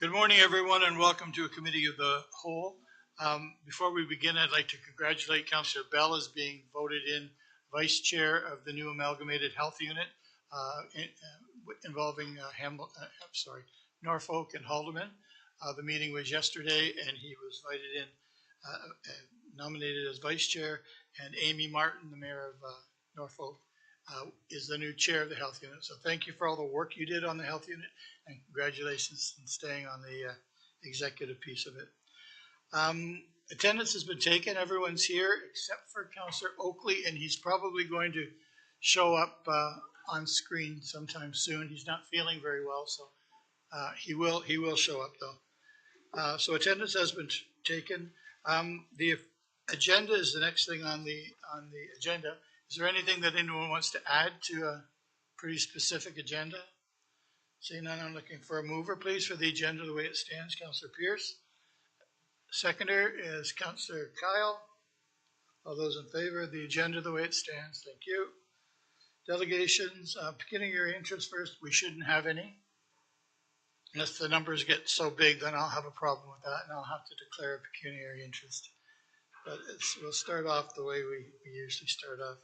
Good morning, everyone, and welcome to a committee of the whole. Before we begin, I'd like to congratulate Councillor Bell as being voted in vice chair of the new amalgamated health unit involving Norfolk and Haldeman. The meeting was yesterday, and he was nominated as vice chair, and Amy Martin, the mayor of Norfolk, is the new chair of the health unit. So thank you for all the work you did on the health unit, and congratulations on staying on the executive piece of it. Attendance has been taken. Everyone's here except for Councillor Oakley, and he's probably going to show up on screen sometime soon. He's not feeling very well, so he will show up though. So attendance has been taken. The agenda is the next thing on the agenda. Is there anything that anyone wants to add to a pretty specific agenda? Seeing none, I'm looking for a mover, please, for the agenda the way it stands. Councillor Pierce. Seconder is Councillor Kyle. All those in favor of the agenda the way it stands, thank you. Delegations, pecuniary interest first, we shouldn't have any. Unless the numbers get so big, then I'll have a problem with that, and I'll have to declare a pecuniary interest. But we'll start off the way we usually start off.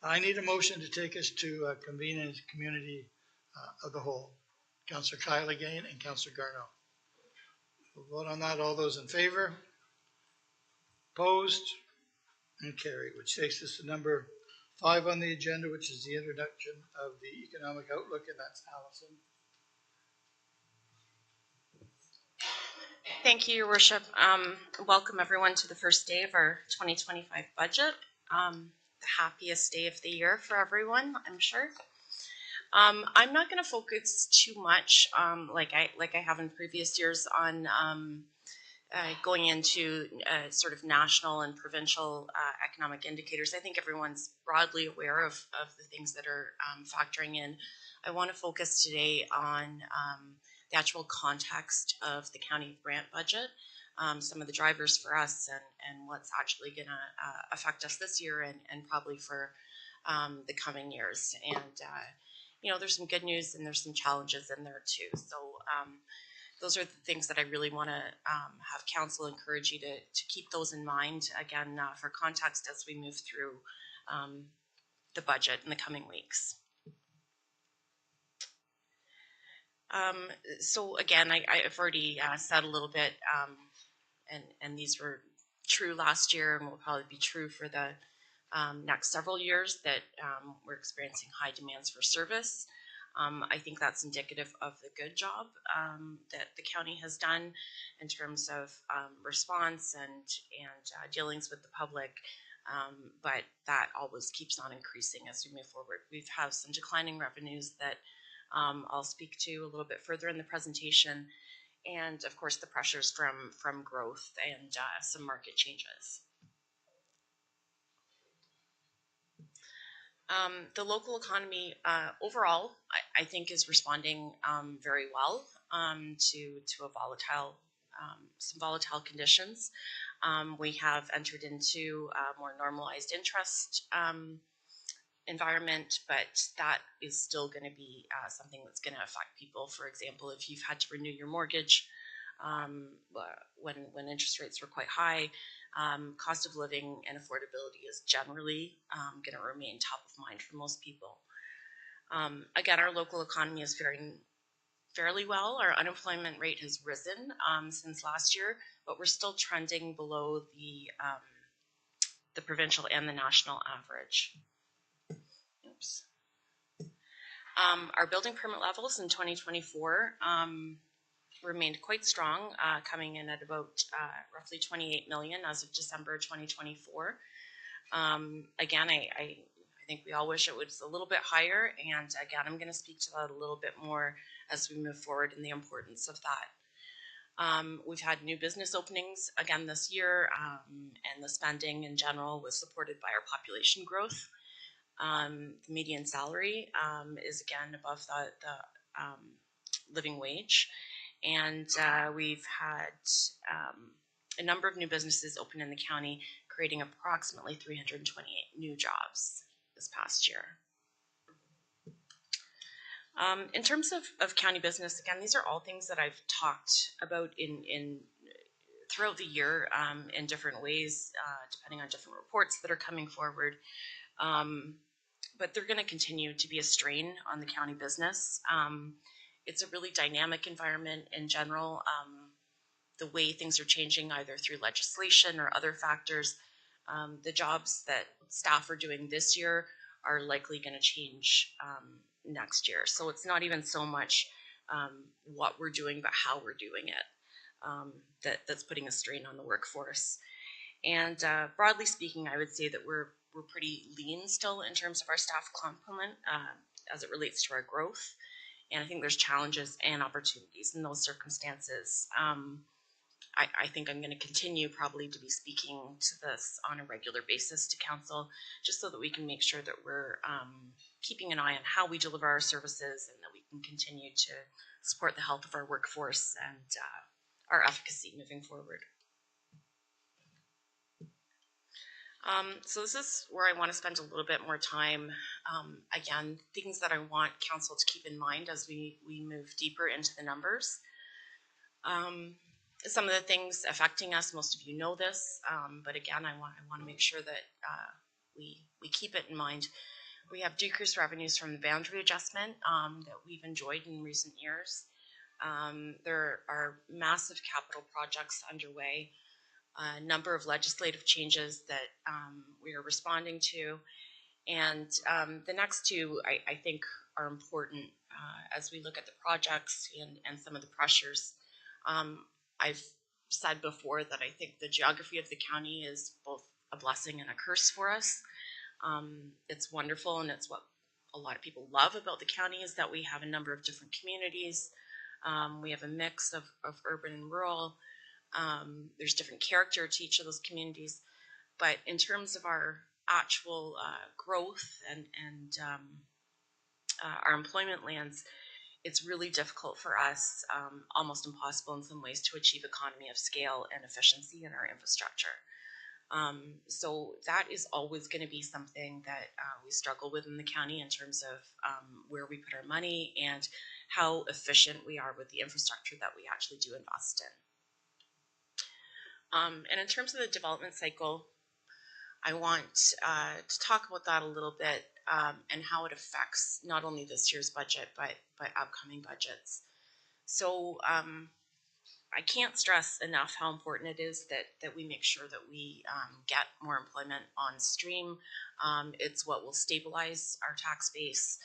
I need a motion to take us to convene a community of the whole. Councillor Kyle again and Councillor Garneau. We'll vote on that. All those in favor? Opposed? And carried, which takes us to number 5 on the agenda, which is the introduction of the economic outlook, and that's Allison. Thank you, Your Worship. Welcome everyone to the first day of our 2025 budget. The happiest day of the year for everyone, I'm sure. I'm not going to focus too much, like I have in previous years, on going into sort of national and provincial economic indicators. I think everyone's broadly aware of the things that are factoring in. I want to focus today on the actual context of the County of Brant budget, some of the drivers for us, and what's actually going to affect us this year and probably for the coming years. And you know, there's some good news and there's some challenges in there too. So those are the things that I really want to have council encourage you to keep those in mind, again, for context as we move through the budget in the coming weeks. So again, I've already said a little bit, and these were true last year and will probably be true for the next several years, that we're experiencing high demands for service. I think that's indicative of the good job that the county has done in terms of response and dealings with the public, but that always keeps on increasing as we move forward. We've had some declining revenues that I'll speak to a little bit further in the presentation, and of course the pressures from growth and some market changes. The local economy overall, I think, is responding very well to a volatile, some volatile conditions. We have entered into a more normalized interest environment, but that is still going to be something that's going to affect people. For example, if you've had to renew your mortgage when interest rates were quite high, cost of living and affordability is generally going to remain top of mind for most people. Again, our local economy is faring fairly well. Our unemployment rate has risen since last year, but we're still trending below the provincial and the national average. Oops. Our building permit levels in 2024 remained quite strong, coming in at about roughly 28 million as of December 2024. Again, I think we all wish it was a little bit higher, and again, I'm going to speak to that a little bit more as we move forward and the importance of that. We've had new business openings again this year, and the spending in general was supported by our population growth. The median salary is again above the living wage. And we've had a number of new businesses open in the county, creating approximately 328 new jobs this past year. In terms of county business, again, these are all things that I've talked about in throughout the year in different ways, depending on different reports that are coming forward. But they're going to continue to be a strain on the county business. It's a really dynamic environment in general. The way things are changing, either through legislation or other factors, the jobs that staff are doing this year are likely going to change next year. So it's not even so much what we're doing, but how we're doing it that's putting a strain on the workforce. And broadly speaking, I would say that we're pretty lean still in terms of our staff complement as it relates to our growth. And I think there's challenges and opportunities in those circumstances. I think I'm going to continue probably to be speaking to this on a regular basis to council, just so that we can make sure that we're keeping an eye on how we deliver our services and that we can continue to support the health of our workforce and our efficacy moving forward. So this is where I want to spend a little bit more time. Again, things that I want council to keep in mind as we move deeper into the numbers. Some of the things affecting us, most of you know this, but again, I want to make sure that we keep it in mind. We have decreased revenues from the boundary adjustment that we've enjoyed in recent years. There are massive capital projects underway, a number of legislative changes that we are responding to, and the next two I think are important as we look at the projects and some of the pressures. I've said before that I think the geography of the county is both a blessing and a curse for us. It's wonderful, and it's what a lot of people love about the county is that we have a number of different communities. We have a mix of urban and rural. There's different character to each of those communities. But in terms of our actual growth and our employment lands, it's really difficult for us, almost impossible in some ways, to achieve economy of scale and efficiency in our infrastructure. So that is always going to be something that we struggle with in the county in terms of where we put our money and how efficient we are with the infrastructure that we actually do invest in. And in terms of the development cycle, I want to talk about that a little bit and how it affects not only this year's budget, but upcoming budgets. So I can't stress enough how important it is that we make sure that we get more employment on stream. It's what will stabilize our tax base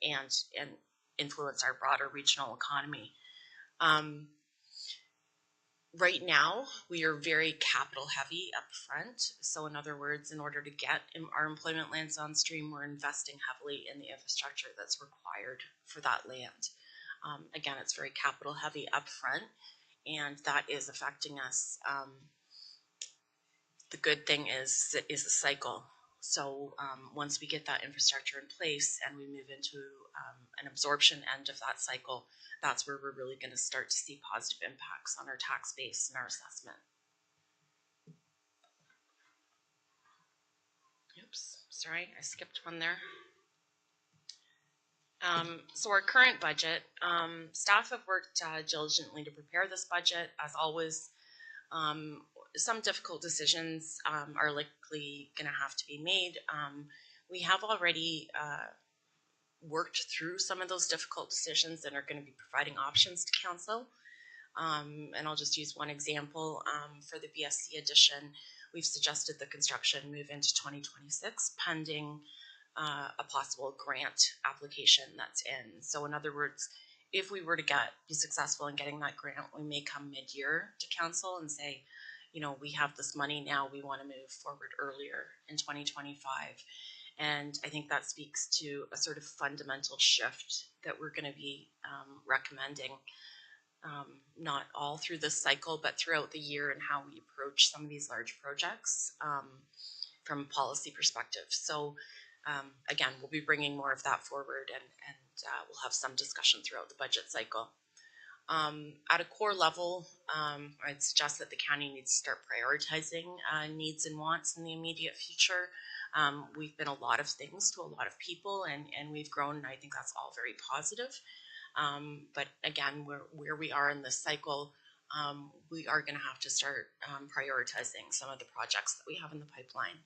and influence our broader regional economy. Right now, we are very capital heavy up front. So in other words, in order to get our employment lands on stream, we're investing heavily in the infrastructure that's required for that land. Again, it's very capital heavy up front, and that is affecting us. The good thing is a cycle. So once we get that infrastructure in place and we move into an absorption end of that cycle, that's where we're really going to start to see positive impacts on our tax base and our assessment. Oops, sorry, I skipped one there. So our current budget, staff have worked diligently to prepare this budget. As always, some difficult decisions are likely going to have to be made. We have already worked through some of those difficult decisions and are going to be providing options to council. And I'll just use one example. For the BSC addition, we've suggested the construction move into 2026 pending a possible grant application that's in. So in other words, if we were to be successful in getting that grant, we may come mid-year to council and say, you know, we have this money now, we want to move forward earlier in 2025. And I think that speaks to a sort of fundamental shift that we're going to be recommending, not all through this cycle, but throughout the year and how we approach some of these large projects from a policy perspective. So again, we'll be bringing more of that forward and we'll have some discussion throughout the budget cycle. At a core level, I'd suggest that the county needs to start prioritizing needs and wants in the immediate future. We've been a lot of things to a lot of people, and we've grown, and I think that's all very positive. But again, where we are in this cycle, we are going to have to start prioritizing some of the projects that we have in the pipeline.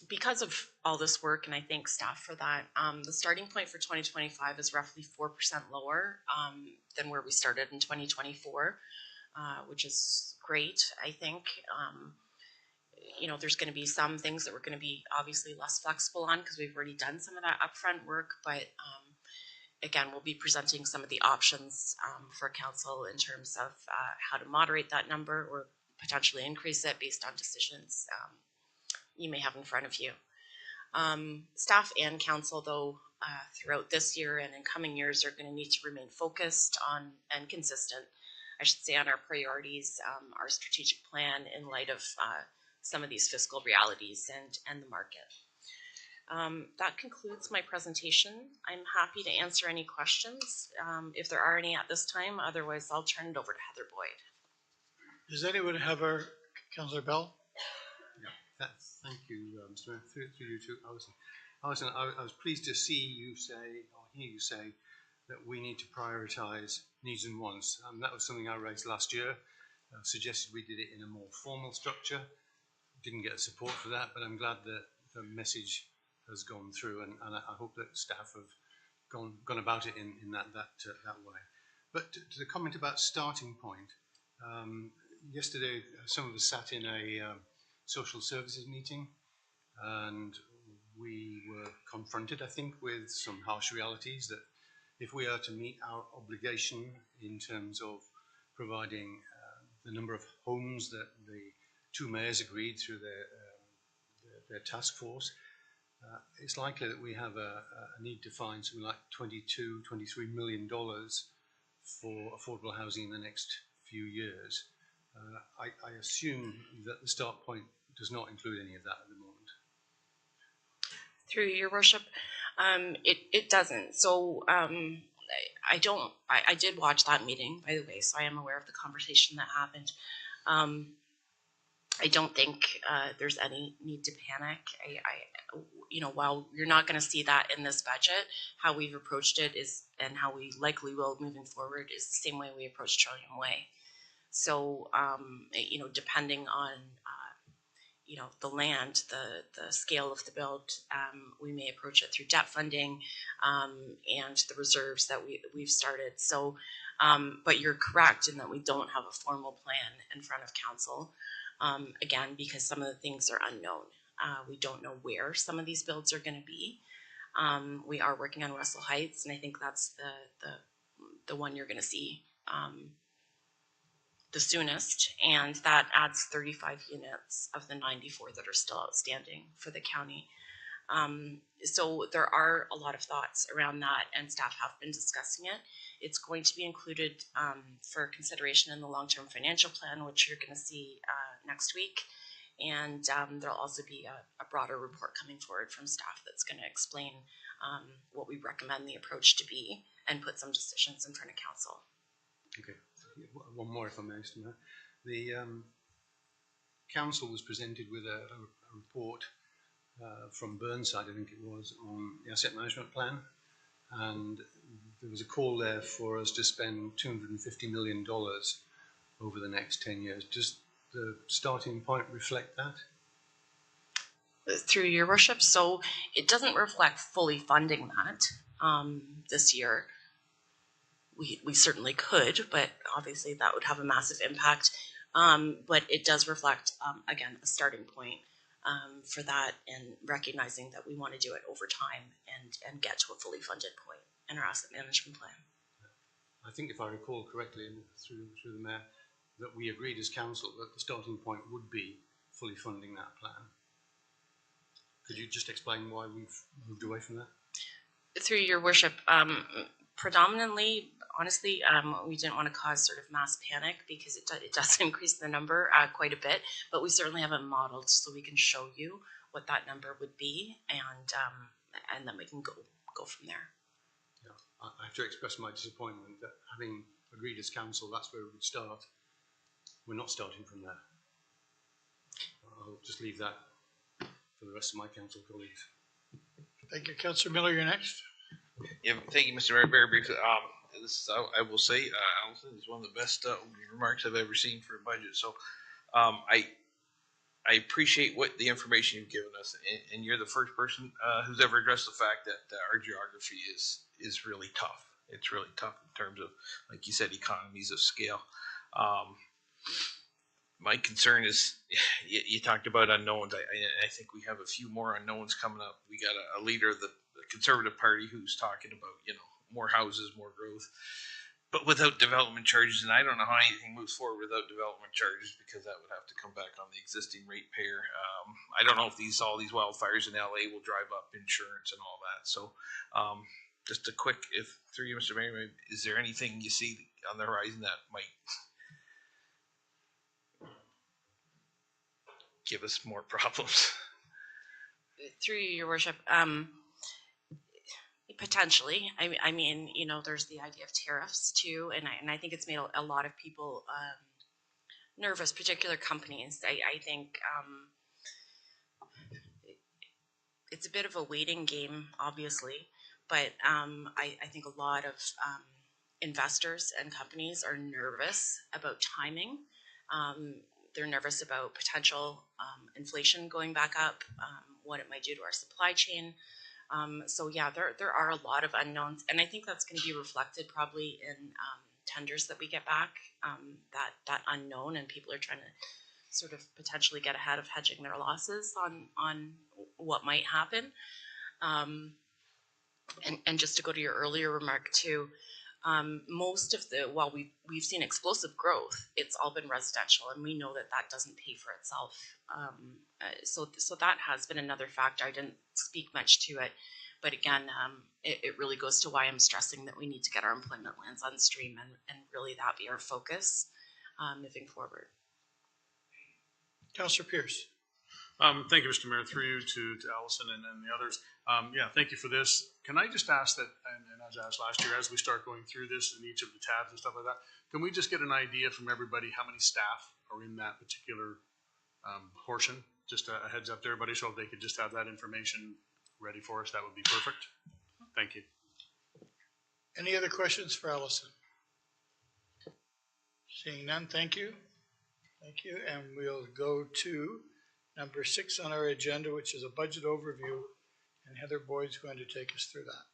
Because of all this work, and I thank staff for that, the starting point for 2025 is roughly 4% lower than where we started in 2024, which is great, I think. There's going to be some things that we're going to be obviously less flexible on because we've already done some of that upfront work, but again, we'll be presenting some of the options for council in terms of how to moderate that number or potentially increase it based on decisions you may have in front of you. Staff and council, though, throughout this year and in coming years are going to need to remain focused on and consistent, I should say, on our priorities, our strategic plan in light of some of these fiscal realities and the market. That concludes my presentation. I'm happy to answer any questions if there are any at this time. Otherwise, I'll turn it over to Heather Boyd. Does anyone have Councillor Bell? Yeah, thank you, Mr. Mayor. Through you to Alison. Alison, I was pleased to see you say, or hear you say, that we need to prioritise needs and wants. That was something I raised last year. Suggested we did it in a more formal structure. Didn't get support for that, but I'm glad that the message has gone through, and I hope that staff have gone about it in that way. But to the comment about starting point, yesterday some of us sat in a social services meeting, and we were confronted, I think, with some harsh realities that if we are to meet our obligation in terms of providing the number of homes that the two mayors agreed through their task force, it's likely that we have a need to find something like $22–23 million for affordable housing in the next few years. I assume that the start point does not include any of that at the moment. Through your worship, it doesn't. So I did watch that meeting, by the way, so I am aware of the conversation that happened. I don't think there's any need to panic. While you're not going to see that in this budget, how we've approached it is, and how we likely will moving forward, is the same way we approach Trillium Way. So, depending on, the land, the scale of the build, we may approach it through debt funding and the reserves that we've started. So, but you're correct in that we don't have a formal plan in front of council. Again, because some of the things are unknown. We don't know where some of these builds are going to be. We are working on Russell Heights, and I think that's the one you're going to see the soonest, and that adds 35 units of the 94 that are still outstanding for the county. So there are a lot of thoughts around that, and staff have been discussing it. It's going to be included for consideration in the long-term financial plan, which you're going to see next week. And there'll also be a broader report coming forward from staff that's going to explain what we recommend the approach to be and put some decisions in front of council. Okay, one more if I may, Mr. Mayor. The council was presented with a report from Burnside, I think it was, on the asset management plan, and there was a call there for us to spend $250 million over the next 10 years. Does the starting point reflect that? Through your worship, so it doesn't reflect fully funding that this year. We certainly could, but obviously that would have a massive impact. But it does reflect, again, a starting point for that, and recognizing that we want to do it over time and get to a fully funded point in our asset management plan. I think if I recall correctly, through the mayor, that we agreed as council that the starting point would be fully funding that plan. Could you just explain why we've moved away from that? Through your worship, predominantly, honestly, we didn't want to cause sort of mass panic, because it does increase the number quite a bit, but we certainly have it modeled so we can show you what that number would be, and then we can go from there. Yeah, I have to express my disappointment that, having agreed as council, that's where we would start. We're not starting from there. I'll just leave that for the rest of my council colleagues. Thank you. Councillor Miller, you're next. Yeah, thank you, Mr. Mayor. Very briefly, I will say, Allison, is one of the best opening remarks I've ever seen for a budget. So, I appreciate what the information you've given us, and you're the first person who's ever addressed the fact that our geography is really tough. It's really tough in terms of, like you said, economies of scale. My concern is, you talked about unknowns. I think we have a few more unknowns coming up. We got a leader of the Conservative Party who's talking about, more houses, more growth, but without development charges. And I don't know how anything moves forward without development charges, because that would have to come back on the existing ratepayer. I don't know if all these wildfires in LA will drive up insurance and all that. So, just a quick, if through you, Mr. Mayor, is there anything you see on the horizon that might give us more problems? Through you, your worship, potentially. I mean, there's the idea of tariffs too, and I think it's made a lot of people nervous, particular companies. I think it's a bit of a waiting game, obviously, but I think a lot of investors and companies are nervous about timing. They're nervous about potential inflation going back up, what it might do to our supply chain. So yeah, there are a lot of unknowns, and I think that's going to be reflected probably in tenders that we get back. That unknown, and people are trying to sort of potentially get ahead of hedging their losses on what might happen. And just to go to your earlier remark too, most of while we've seen explosive growth, it's all been residential, and we know that doesn't pay for itself. So that has been another factor. I didn't speak much to it, but again, it really goes to why I'm stressing that we need to get our employment lands on stream, and really that be our focus moving forward. Councillor Pierce. Thank you, Mr. Mayor. Through you to Allison and the others. Yeah, thank you for this. Can I just ask that, and as I asked last year, as we start going through this in each of the tabs and stuff like that, can we just get an idea from everybody how many staff are in that particular portion? Just a heads up to everybody, so if they could just have that information ready for us, that would be perfect. Thank you. Any other questions for Allison? Seeing none, thank you. Thank you, and we'll go to number 6 on our agenda, which is a budget overview, and Heather Boyd's going to take us through that.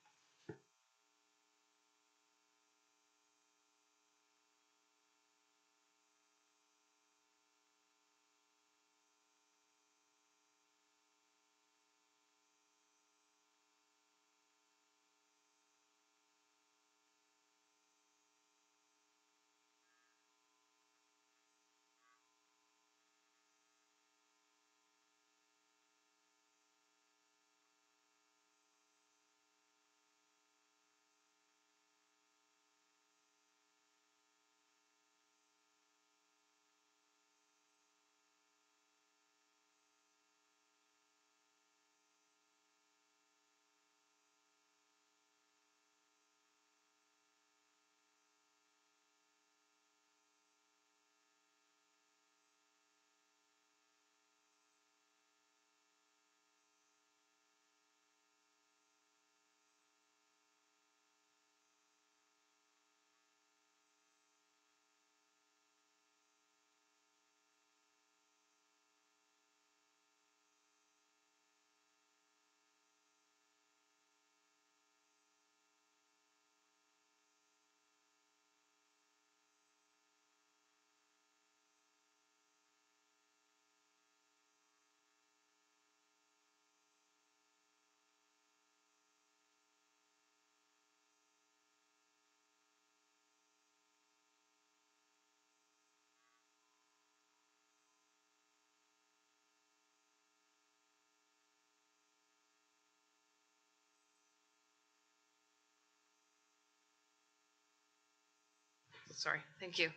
Sorry, thank you.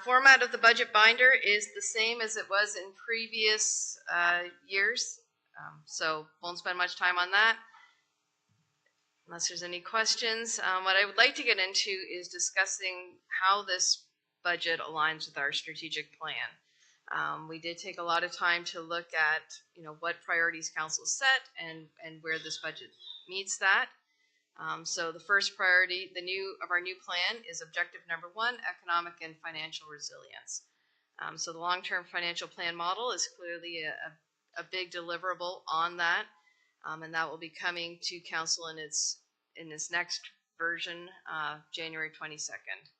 Format of the budget binder is the same as it was in previous years, so won't spend much time on that unless there's any questions. What I would like to get into is discussing how this budget aligns with our strategic plan. We did take a lot of time to look at, what priorities council set and where this budget meets that. So the first priority, our new plan is objective number 1, economic and financial resilience. So the long-term financial plan model is clearly a big deliverable on that, and that will be coming to council in its next version, January 22nd.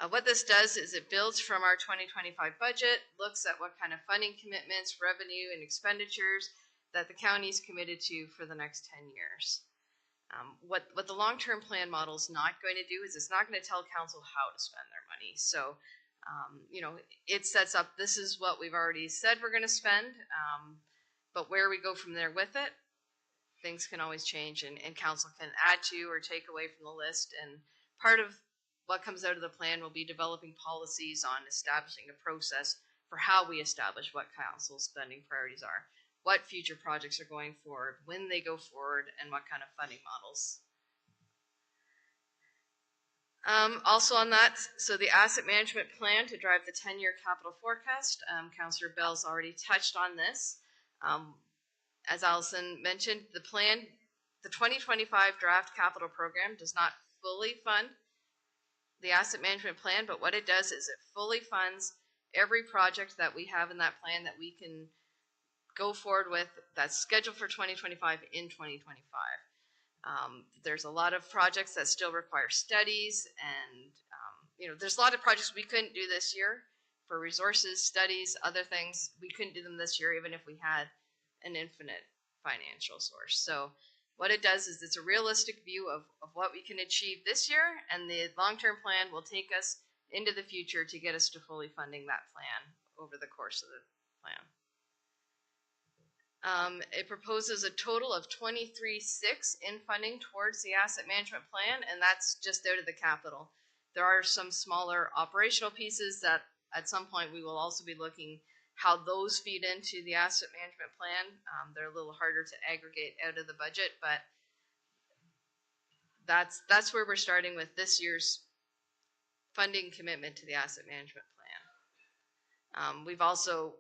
What this does is it builds from our 2025 budget, looks at what kind of funding commitments, revenue, and expenditures that the county is committed to for the next 10 years. What the long-term plan model is not going to do is it's not going to tell council how to spend their money. So, it sets up, this is what we've already said we're going to spend, but where we go from there with it, things can always change, and council can add to or take away from the list. And part of what comes out of the plan will be developing policies on establishing a process for how we establish what council's spending priorities are, what future projects are going forward, when they go forward, and what kind of funding models. Also on that, so the asset management plan to drive the 10-year capital forecast, Councillor Bell's already touched on this. As Allison mentioned, the 2025 draft capital program does not fully fund the asset management plan, but what it does is it fully funds every project that we have in that plan that we can go forward with that's scheduled for 2025 in 2025. There's a lot of projects that still require studies, and there's a lot of projects we couldn't do this year for resources, studies, other things. We couldn't do them this year even if we had an infinite financial source. So what it does is it's a realistic view of what we can achieve this year, and the long-term plan will take us into the future to get us to fully funding that plan over the course of the plan. It proposes a total of 23.6 in funding towards the asset management plan, and that's just out of the capital. There are some smaller operational pieces that at some point we will also be looking how those feed into the asset management plan. They're a little harder to aggregate out of the budget, but that's where we're starting with this year's funding commitment to the asset management plan. We've also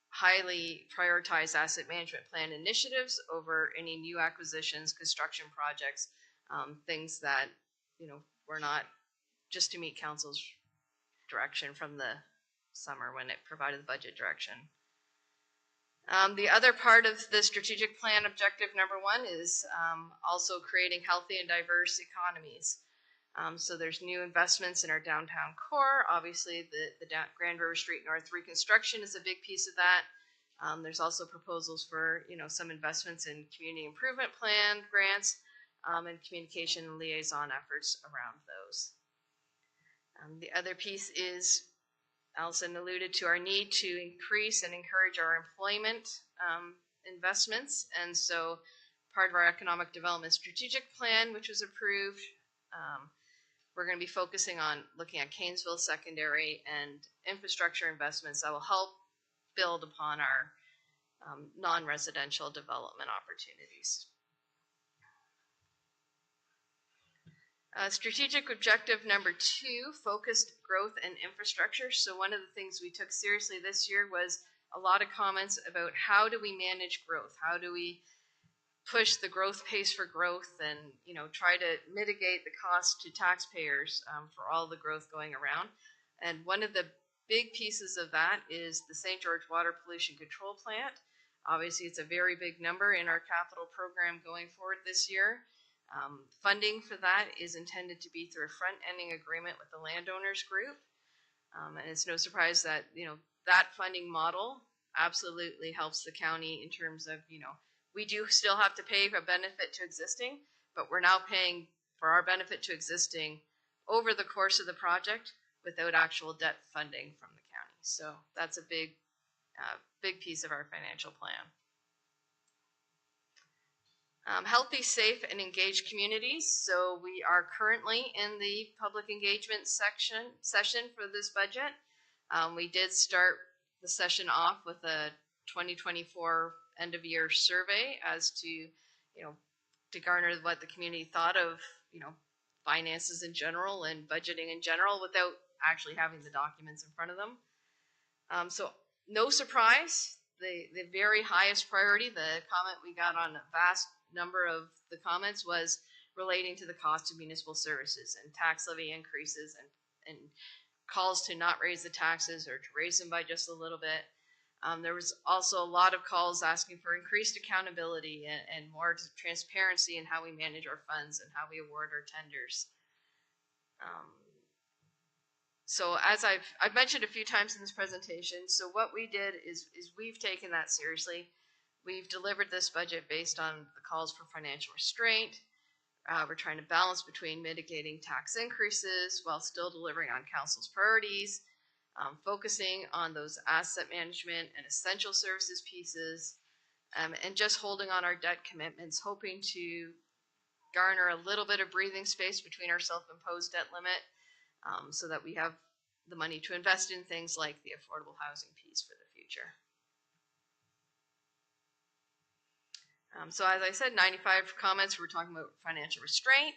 highly prioritize asset management plan initiatives over any new acquisitions, construction projects, things that, were not just to meet council's direction from the summer when it provided the budget direction. The other part of the strategic plan objective number 1 is also creating healthy and diverse economies. So there's new investments in our downtown core. Obviously, the Grand River Street North reconstruction is a big piece of that. There's also proposals for, some investments in community improvement plan grants and communication and liaison efforts around those. The other piece is, Allison alluded to our need to increase and encourage our employment investments. And so part of our economic development strategic plan, which was approved, we're going to be focusing on looking at Kanesville secondary and infrastructure investments that will help build upon our non-residential development opportunities. Strategic objective number 2, focused growth and infrastructure. So one of the things we took seriously this year was a lot of comments about how do we manage growth? How do we push the growth pace for growth and, try to mitigate the cost to taxpayers for all the growth going around? And one of the big pieces of that is the St. George Water Pollution Control Plant. Obviously, it's a very big number in our capital program going forward this year. Funding for that is intended to be through a front-ending agreement with the landowners group. And it's no surprise that, that funding model absolutely helps the county in terms of, we do still have to pay for a benefit to existing, but we're now paying for our benefit to existing over the course of the project without actual debt funding from the county. So that's a big piece of our financial plan. Healthy, safe, and engaged communities. So we are currently in the public engagement session for this budget. We did start the session off with a 2024 end of year survey as to, to garner what the community thought of, finances in general and budgeting in general without actually having the documents in front of them. So no surprise, the very highest priority, the comment we got on a vast number of the comments was relating to the cost of municipal services and tax levy increases and calls to not raise the taxes or to raise them by just a little bit. There was also a lot of calls asking for increased accountability and more transparency in how we manage our funds and how we award our tenders. So as I've mentioned a few times in this presentation, so what we did is we've taken that seriously. We've delivered this budget based on the calls for financial restraint. We're trying to balance between mitigating tax increases while still delivering on council's priorities, focusing on those asset management and essential services pieces, and just holding on our debt commitments, hoping to garner a little bit of breathing space between our self-imposed debt limit, so that we have the money to invest in things like the affordable housing piece for the future. So as I said, 95 comments were talking about financial restraint.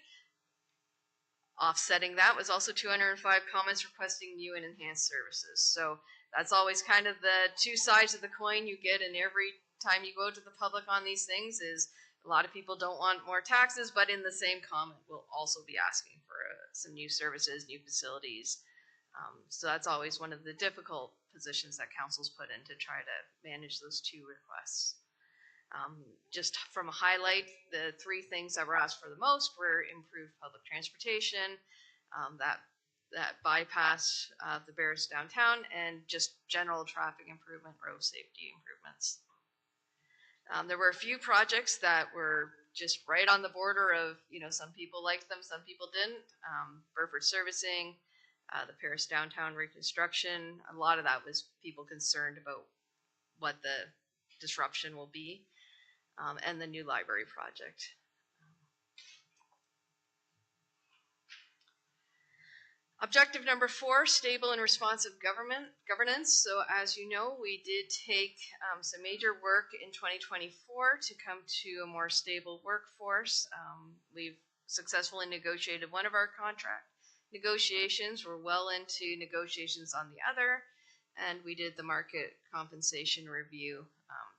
Offsetting that was also 205 comments requesting new and enhanced services. So that's always kind of the two sides of the coin you get, and every time you go to the public on these things is a lot of people don't want more taxes, but in the same comment will also be asking for some new services, new facilities. So that's always one of the difficult positions that council's put in to try to manage those two requests. Just from a highlight, the three things that were asked for the most were improved public transportation, that bypass the Barris downtown, and just general traffic improvement, road safety improvements. There were a few projects that were just right on the border of, some people liked them, some people didn't. Burford servicing, the Paris downtown reconstruction, a lot of that was people concerned about what the disruption will be. And the new library project. Objective number 4, stable and responsive governance. So as you know, we did take some major work in 2024 to come to a more stable workforce. We've successfully negotiated one of our contract negotiations. We're well into negotiations on the other. And we did the market compensation review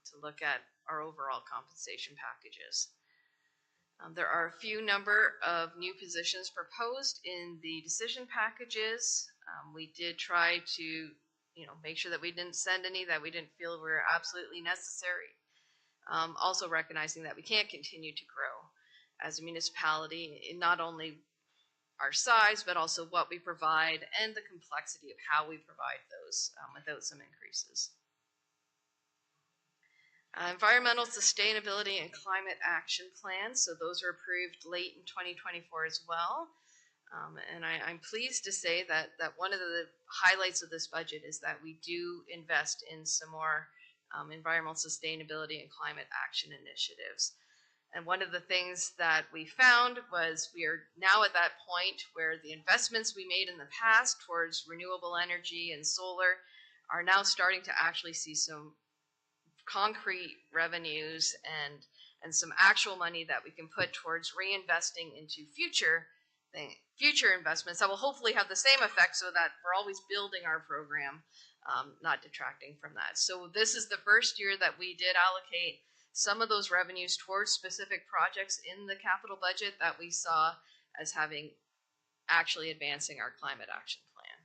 to look at our overall compensation packages. There are a few number of new positions proposed in the decision packages. We did try to, make sure that we didn't send any that we didn't feel were absolutely necessary. Also recognizing that we can't continue to grow as a municipality in not only our size, but also what we provide and the complexity of how we provide those without some increases. Environmental sustainability and climate action plans. So those were approved late in 2024 as well. And I'm pleased to say that one of the highlights of this budget is that we do invest in some more environmental sustainability and climate action initiatives. And one of the things that we found was we are now at that point where the investments we made in the past towards renewable energy and solar are now starting to actually see some concrete revenues and some actual money that we can put towards reinvesting into future investments that will hopefully have the same effect, so that we're always building our program, not detracting from that. So this is the first year that we did allocate some of those revenues towards specific projects in the capital budget that we saw as having actually advancing our climate action plan.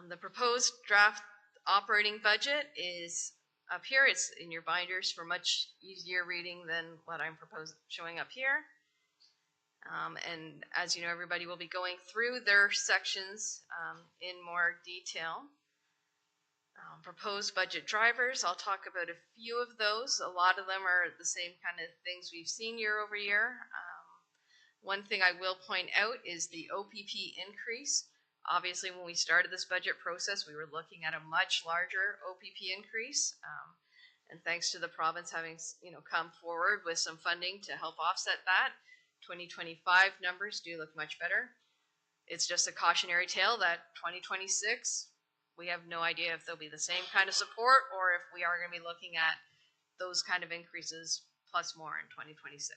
The proposed draft operating budget is up here. It's in your binders for much easier reading than what I'm showing up here. And as you know, everybody will be going through their sections in more detail. Proposed budget drivers, I'll talk about a few of those. A lot of them are the same kind of things we've seen year over year. One thing I will point out is the OPP increase. Obviously, when we started this budget process, we were looking at a much larger OPP increase. And thanks to the province having come forward with some funding to help offset that, 2025 numbers do look much better. It's just a cautionary tale that 2026, we have no idea if there'll be the same kind of support or if we are going to be looking at those kind of increases plus more in 2026.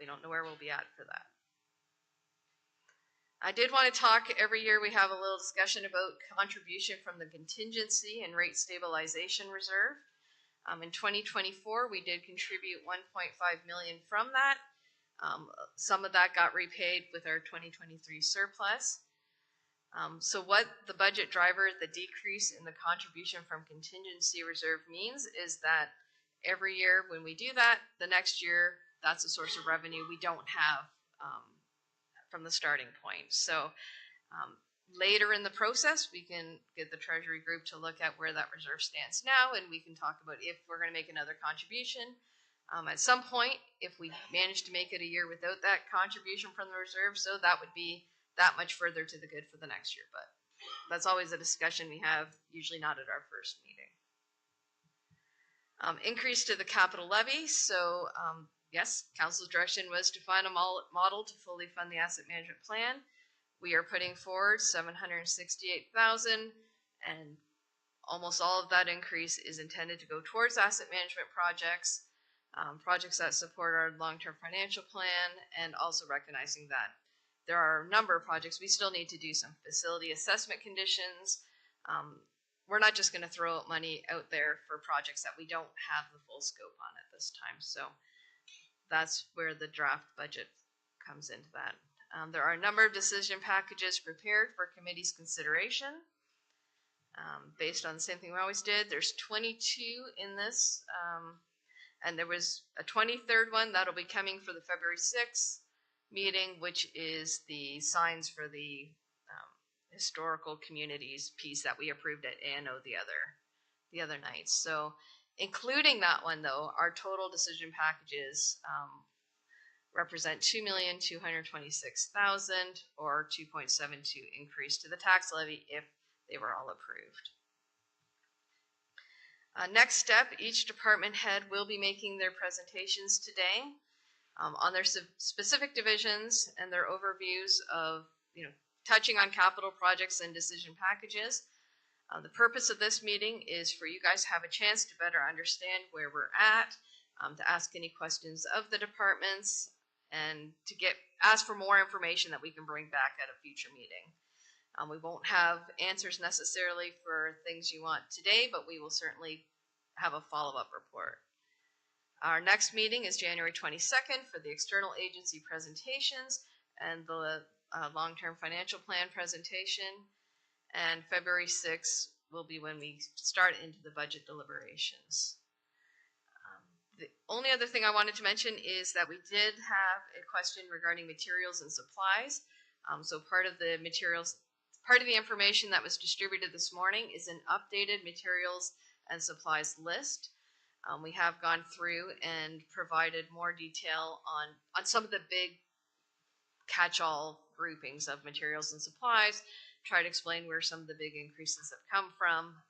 We don't know where we'll be at for that. I did want to talk, every year we have a little discussion about contribution from the contingency and rate stabilization reserve. In 2024, we did contribute 1.5 million from that. Some of that got repaid with our 2023 surplus. So what the budget driver, the decrease in the contribution from contingency reserve means is that every year when we do that, the next year, that's a source of revenue we don't have from the starting point. So later in the process, we can get the Treasury group to look at where that reserve stands now, and we can talk about if we're going to make another contribution. At some point, if we manage to make it a year without that contribution from the reserve, so that would be that much further to the good for the next year. But that's always a discussion we have, usually not at our first meeting. Increase to the capital levy. So yes, council's direction was to find a model to fully fund the asset management plan. We are putting forward $768,000, and almost all of that increase is intended to go towards asset management projects, projects that support our long-term financial plan, and also recognizing that there are a number of projects we still need to do some facility assessment conditions. We're not just going to throw money out there for projects that we don't have the full scope on at this time. So that's where the draft budget comes into that. There are a number of decision packages prepared for committee's consideration based on the same thing we always did. There's 22 in this, and there was a 23rd one that'll be coming for the February 6th meeting, which is the signs for the historical communities piece that we approved at ANO the other night. So including that one though, our total decision packages represent $2,226,000 or 2.72 increase to the tax levy if they were all approved. Next step, each department head will be making their presentations today on their specific divisions and their overviews of, touching on capital projects and decision packages. The purpose of this meeting is for you guys to have a chance to better understand where we're at, to ask any questions of the departments, and to ask for more information that we can bring back at a future meeting. We won't have answers necessarily for things you want today, but we will certainly have a follow-up report. Our next meeting is January 22nd for the external agency presentations and the long-term financial plan presentation. And February 6th will be when we start into the budget deliberations. The only other thing I wanted to mention is that we did have a question regarding materials and supplies. So part of the information that was distributed this morning is an updated materials and supplies list. We have gone through and provided more detail on some of the big catch-all groupings of materials and supplies, try to explain where some of the big increases have come from.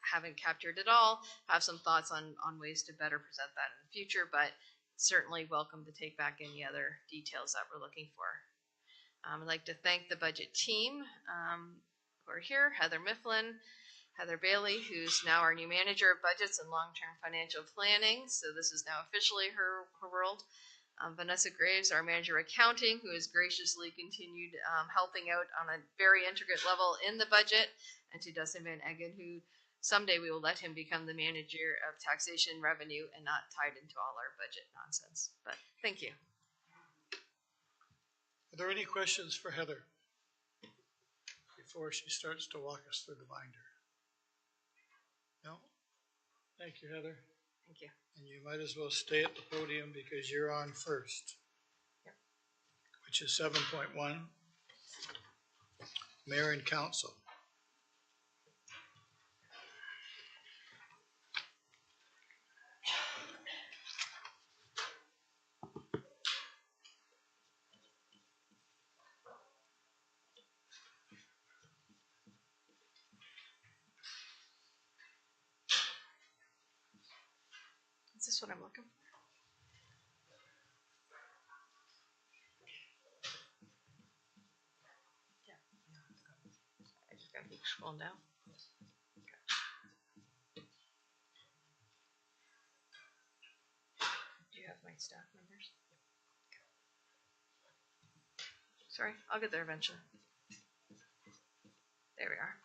Haven't captured it all, have some thoughts on ways to better present that in the future, but certainly welcome to take back any other details that we're looking for. I'd like to thank the budget team who are here, Heather Mifflin, Heather Bailey, who's now our new manager of budgets and long-term financial planning. So this is now officially her world. Vanessa Graves, our manager of accounting, who has graciously continued helping out on a very intricate level in the budget, and to Dustin Van Eggen, who someday we will let him become the manager of taxation revenue and not tied into all our budget nonsense. But thank you. Are there any questions for Heather before she starts to walk us through the binder? No? Thank you, Heather. Thank you. And you might as well stay at the podium because you're on first. Yep. Which is 7.1, Mayor and Council. Is this what I'm looking for? Yeah. I just gotta keep scrolling down. Okay. Do you have my staff members? Okay. Sorry, I'll get there eventually. There we are.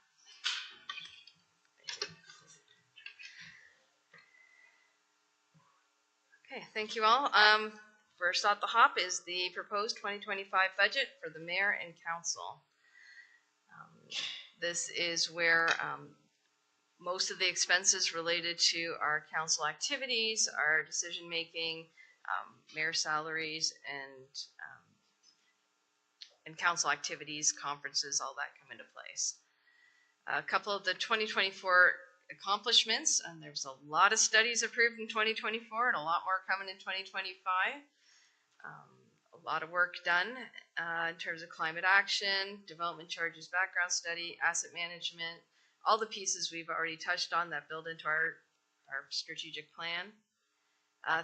Okay, thank you all. First off the hop is the proposed 2025 budget for the mayor and council. This is where most of the expenses related to our council activities, our decision making, mayor salaries, and council activities, conferences, all that come into place. A couple of the 2024 accomplishments, and there's a lot of studies approved in 2024 and a lot more coming in 2025. A lot of work done in terms of climate action, development charges, background study, asset management, all the pieces we've already touched on that build into our strategic plan.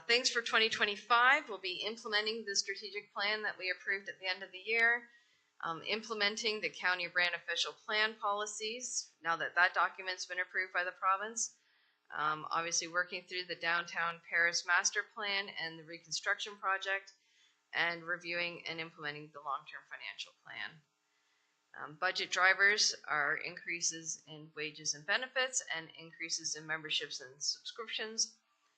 Things for 2025 will be implementing the strategic plan that we approved at the end of the year, implementing the county brand official plan policies now that that document's been approved by the province. Obviously working through the downtown Paris master plan and the reconstruction project, and reviewing and implementing the long-term financial plan. Budget drivers are increases in wages and benefits and increases in memberships and subscriptions.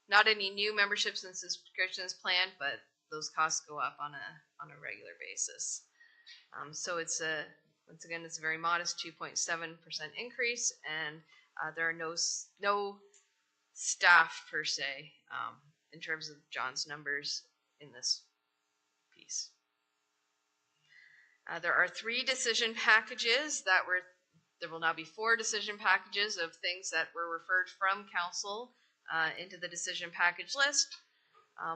Not any new memberships and subscriptions planned, but those costs go up on a regular basis. So it's once again, it's a very modest 2.7% increase, and there are no staff per se in terms of John's numbers in this piece. There are 3 decision packages there will now be 4 decision packages of things that were referred from council into the decision package list.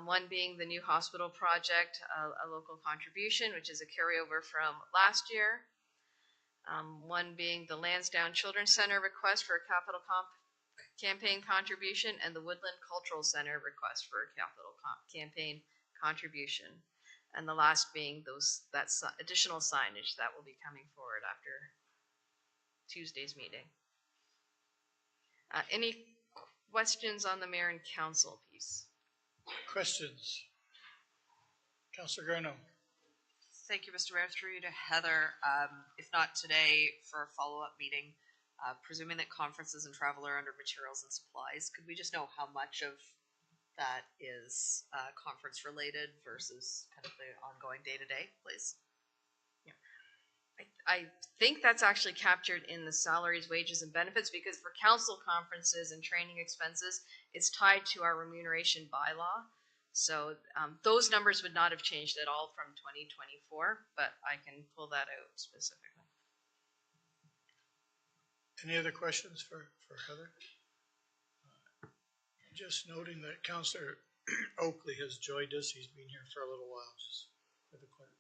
One being the new hospital project, a local contribution, which is a carryover from last year. One being the Lansdowne Children's Center request for a capital campaign contribution, and the Woodland Cultural Center request for a capital campaign contribution. And the last being that additional signage that will be coming forward after Tuesday's meeting. Any questions on the mayor and council piece? Questions? Councilor Garneau. Thank you, Mr. Mayor. Through you to Heather. If not today, for a follow-up meeting, presuming that conferences and travel are under materials and supplies, could we just know how much of that is conference related versus kind of the ongoing day-to-day, please? Yeah. I think that's actually captured in the salaries, wages, and benefits, because for council conferences and training expenses, it's tied to our remuneration bylaw. So those numbers would not have changed at all from 2024, but I can pull that out specifically. Any other questions for Heather? Just noting that Councillor Oakley has joined us. He's been here for a little while, just for the clerk.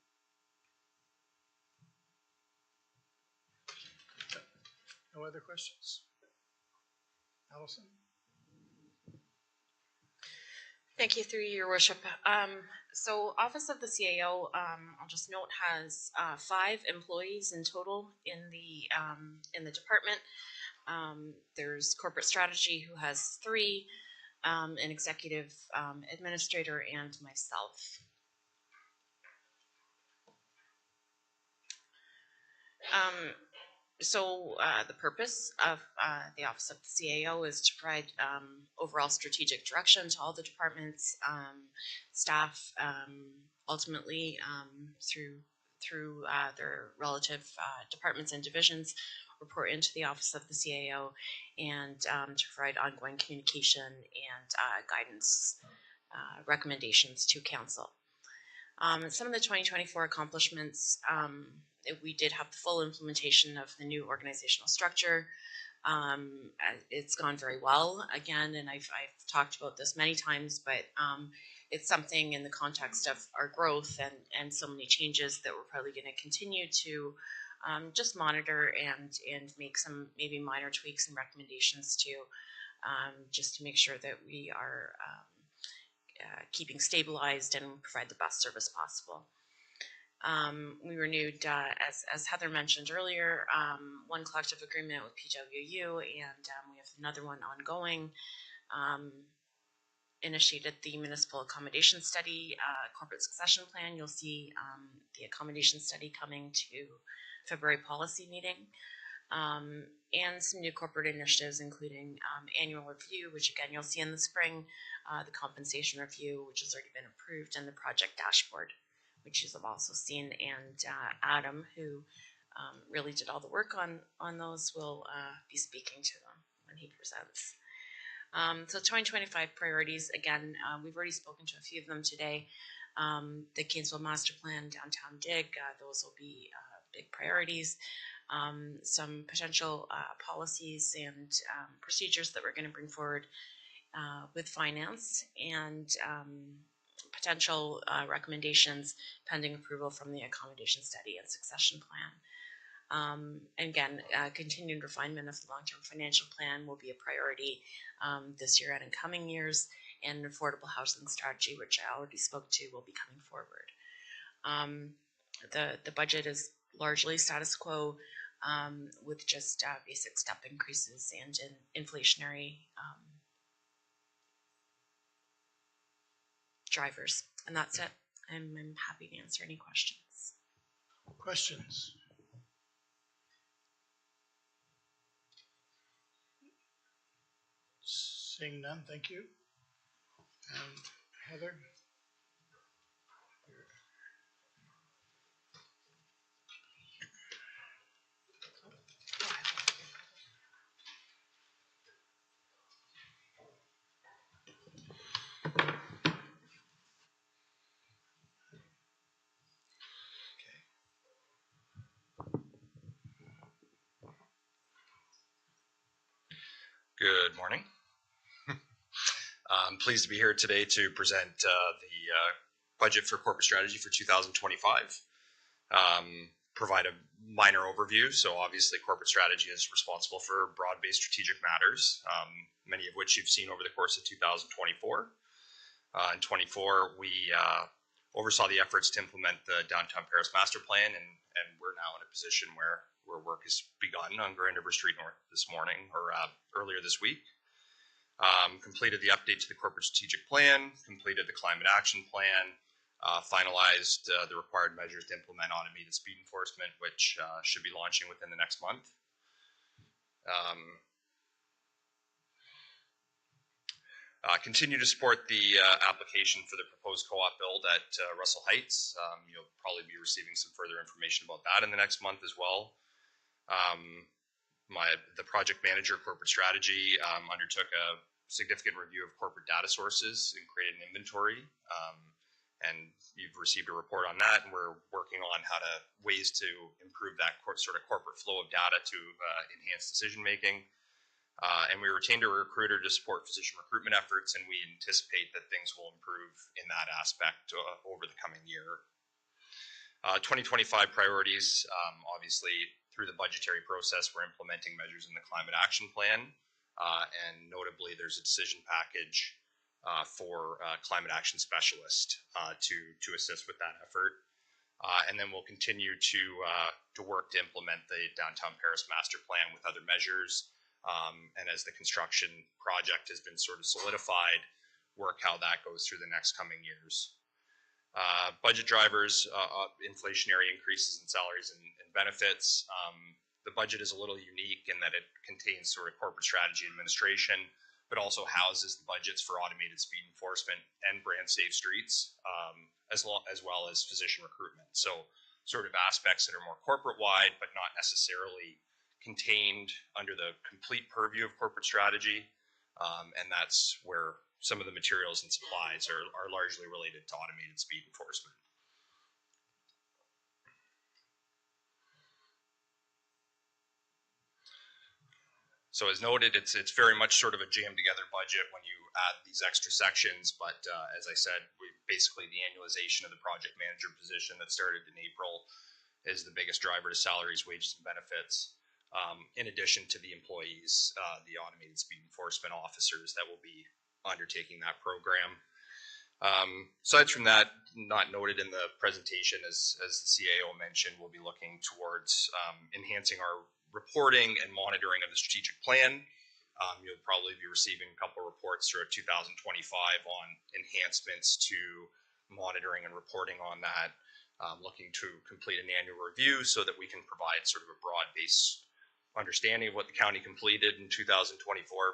No other questions? Allison? Thank you, through your worship. So Office of the CAO, I'll just note, has 5 employees in total in the department. There's corporate strategy, who has 3, an executive administrator, and myself. So the purpose of the Office of the CAO is to provide overall strategic direction to all the departments, staff, ultimately through their relative departments and divisions, report into the Office of the CAO, and to provide ongoing communication and guidance recommendations to council. Some of the 2024 accomplishments, we did have the full implementation of the new organizational structure. It's gone very well, again, and I've talked about this many times, but it's something in the context of our growth and so many changes that we're probably going to continue to just monitor and make some maybe minor tweaks and recommendations to, just to make sure that we are keeping stabilized and provide the best service possible. We renewed, as Heather mentioned earlier, one collective agreement with PWU, and we have another one ongoing. initiated the municipal accommodation study, corporate succession plan. You'll see the accommodation study coming to February policy meeting. And some new corporate initiatives, including annual review, which again you'll see in the spring, the compensation review, which has already been approved, and the project dashboard, which you've also seen. And Adam, who really did all the work on those, will be speaking to them when he presents. So 2025 priorities, again, we've already spoken to a few of them today. The Kingsville Master Plan, Downtown DIG, those will be big priorities. Some potential policies and procedures that we're going to bring forward with finance, and potential recommendations pending approval from the accommodation study and succession plan. And again, continued refinement of the long-term financial plan will be a priority this year and in coming years, and an affordable housing strategy, which I already spoke to, will be coming forward. The budget is largely status quo, with just basic step increases and inflationary drivers. And that's it. I'm happy to answer any questions. Questions? Seeing none, thank you. Heather? Good morning. I'm pleased to be here today to present the budget for corporate strategy for 2025. Provide a minor overview. So obviously corporate strategy is responsible for broad-based strategic matters, many of which you've seen over the course of 2024. In 24, we oversaw the efforts to implement the Downtown Paris Master Plan, and we're now in a position where work has begun on Grand River Street North this morning, or earlier this week. Completed the update to the corporate strategic plan, completed the climate action plan, finalized the required measures to implement automated speed enforcement, which should be launching within the next month. Continue to support the application for the proposed co-op build at Russell Heights. You'll probably be receiving some further information about that in the next month as well. The project manager, corporate strategy, undertook a significant review of corporate data sources and created an inventory. And you've received a report on that, and we're working on ways to improve that sort of corporate flow of data to enhance decision making. And we retained a recruiter to support physician recruitment efforts, and we anticipate that things will improve in that aspect over the coming year. 2025 priorities, obviously through the budgetary process, we're implementing measures in the climate action plan, and notably there's a decision package for climate action specialist to assist with that effort. And then we'll continue to work to implement the Downtown Paris Master Plan with other measures. And as the construction project has been sort of solidified, work how that goes through the next coming years. Budget drivers, inflationary increases in salaries and benefits. The budget is a little unique in that it contains sort of corporate strategy administration, but also houses the budgets for automated speed enforcement and brand safe streets, as well as physician recruitment. So sort of aspects that are more corporate wide, but not necessarily contained under the complete purview of corporate strategy. And that's where some of the materials and supplies are largely related to automated speed enforcement. So as noted, it's very much sort of a jammed together budget when you add these extra sections. But as I said, basically the annualization of the project manager position that started in April is the biggest driver to salaries, wages, and benefits. In addition to the employees, the automated speed enforcement officers that will be undertaking that program. Aside from that, not noted in the presentation, as the CAO mentioned, we'll be looking towards enhancing our reporting and monitoring of the strategic plan, You'll probably be receiving a couple reports throughout 2025 on enhancements to monitoring and reporting on that. Looking to complete an annual review so that we can provide sort of a broad-based understanding of what the county completed in 2024,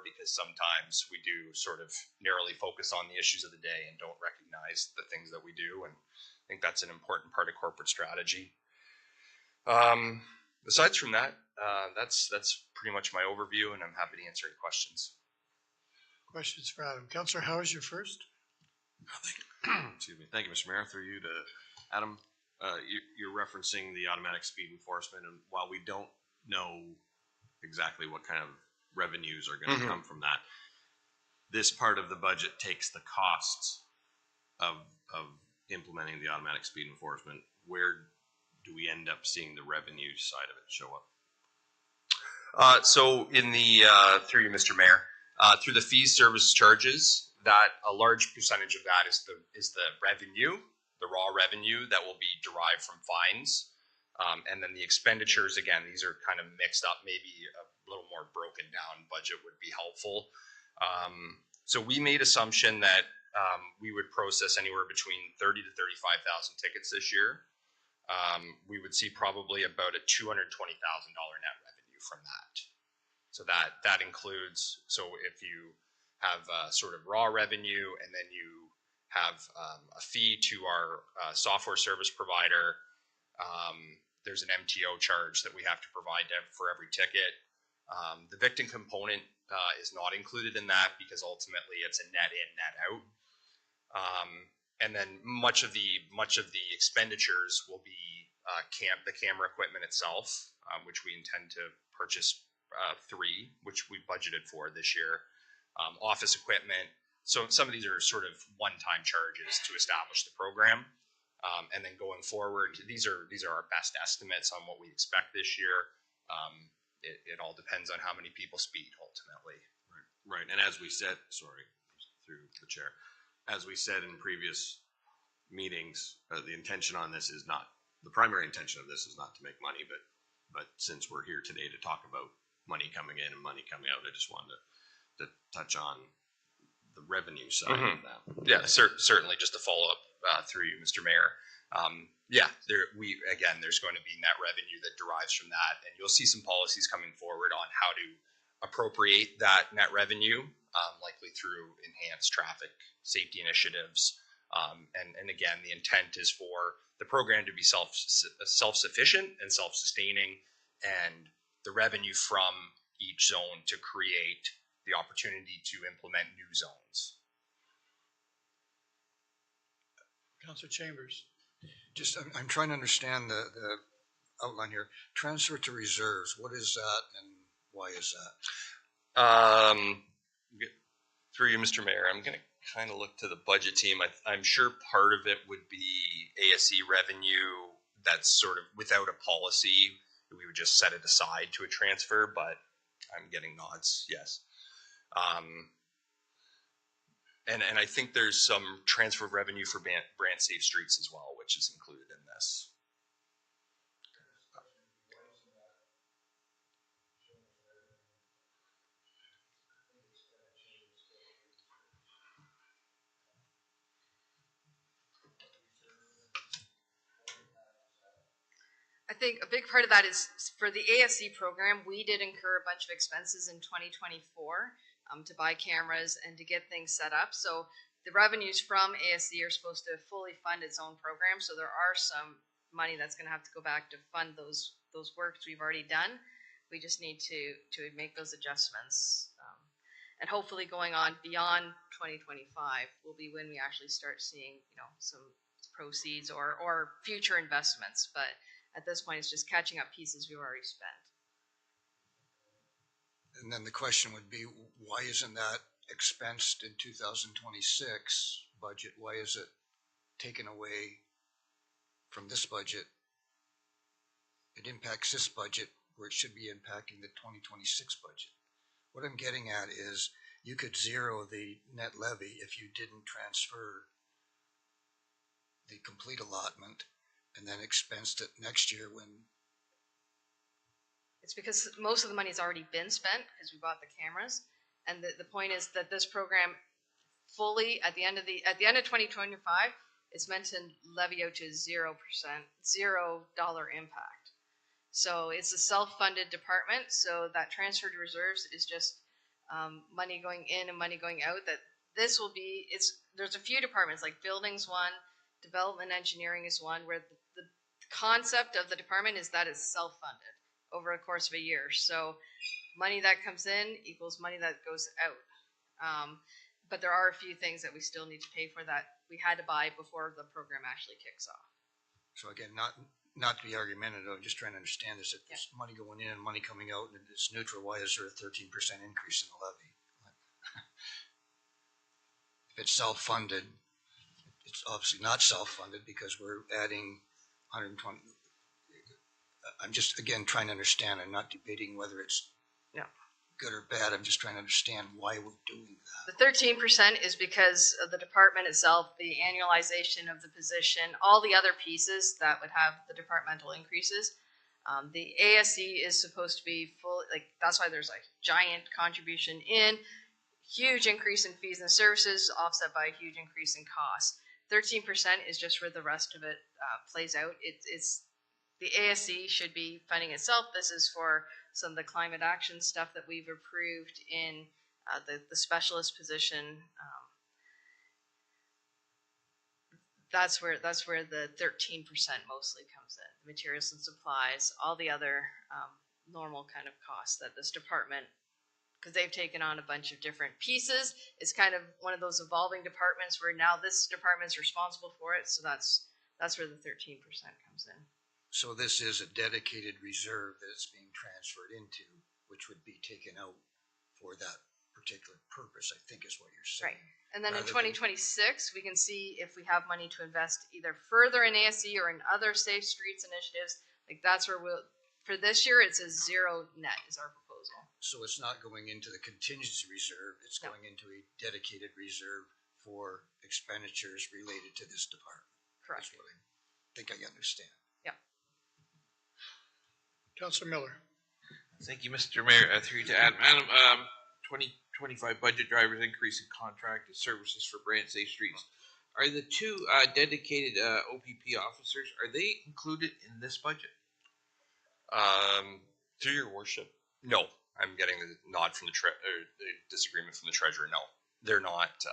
because sometimes we do sort of narrowly focus on the issues of the day and don't recognize the things that we do. And I think that's an important part of corporate strategy. Aside from that, that's pretty much my overview, and I'm happy to answer any questions. Questions for Adam? Councillor Howard, you're first. Excuse me. Thank you, Mr. Mayor. Through you to Adam. You're referencing the automatic speed enforcement, and while we don't know exactly what kind of revenues are going to come from that, this part of the budget takes the costs of implementing the automatic speed enforcement. Where do we end up seeing the revenue side of it show up? So in the through you, Mr. Mayor, through the fees, service charges, that a large percentage of that is the revenue, the raw revenue that will be derived from fines. And then the expenditures, again, these are kind of mixed up. Maybe a little more broken down budget would be helpful. So we made assumption that we would process anywhere between 30 to 35,000 tickets this year. We would see probably about a $220,000 net revenue from that. So that includes, so if you have sort of raw revenue and then you have a fee to our software service provider, there's an MTO charge that we have to provide for every ticket. The victim component is not included in that because ultimately it's a net in, net out. And then much of the expenditures will be the camera equipment itself, which we intend to purchase 3, which we budgeted for this year. Office equipment. So some of these are sort of one-time charges to establish the program. And then going forward, these are our best estimates on what we expect this year. It all depends on how many people speed ultimately. Right. And as we said, sorry, through the chair, as we said in previous meetings, the intention on this is not, the primary intention of this is not to make money, but since we're here today to talk about money coming in and money coming out, I just wanted to touch on the revenue side of that. Yeah, certainly. Just to follow up through you, Mr. Mayor. There's going to be net revenue that derives from that, and you'll see some policies coming forward on how to appropriate that net revenue, likely through enhanced traffic safety initiatives. And again, the intent is for the program to be self-sufficient and self-sustaining, and the revenue from each zone to create the opportunity to implement new zones. Councillor Chambers. Just, I'm trying to understand the outline here. Transfer to reserves, what is that and why is that? Through you, Mr. Mayor, I'm going to kind of look to the budget team. I'm sure part of it would be ASE revenue that's sort of without a policy. We would just set it aside to a transfer, but I'm getting nods, yes. And I think there's some transfer of revenue for Brant Safe Streets as well, which is included in this. I think a big part of that is for the ASC program, we did incur a bunch of expenses in 2024 to buy cameras and to get things set up. So the revenues from ASC are supposed to fully fund its own program. So there are some money that's going to have to go back to fund those works we've already done. We just need to make those adjustments. And hopefully going on beyond 2025 will be when we actually start seeing, some proceeds or future investments. But at this point, it's just catching up pieces we've already spent. And then the question would be, why isn't that expensed in 2026 budget? Why is it taken away from this budget? It impacts this budget where it should be impacting the 2026 budget. What I'm getting at is you could zero the net levy if you didn't transfer the complete allotment and then expensed it next year when... It's because most of the money's already been spent because we bought the cameras. And the point is that this program fully, at the end of 2025, it's meant to levy out to 0%, $0 impact. So it's a self-funded department, so that transfer to reserves is just money going in and money going out. That this will be, there's a few departments, like buildings one, development engineering is one, where the concept of the department is that it's self-funded over a course of a year. So money that comes in equals money that goes out. But there are a few things that we still need to pay for that we had to buy before the program actually kicks off. So again, not to be argumentative, just trying to understand is that there's money going in and money coming out and it's neutral. Why is there a 13% increase in the levy? If it's self-funded, it's obviously not self-funded because we're adding 120. I'm just, again, trying to understand. I'm not debating whether it's good or bad. I'm just trying to understand why we're doing that. The 13% is because of the department itself, the annualization of the position, all the other pieces that would have the departmental increases. The ASC is supposed to be full, like that's why there's a giant contribution in, huge increase in fees and services offset by a huge increase in costs. 13% is just where the rest of it plays out. It's the ASC should be funding itself. This is for some of the climate action stuff that we've approved in the specialist position. That's where the 13% mostly comes in. The materials and supplies, all the other normal kind of costs that this department, because they've taken on a bunch of different pieces. It's kind of one of those evolving departments where now this department's responsible for it. So that's where the 13% comes in. So this is a dedicated reserve that it's being transferred into, which would be taken out for that particular purpose, I think is what you're saying. Right. And then in Rather than- 2026, we can see if we have money to invest either further in ASC or in other safe streets initiatives. Like that's where for this year, it's a zero net is our proposal. So it's not going into the contingency reserve, it's No. going into a dedicated reserve for expenditures related to this department. Correct. That's what I think I understand. Councilor Miller. Thank you, Mr. Mayor. Through you to Adam. Adam, 2025 budget drivers increase in contracted services for brand safe streets. Are the two dedicated OPP officers, are they included in this budget? Through your worship, no. I'm getting the nod from the disagreement from the treasurer. No, they're not.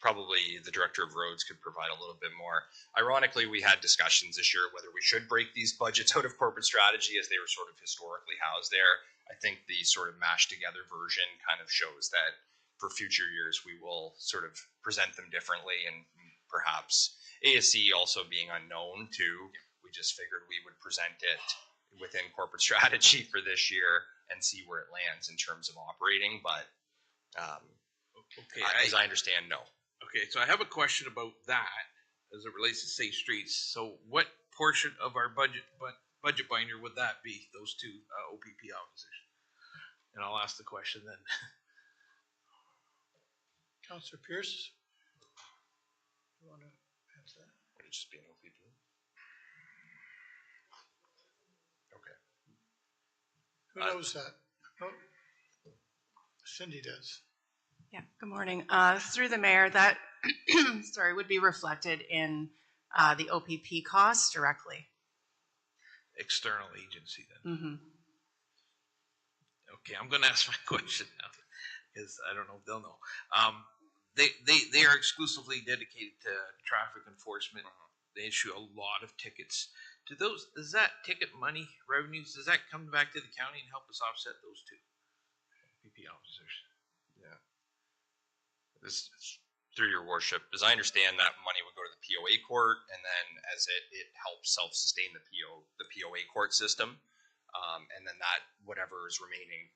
Probably the director of roads could provide a little bit more. Ironically, we had discussions this year whether we should break these budgets out of corporate strategy as they were sort of historically housed there. I think the sort of mashed together version kind of shows that for future years we will sort of present them differently, and perhaps ASC also being unknown too. We just figured we would present it within corporate strategy for this year and see where it lands in terms of operating. But Okay, as I understand, no. Okay, so I have a question about that as it relates to safe streets. So what portion of our budget binder would that be, those two OPP officers? And I'll ask the question then. Councilor Pierce. You want to answer that? Would it just be an OPP? Okay. Who knows that? Oh, Cindy does. Yeah, good morning. Through the mayor, that, sorry, would be reflected in the OPP costs directly. External agency then. Mm-hmm. Okay, I'm going to ask my question now because I don't know if they'll know. They are exclusively dedicated to traffic enforcement. They issue a lot of tickets. Does that ticket money revenues, does that come back to the county and help us offset those two OPP officers? Yeah. This through your worship, as I understand, that money would go to the POA court, and then as it helps self-sustain the POA court system, and then that whatever is remaining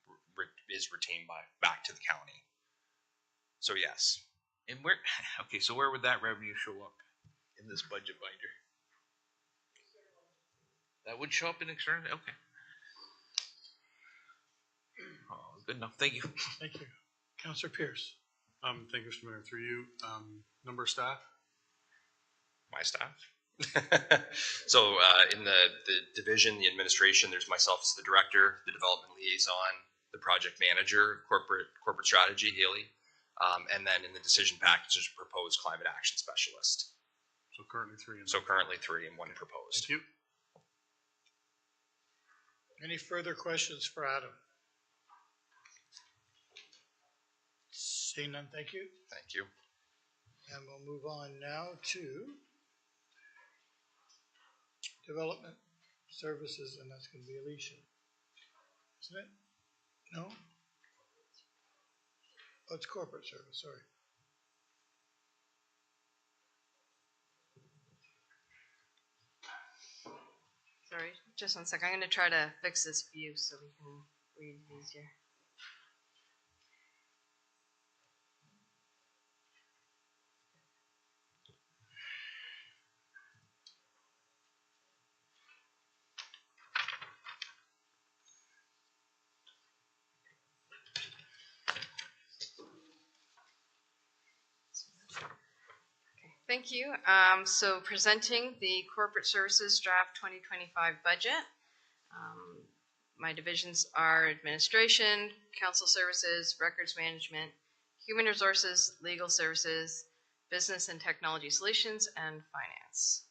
is retained back to the county. So yes. And so where would that revenue show up in this budget binder? That would show up in external. Okay. Oh, good enough. Thank you. Thank you. Councilor Pierce. Thank you, Mr. Mayor. Through you, number of staff? My staff. So in the division, the administration, there's myself as the director, the development liaison, the project manager, corporate strategy, Haley. And then in the decision package, there's a proposed climate action specialist. So currently three. So currently 3 and 1 proposed. Thank you. Any further questions for Adam? Seeing none, thank you. Thank you. And we'll move on now to development services, and that's going to be Alicia. Isn't it? No? Oh, it's corporate service, sorry. Sorry, just one second. I'm going to try to fix this view so we can read it easier. Thank you. So presenting the Corporate Services Draft 2025 budget. My divisions are Administration, Council Services, Records Management, Human Resources, Legal Services, Business and Technology Solutions, and Finance.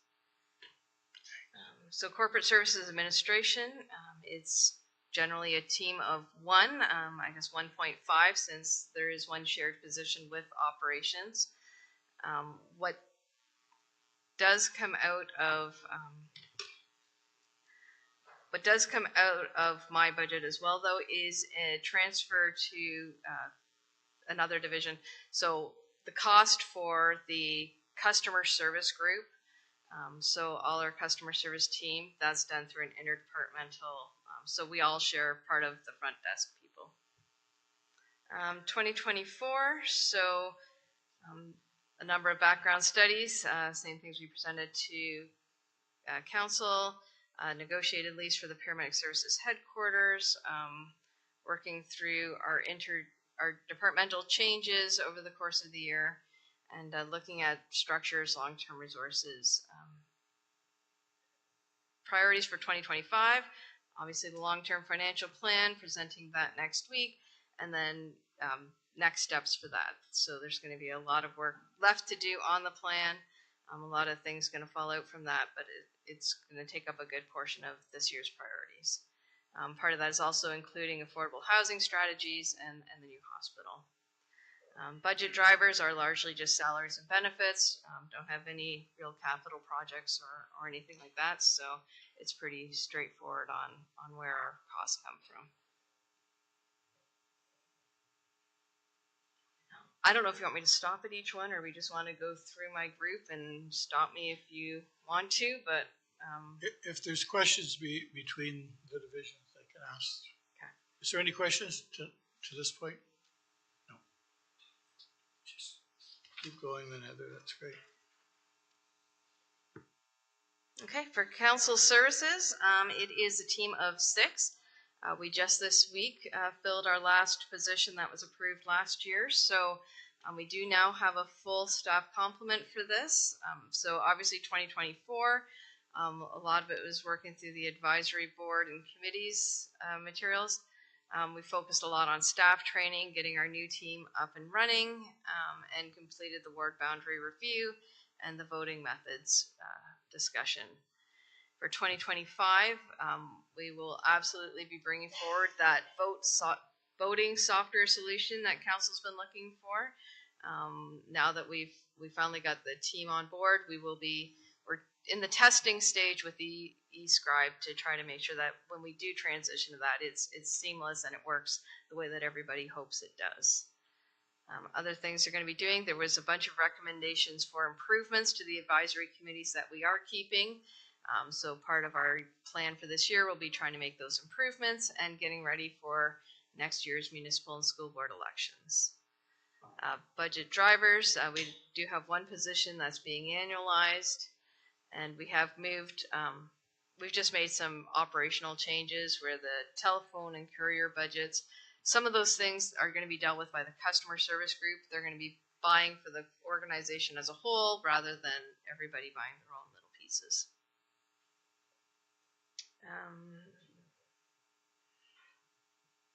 So Corporate Services Administration, it's generally a team of one, I guess 1.5, since there is one shared position with operations. What does come out of my budget as well, though, is a transfer to another division. So the cost for the customer service group, so all our customer service team, that's done through an interdepartmental. So we all share part of the front desk people. 2024, so a number of background studies, same things we presented to council, negotiated lease for the paramedic services headquarters, working through our departmental changes over the course of the year, and looking at structures, long-term resources. Priorities for 2025, obviously the long-term financial plan, presenting that next week, and then next steps for that. So there's going to be a lot of work left to do on the plan. A lot of things going to fall out from that, but it's going to take up a good portion of this year's priorities. Part of that is also including affordable housing strategies and the new hospital. Budget drivers are largely just salaries and benefits. Don't have any real capital projects or anything like that, so it's pretty straightforward on where our costs come from. I don't know if you want me to stop at each one, or we just want to go through my group and stop me if you want to, but If there's questions between the divisions, they can ask. Okay. Is there any questions to this point? No. Just keep going then, Heather, that's great. okay, for council services, it is a team of 6. We just this week filled our last position that was approved last year, so we do now have a full staff complement for this. So obviously 2024, a lot of it was working through the advisory board and committees materials. We focused a lot on staff training, getting our new team up and running, and completed the ward boundary review and the voting methods discussion. For 2025, we will absolutely be bringing forward that voting software solution that council's been looking for. Now that we finally got the team on board, we're in the testing stage with the eScribe to try to make sure that when we do transition to that, it's seamless and it works the way that everybody hopes it does. Other things they're going to be doing, there was a bunch of recommendations for improvements to the advisory committees that we are keeping. So part of our plan for this year will be trying to make those improvements and getting ready for next year's municipal and school board elections. Budget drivers, we do have one position that's being annualized, and we have moved, we've just made some operational changes where the telephone and courier budgets, some of those things are going to be dealt with by the customer service group. They're going to be buying for the organization as a whole rather than everybody buying their own little pieces.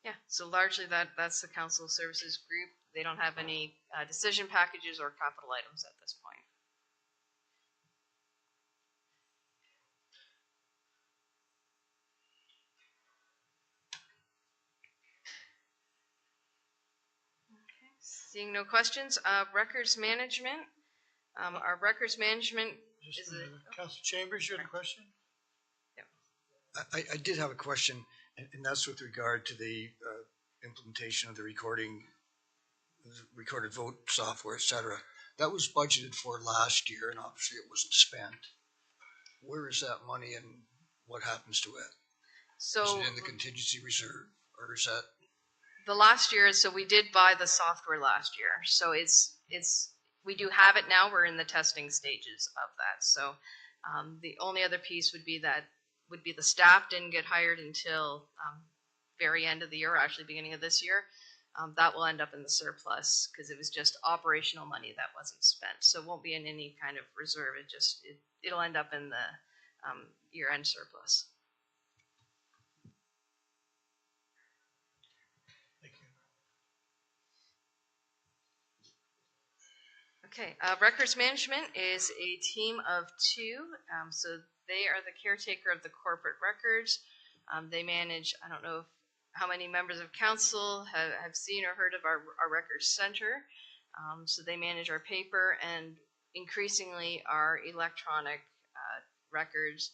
Yeah, so largely that's the council services group. They don't have any decision packages or capital items at this point. Okay. Seeing no questions, records management. Our records management Just is a minute. Councilor Chambers, you had a question? I did have a question, and that's with regard to the implementation of the recorded vote software, et cetera. That was budgeted for last year, and obviously it wasn't spent. Where is that money, and what happens to it? So is it in the contingency reserve, or is that? the last year, so we did buy the software last year. So we do have it now. We're in the testing stages of that. So the only other piece would be the staff didn't get hired until very end of the year, or actually beginning of this year. That will end up in the surplus because it was just operational money that wasn't spent. So it won't be in any kind of reserve. It'll end up in the year-end surplus. Thank you. Okay, records management is a team of two. So they are the caretaker of the corporate records. They manage, I don't know how many members of council have seen or heard of our records center. So they manage our paper and increasingly our electronic records.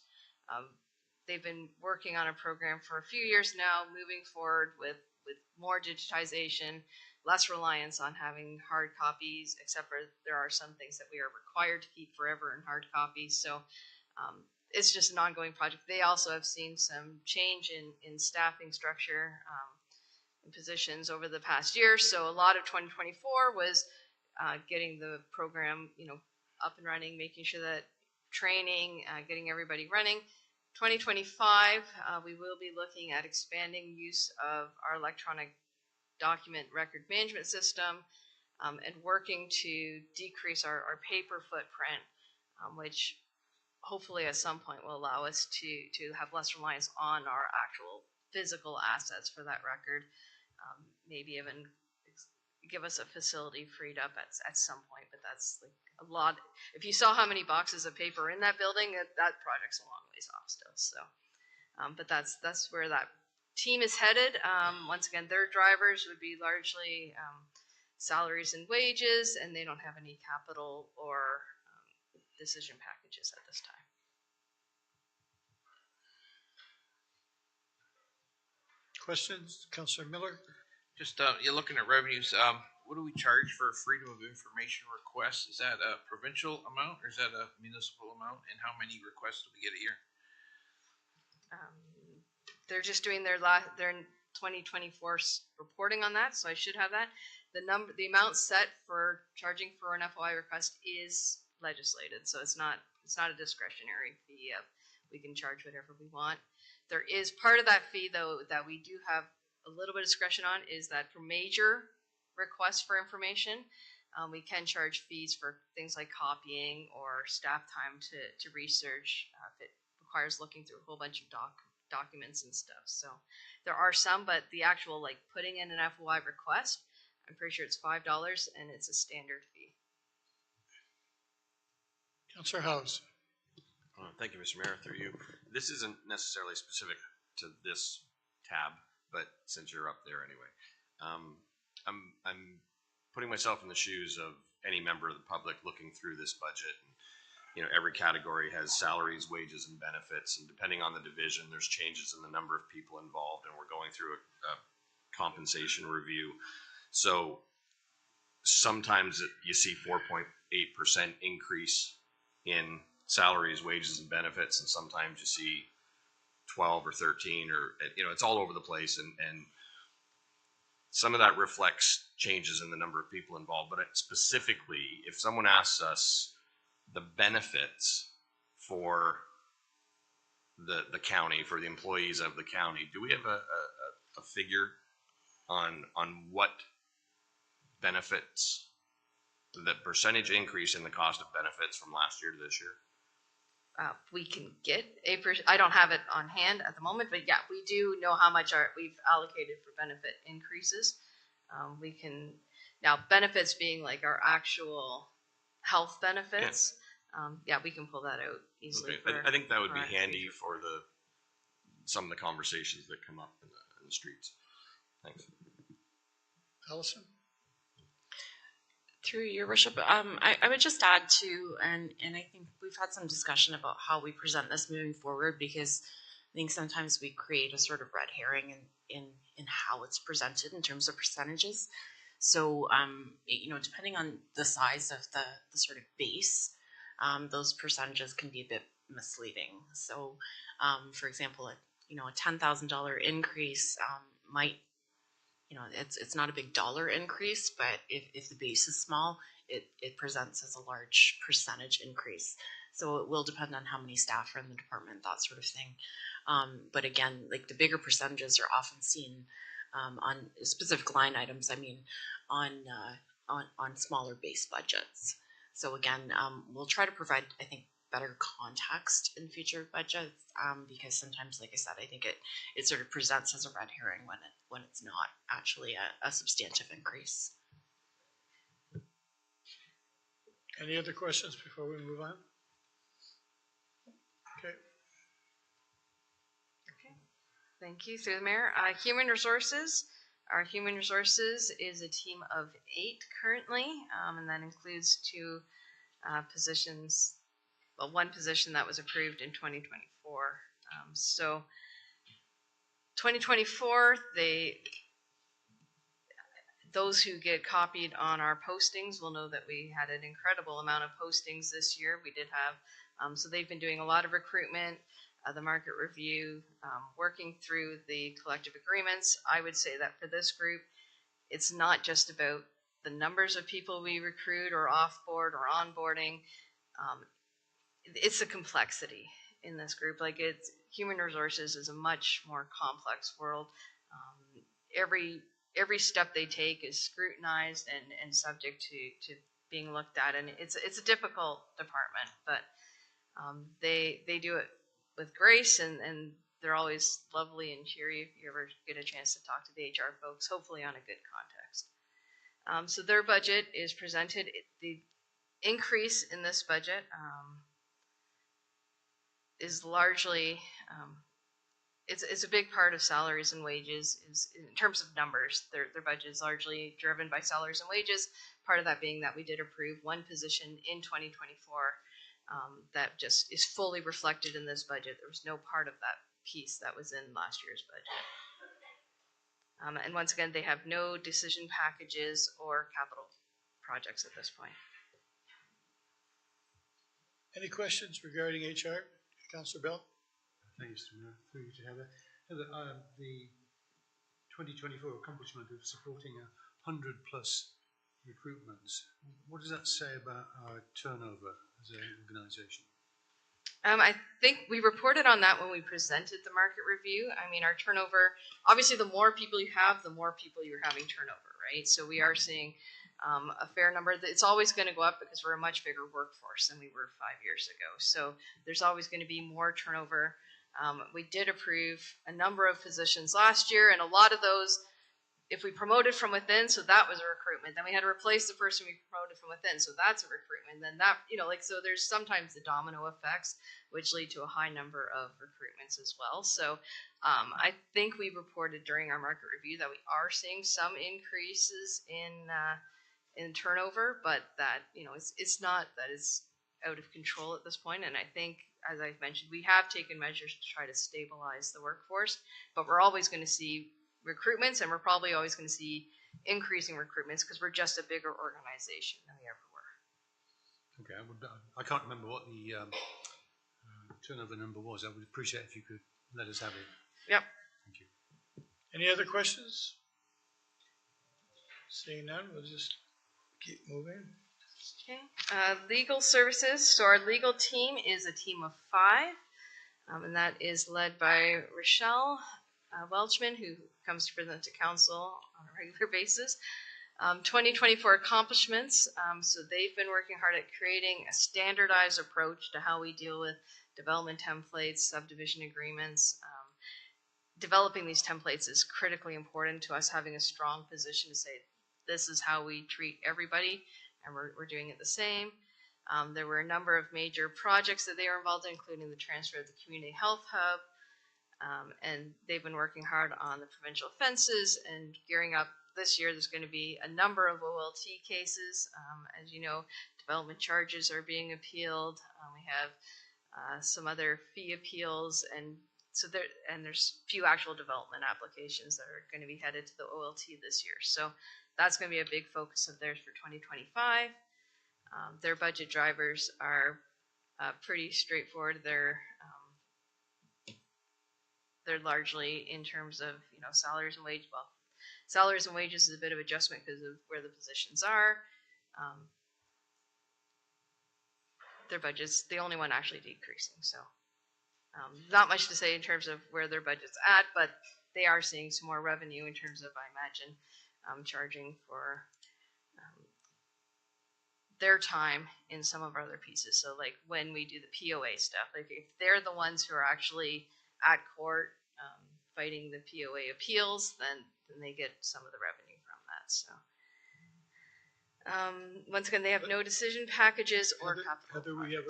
They've been working on a program for a few years now, moving forward with more digitization, less reliance on having hard copies, except for there are some things that we are required to keep forever in hard copies. So it's just an ongoing project. They also have seen some change in staffing structure and positions over the past year. So a lot of 2024 was getting the program, up and running, making sure that training, getting everybody running. 2025, we will be looking at expanding use of our electronic document record management system and working to decrease our paper footprint, which hopefully at some point will allow us to have less reliance on our actual physical assets for that record. Maybe even give us a facility freed up at some point, but that's like a lot. If you saw how many boxes of paper in that building, that project's a long ways off still. So, but that's where that team is headed. Once again, their drivers would be largely salaries and wages, and they don't have any capital or decision packages at this time. Questions, Councilor Miller? Just, you're looking at revenues, what do we charge for a freedom of information request? Is that a provincial amount or is that a municipal amount? And how many requests do we get a year? They're just doing their 2024 reporting on that, so I should have that. The amount set for charging for an FOI request is legislated, so it's not a discretionary fee. We can charge whatever we want. There is part of that fee though that we do have a little bit of discretion on, is that for major requests for information, we can charge fees for things like copying or staff time to research if it requires looking through a whole bunch of documents and stuff. So there are some, but the actual putting in an FOI request, I'm pretty sure it's $5 and it's a standard fee. Councilor House. Thank you, Mr. Mayor. Through you. This isn't necessarily specific to this tab, but since you're up there anyway, I'm putting myself in the shoes of any member of the public looking through this budget. And, every category has salaries, wages, and benefits, and depending on the division, there's changes in the number of people involved, and we're going through a compensation review. So sometimes you see 4.8% increase in salaries, wages, and benefits, and sometimes you see 12 or 13, or it's all over the place, and some of that reflects changes in the number of people involved. But specifically, if someone asks us the benefits for the county, for the employees of the county, do we have a figure on what benefits, the percentage increase in the cost of benefits from last year to this year? we can get I don't have it on hand at the moment, but yeah, we do know how much we've allocated for benefit increases. We can, now benefits being like our actual health benefits. Yeah, we can pull that out easily. Okay. I think that would be for our handy future. for some of the conversations that come up in the streets. Thanks. Allison? Through your worship, I would just add to, and I think we've had some discussion about how we present this moving forward, because I think sometimes we create a sort of red herring in how it's presented in terms of percentages. So, depending on the size of the sort of base, those percentages can be a bit misleading. So, for example, a $10,000 increase might, it's not a big dollar increase, but if the base is small, it presents as a large percentage increase. So it will depend on how many staff are in the department, that sort of thing. But again, like the bigger percentages are often seen on specific line items. I mean, on smaller base budgets. So again, we'll try to provide, I think, better context in future budgets, because sometimes, like I said, I think it sort of presents as a red herring when it's not actually a substantive increase. Any other questions before we move on? Okay. Thank you, through the mayor. Human resources. Our human resources is a team of 8 currently, and that includes 2 positions. Well, 1 position that was approved in 2024. So 2024, those who get copied on our postings will know that we had an incredible amount of postings this year. We did have, so they've been doing a lot of recruitment, the market review, working through the collective agreements. I would say that for this group, it's not just about the numbers of people we recruit or offboard or onboarding. It's the complexity in this group. Like, it's human resources is a much more complex world. Every step they take is scrutinized and subject to being looked at, and it's a difficult department, but they do it with grace, and they're always lovely and cheery if you ever get a chance to talk to the HR folks, hopefully on a good context. So their budget is presented. The increase in this budget is largely, it's a big part of salaries and wages. Is in terms of numbers, their budget is largely driven by salaries and wages. Part of that being that we did approve 1 position in 2024 that just is fully reflected in this budget. There was no part of that piece that was in last year's budget. And once again, they have no decision packages or capital projects at this point. Any questions regarding HR? Councillor Bell? Thank you, Mr. Mayor. Through you to Heather. Heather, the 2024 accomplishment of supporting 100+ recruitments, what does that say about our turnover as an organisation? I think we reported on that when we presented the market review. I mean, our turnover, obviously the more people you have, the more people you're having turnover, right? So we are seeing a fair number. It's always going to go up because we're a much bigger workforce than we were 5 years ago. So there's always going to be more turnover. We did approve a number of positions last year, and a lot of those, if we promoted from within, so that was a recruitment. Then we had to replace the person we promoted from within, so that's a recruitment. Then that, so there's sometimes the domino effects, which lead to a high number of recruitments as well. So I think we reported during our market review that we are seeing some increases in turnover, but that, it's not that it's out of control at this point. And I think, as I've mentioned, we have taken measures to try to stabilize the workforce, but we're always going to see recruitments, and we're probably always going to see increasing recruitments because we're just a bigger organization than we ever were. Okay, I can't remember what the turnover number was. I would appreciate if you could let us have it. Yep. Thank you. Any other questions? Seeing none, we'll just keep moving. Okay. Legal services. So our legal team is a team of 5, and that is led by Rochelle Welchman, who comes to present to council on a regular basis. 2024 accomplishments. So they've been working hard at creating a standardized approach to how we deal with development templates, subdivision agreements. Developing these templates is critically important to us having a strong position to say, this is how we treat everybody, and we're doing it the same. There were a number of major projects that they were involved in, including the transfer of the community health hub. And they've been working hard on the provincial fences and gearing up. This year, there's going to be a number of OLT cases. As you know, development charges are being appealed. We have some other fee appeals, and so there's few actual development applications that are going to be headed to the OLT this year. So that's going to be a big focus of theirs for 2025. Their budget drivers are pretty straightforward. They're largely in terms of, salaries and wages. Well, salaries and wages is a bit of adjustment because of where the positions are. Their budget's the only one actually decreasing. So not much to say in terms of where their budget's at, but they are seeing some more revenue in terms of, I imagine, charging for their time in some of our other pieces. So like when we do the POA stuff, like if they're the ones who are actually at court fighting the POA appeals, then they get some of the revenue from that. So once again, they have no decision packages or capital. Heather,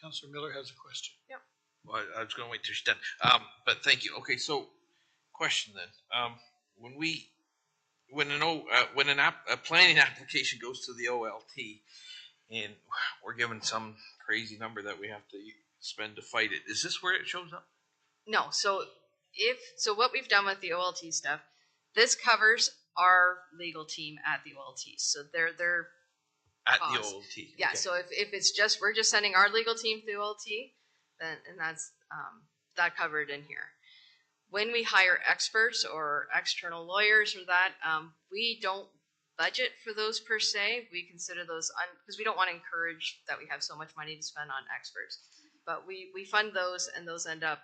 Councilor Miller has a question. Yep. Well, I was going to wait till she's done. But thank you. Okay, so question then. When a planning application goes to the OLT and we're given some crazy number that we have to spend to fight it, is this where it shows up? No. So what we've done with the OLT stuff, this covers our legal team at the OLT. So they're at costs. the OLT. Yeah. Okay. So if it's just we're just sending our legal team to the OLT, then and that's that covered in here. When we hire experts or external lawyers or that, we don't budget for those per se. We consider those because we don't want to encourage that we have so much money to spend on experts. But we fund those, and those end up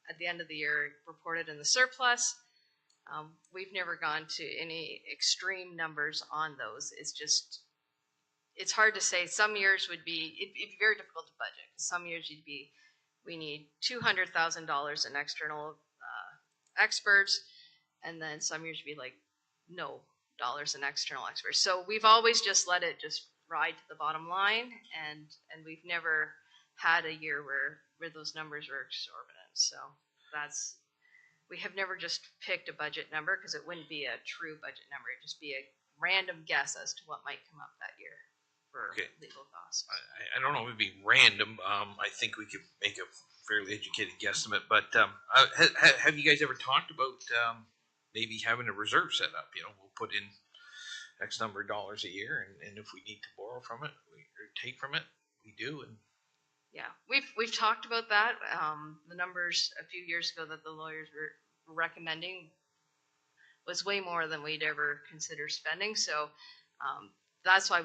at the end of the year reported in the surplus. We've never gone to any extreme numbers on those. It's hard to say. Some years it'd be very difficult to budget. Some years we need $200,000 in external experts, and then some years you'd be like no dollars in external experts. So we've always just let it just ride to the bottom line, and we've never had a year where those numbers were exorbitant. So we have never just picked a budget number because it wouldn't be a true budget number. It'd just be a random guess as to what might come up that year for legal costs. I don't know, it would be random. I think we could make a fairly educated guesstimate, but have you guys ever talked about maybe having a reserve set up? We'll put in X number of dollars a year, and if we need to borrow from it or take from it, we do. And yeah, we've talked about that. The numbers a few years ago that the lawyers were recommending was way more than we'd ever consider spending. So that's why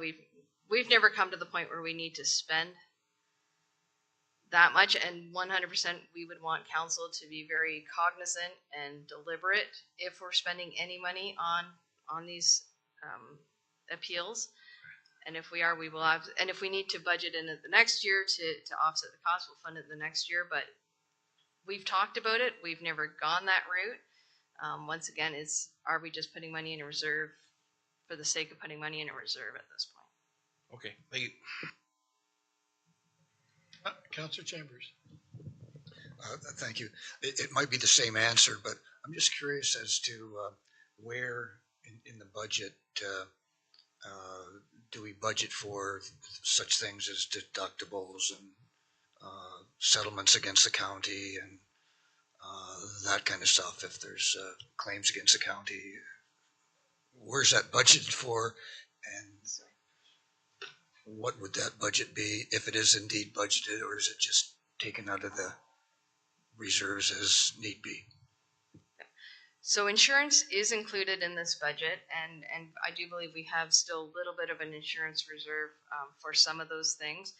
we've never come to the point where we need to spend that much. And 100%, we would want council to be very cognizant and deliberate if we're spending any money on these appeals. And if we are, we will have, and if we need to budget in it the next year to offset the cost, we'll fund it the next year. But we've talked about it. We've never gone that route. Once again, are we just putting money in a reserve for the sake of putting money in a reserve at this point? okay, thank you. Councilor Chambers. Thank you. It might be the same answer, but I'm just curious as to where in the budget do we budget for such things as deductibles and settlements against the county and that kind of stuff. If there's claims against the county, where's that budgeted for, and what would that budget be if it is indeed budgeted, or is it just taken out of the reserves as need be? So insurance is included in this budget, and I do believe we have still a little bit of an insurance reserve for some of those things.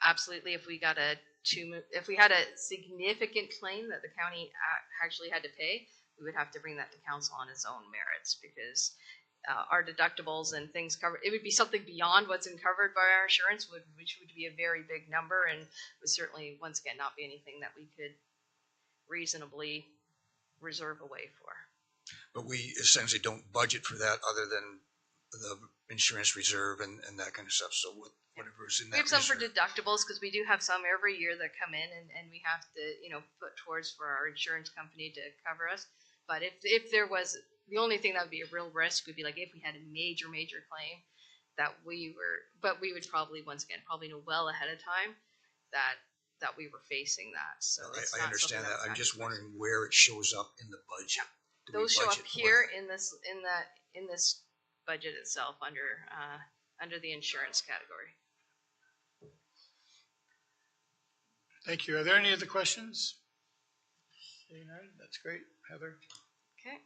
Absolutely, if we had a significant claim that the county actually had to pay, we would have to bring that to council on its own merits, because our deductibles and things covered. It would be something beyond what's covered by our insurance, which would be a very big number, and would certainly, once again, not be anything that we could reasonably reserve away for. But we essentially don't budget for that other than the insurance reserve and that kind of stuff. So whatever is in We that have some for reserve. deductibles because we do have some every year that come in, and we have to, put towards for our insurance company to cover us. But if there was, the only thing that would be a real risk would be like if we had a major claim that we would probably, once again, probably know well ahead of time that we were facing that. So it's I not understand something that. I'm just factors. wondering where it shows up in the budget. Do we Those show up budget for here that? in this budget itself under the insurance category. Thank you. Are there any other questions? Seeing none, that's great. Heather? Okay.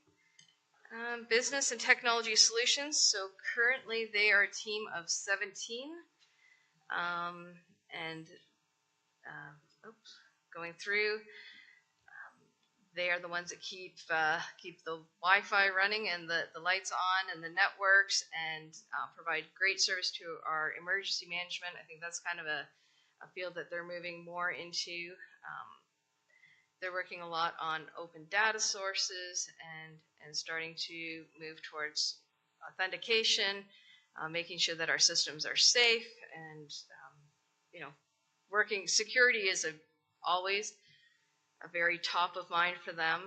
Business and technology solutions. So currently they are a team of 17. Going through, they are the ones that keep the Wi-Fi running and the lights on and the networks, and provide great service to our emergency management. I think that's kind of a field that they're moving more into. They're working a lot on open data sources and starting to move towards authentication, making sure that our systems are safe, and working. Security is always a very top of mind for them.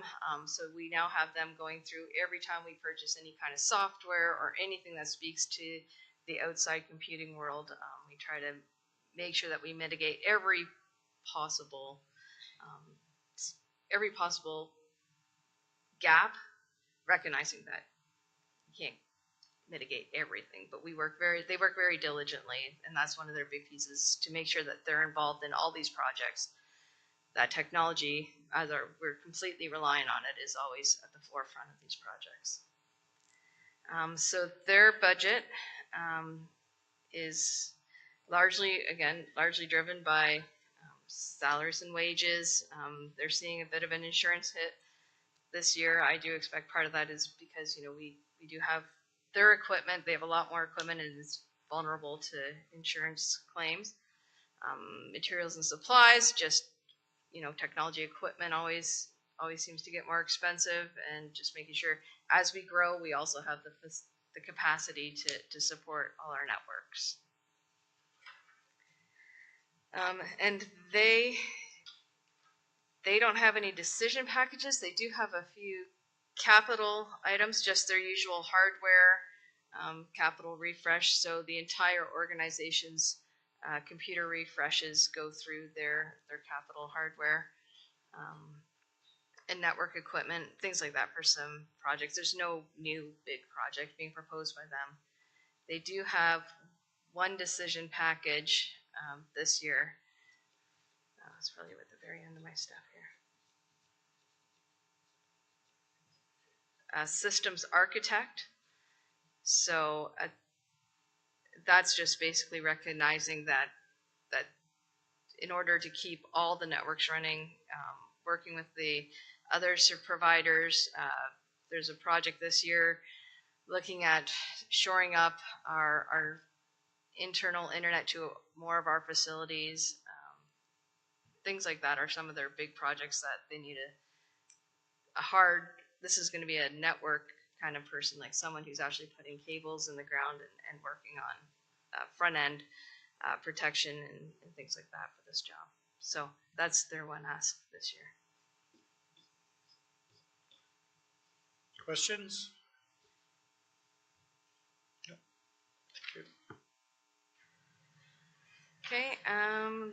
So we now have them going through every time we purchase any kind of software or anything that speaks to the outside computing world. We try to make sure that we mitigate every possible gap, recognizing that you can't mitigate everything, but they work very diligently, and that's one of their big pieces, to make sure that they're involved in all these projects. That technology, we're completely reliant on it, is always at the forefront of these projects. So their budget is largely driven by salaries and wages. They're seeing a bit of an insurance hit this year. I do expect part of that is because we do have their equipment. They have a lot more equipment and is vulnerable to insurance claims. Materials and supplies, just technology equipment always seems to get more expensive, and just making sure as we grow, we also have the capacity to support all our networks. And they don't have any decision packages. They do have a few capital items, just their usual hardware, capital refresh. So the entire organization's computer refreshes go through their capital hardware, and network equipment, things like that for some projects. There's no new big project being proposed by them. They do have one decision package this year. It's probably at the very end of my stuff here. Systems architect. So that's just basically recognizing that in order to keep all the networks running, working with the other providers, there's a project this year looking at shoring up our internal internet to more of our facilities. Things like that are some of their big projects that they need this is going to be a network kind of person, like someone who's actually putting cables in the ground and working on front end protection and things like that for this job. So that's their one ask this year. Questions? No. Thank you. Okay,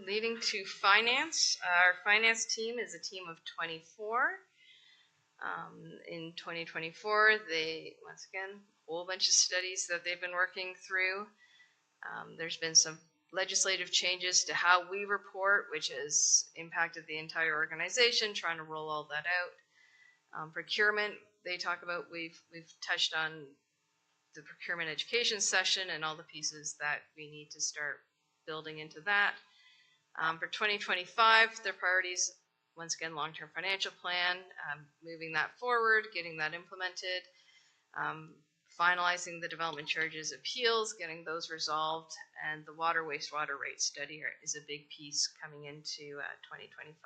leading to finance. Our finance team is a team of 24. In 2024, once again, a whole bunch of studies that they've been working through. There's been some legislative changes to how we report, which has impacted the entire organization, trying to roll all that out. Procurement, they talk about, we've touched on the procurement education session and all the pieces that we need to start building into that. For 2025, their priorities, once again, long-term financial plan, moving that forward, getting that implemented. finalizing the development charges appeals, getting those resolved, and the water wastewater rate study is a big piece coming into 2025.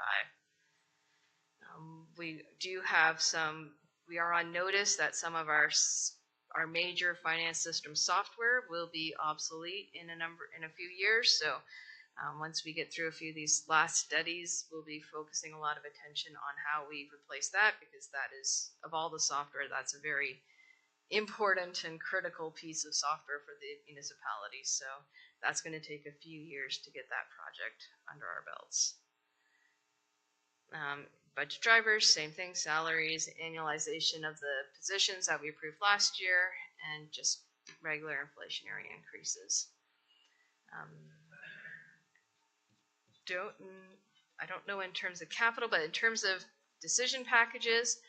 We do have we are on notice that some of our major finance system software will be obsolete in a few years. So once we get through a few of these last studies, we'll be focusing a lot of attention on how we replace that, because that is, of all the software, that's a very important and critical piece of software for the municipality. So that's going to take a few years to get that project under our belts. Budget drivers, same thing, salaries, annualization of the positions that we approved last year, and just regular inflationary increases. I don't know in terms of capital, but in terms of decision packages,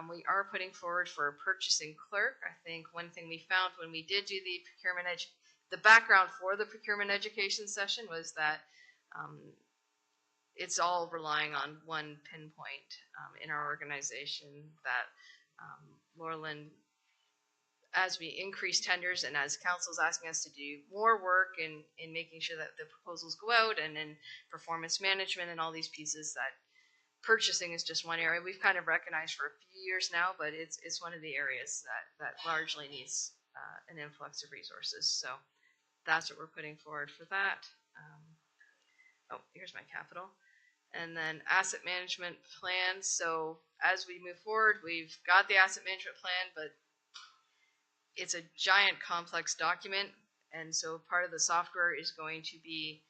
we are putting forward for a purchasing clerk. I think one thing we found when we did do the procurement the background for the procurement education session was that it's all relying on one pinpoint in our organization, that Laurelyn, as we increase tenders and as council's asking us to do more work in making sure that the proposals go out, and in performance management and all these pieces, that purchasing is just one area we've kind of recognized for a few years now, but it's one of the areas that largely needs an influx of resources. So that's what we're putting forward for that. Here's my capital. And then asset management plan. So as we move forward, we've got the asset management plan, but it's a giant complex document. And so part of the software is going to be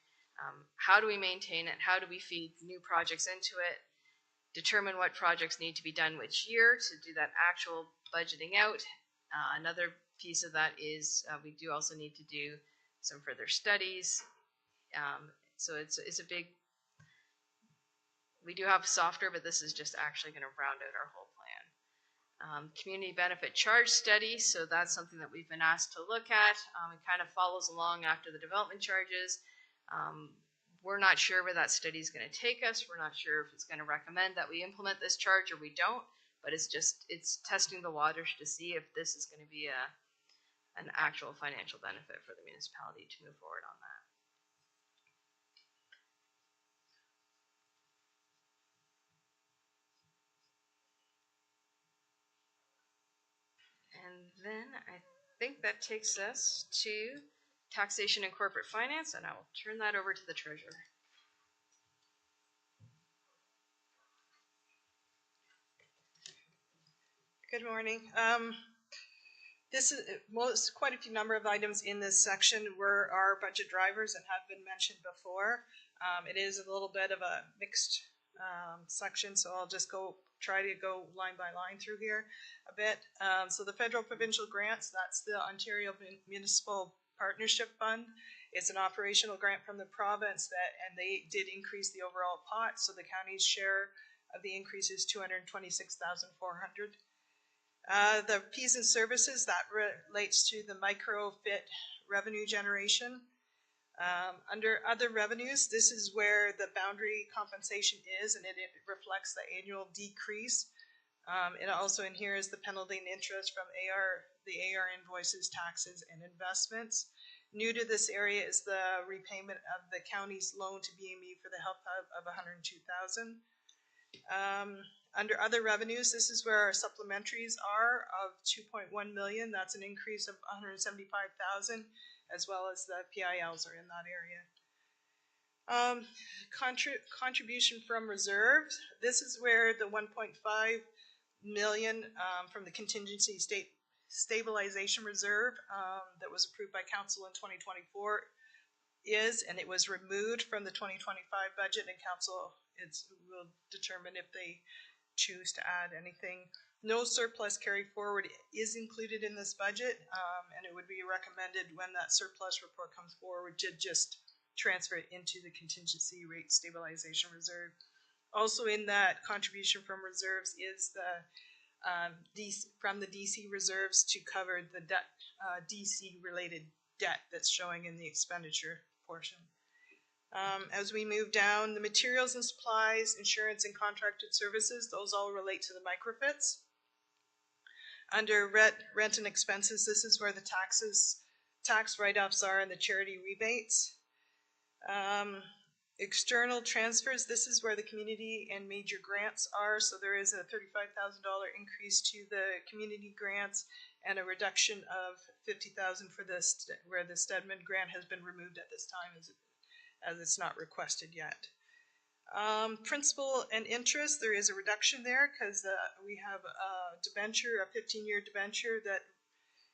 how do we maintain it? How do we feed new projects into it? Determine what projects need to be done which year to do that actual budgeting out. Another piece of that is we do also need to do some further studies. So it's a big, we do have software, but this is just actually going to round out our whole plan. Community benefit charge study. So that's something that we've been asked to look at. It kind of follows along after the development charges. We're not sure where that study is going to take us. We're not sure if it's going to recommend that we implement this charge or we don't, but it's testing the waters to see if this is going to be an actual financial benefit for the municipality to move forward on that. And then I think that takes us to taxation and corporate finance, and I will turn that over to the treasurer. Good morning. This is quite a few number of items in this section were our budget drivers and have been mentioned before. It is a little bit of a mixed section, so I'll just try to go line by line through here a bit. So the federal provincial grants, that's the Ontario Municipal Partnership Fund. It's an operational grant from the province and they did increase the overall pot, so the county's share of the increase is $226,400. The fees and services, that relates to the microfit revenue generation. Under other revenues, this is where the boundary compensation is, and it reflects the annual decrease. And also in here is the penalty and interest from the AR invoices, taxes, and investments. New to this area is the repayment of the county's loan to BME for the health hub of $102,000. Under other revenues, this is where our supplementaries are of $2.1 million. That's an increase of $175,000, as well as the PILs are in that area. Contribution from reserves. This is where the $1.5 million from the contingency stabilization reserve that was approved by council in 2024 is, and it was removed from the 2025 budget, and council will determine if they choose to add anything. No surplus carry forward is included in this budget, and it would be recommended when that surplus report comes forward to just transfer it into the contingency rate stabilization reserve. Also in that contribution from reserves is the from the DC reserves to cover the debt, DC related debt that's showing in the expenditure portion. As we move down, the materials and supplies, insurance and contracted services, those all relate to the microfits. Under rent and expenses, this is where the tax write-offs are and the charity rebates. External transfers, this is where the community and major grants are. So there is a $35,000 increase to the community grants and a reduction of $50,000 for this, where the Stedman grant has been removed at this time as it's not requested yet. Principal and interest, there is a reduction there because we have a debenture, a 15-year debenture that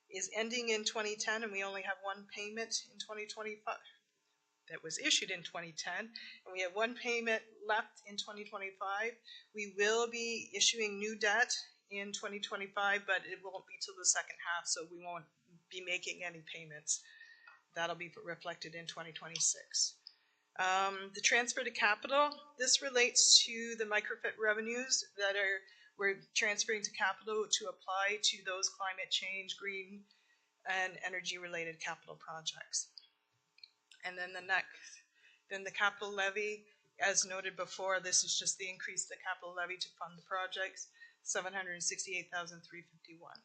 is ending in 2010, and we only have one payment in 2025 that was issued in 2010, and we have one payment left in 2025. We will be issuing new debt in 2025, but it won't be till the second half, so we won't be making any payments. That'll be reflected in 2026. The transfer to capital, this relates to the microfit revenues that we're transferring to capital to apply to those climate change, green, and energy related capital projects. And then the capital levy, as noted before, this is just the increase the capital levy to fund the projects, $768,351.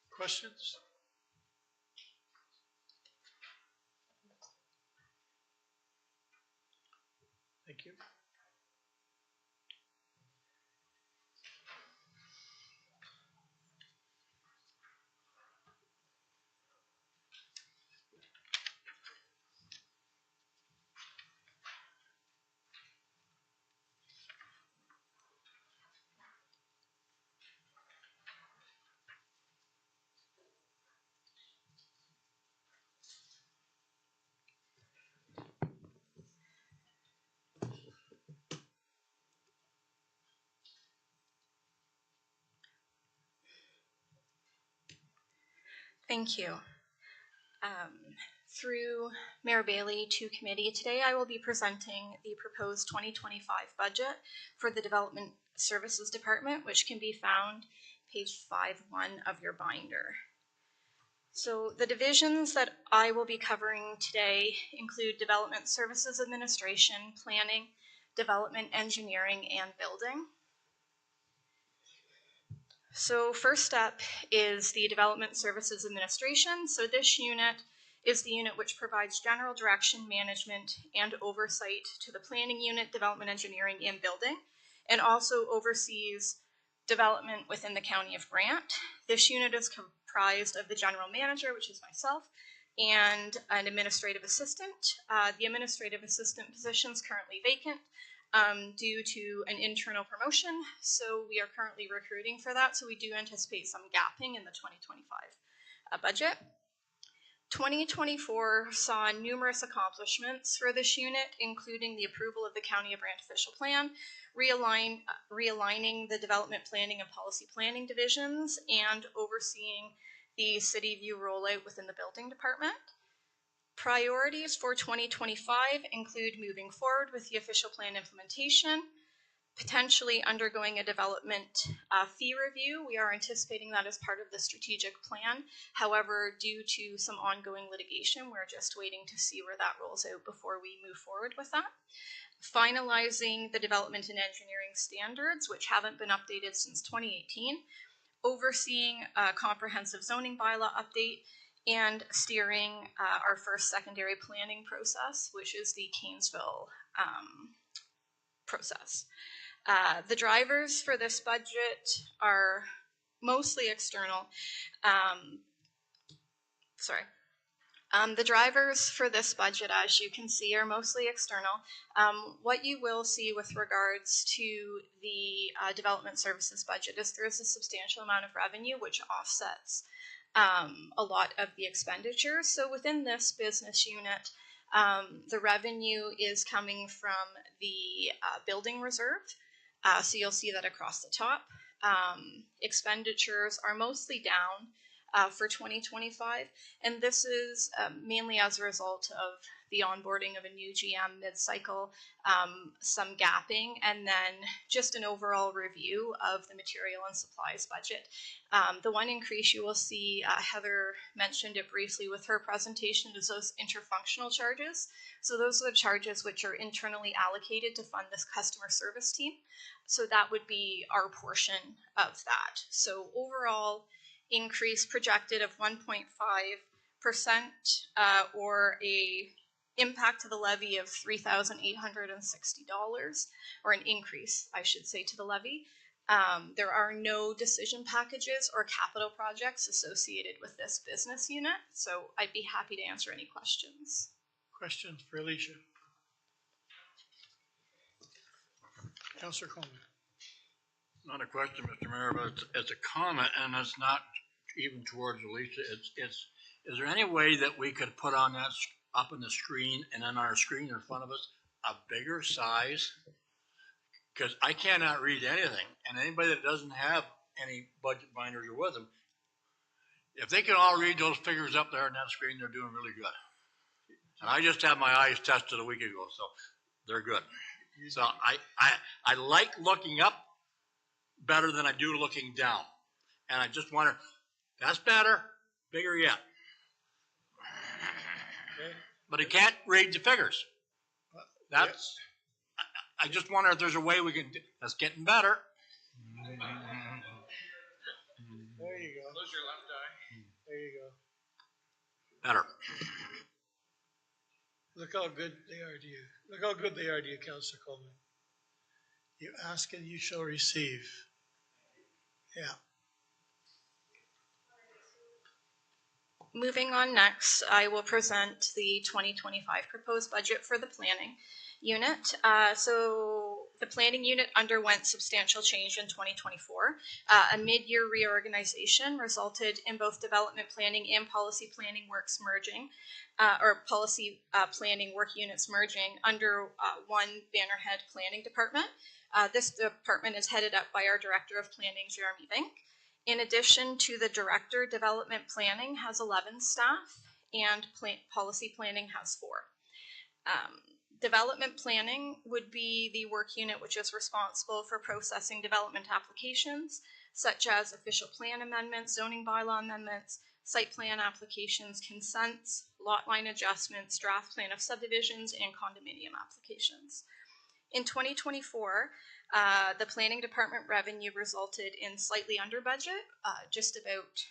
Questions? Thank you. Thank you. Through Mayor Bailey to committee, today I will be presenting the proposed 2025 budget for the Development Services Department, which can be found page 5.1 of your binder. So the divisions that I will be covering today include Development Services Administration, Planning, Development Engineering, and Building. So first up is the Development Services Administration. So this unit is the unit which provides general direction, management, and oversight to the planning unit, development engineering, and building, and also oversees development within the County of Brant. This unit is comprised of the general manager, which is myself, and an administrative assistant. The administrative assistant position is currently vacant due to an internal promotion, so we are currently recruiting for that, so we do anticipate some gapping in the 2025 budget. 2024 saw numerous accomplishments for this unit, including the approval of the County of Brant official plan, realigning the development planning and policy planning divisions, and overseeing the city view rollout within the building department. Priorities for 2025 include moving forward with the official plan implementation, potentially undergoing a development fee review. We are anticipating that as part of the strategic plan. However, due to some ongoing litigation, we're just waiting to see where that rolls out before we move forward with that. Finalizing the development and engineering standards, which haven't been updated since 2018. Overseeing a comprehensive zoning bylaw update, and steering our first secondary planning process, which is the Cainsville process. The drivers for this budget are mostly external. The drivers for this budget, as you can see, are mostly external. What you will see with regards to the development services budget is there is a substantial amount of revenue which offsets a lot of the expenditures. So within this business unit, the revenue is coming from the building reserve. So you'll see that across the top. Expenditures are mostly down for 2025, and this is mainly as a result of the onboarding of a new GM mid-cycle, some gapping, and then just an overall review of the material and supplies budget. The one increase you will see, Heather mentioned it briefly with her presentation, is those interfunctional charges. So those are the charges which are internally allocated to fund this customer service team. So that would be our portion of that. So overall increase projected of 1.5%, or a impact to the levy of $3,860, or an increase, I should say, to the levy. There are no decision packages or capital projects associated with this business unit, so I'd be happy to answer any questions. Questions for Alicia? Councillor Coleman. Not a question, Mr. Mayor, but it's a comment, and it's not even towards Alicia. Is there any way that we could put on that up on the screen, and on our screen in front of us, a bigger size? Because I cannot read anything, and anybody that doesn't have any budget binders or with them, if they can all read those figures up there on that screen, they're doing really good. And I just had my eyes tested a week ago, so they're good. So I like looking up better than I do looking down. And I just wonder, that's better, bigger yet. Okay. But I can't read the figures. That's, I just wonder if there's a way we can, that's getting better. There you go. Close your left eye. There you go. Better. Look how good they are to you. Look how good they are to you, Councillor Coleman. You ask and you shall receive. Yeah. Moving on next, I will present the 2025 proposed budget for the planning unit. So the planning unit underwent substantial change in 2024. A mid-year reorganization resulted in both development planning and policy planning works merging, or policy planning work units merging under one bannerhead planning department. This department is headed up by our Director of Planning, Jeremy Vink. In addition to the Director, Development Planning has 11 staff, and Policy Planning has 4. Development Planning would be the work unit which is responsible for processing development applications, such as official plan amendments, zoning bylaw amendments, site plan applications, consents, lot line adjustments, draft plan of subdivisions, and condominium applications. In 2024, the planning department revenue resulted in slightly under budget, just about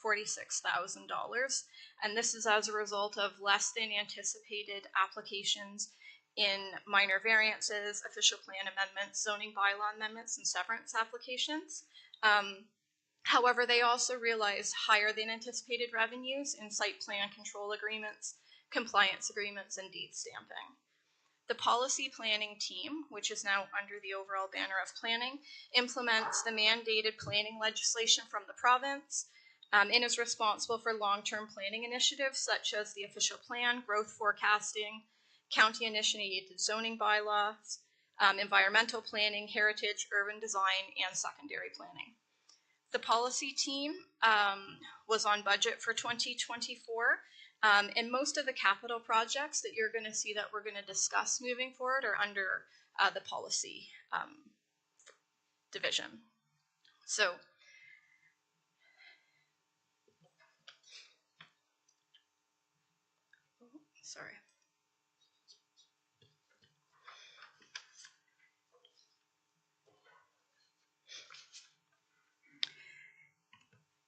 $46,000. And this is as a result of less than anticipated applications in minor variances, official plan amendments, zoning bylaw amendments, and severance applications. However, they also realized higher than anticipated revenues in site plan control agreements, compliance agreements, and deed stamping. The policy planning team, which is now under the overall banner of planning, implements the mandated planning legislation from the province, and is responsible for long-term planning initiatives such as the official plan, growth forecasting, county-initiated zoning bylaws, environmental planning, heritage, urban design, and secondary planning. The policy team was on budget for 2024. And most of the capital projects that you're going to see that we're going to discuss moving forward are under the policy division. So, sorry.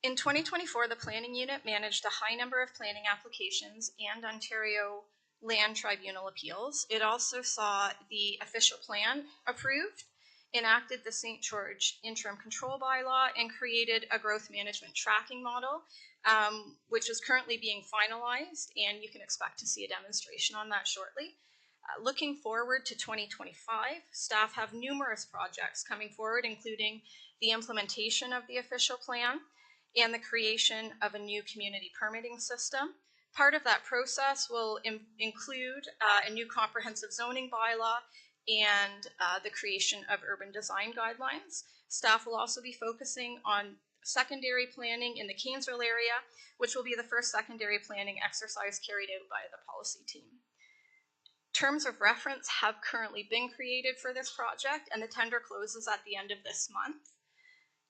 In 2024, the planning unit managed a high number of planning applications and Ontario Land Tribunal appeals. It also saw the official plan approved, enacted the St. George interim control bylaw, and created a growth management tracking model, which is currently being finalized, and you can expect to see a demonstration on that shortly. Looking forward to 2025, staff have numerous projects coming forward, including the implementation of the official plan, and the creation of a new community permitting system. Part of that process will include a new comprehensive zoning bylaw and the creation of urban design guidelines. Staff will also be focusing on secondary planning in the Cairnsville area, which will be the first secondary planning exercise carried out by the policy team. Terms of reference have currently been created for this project, and the tender closes at the end of this month.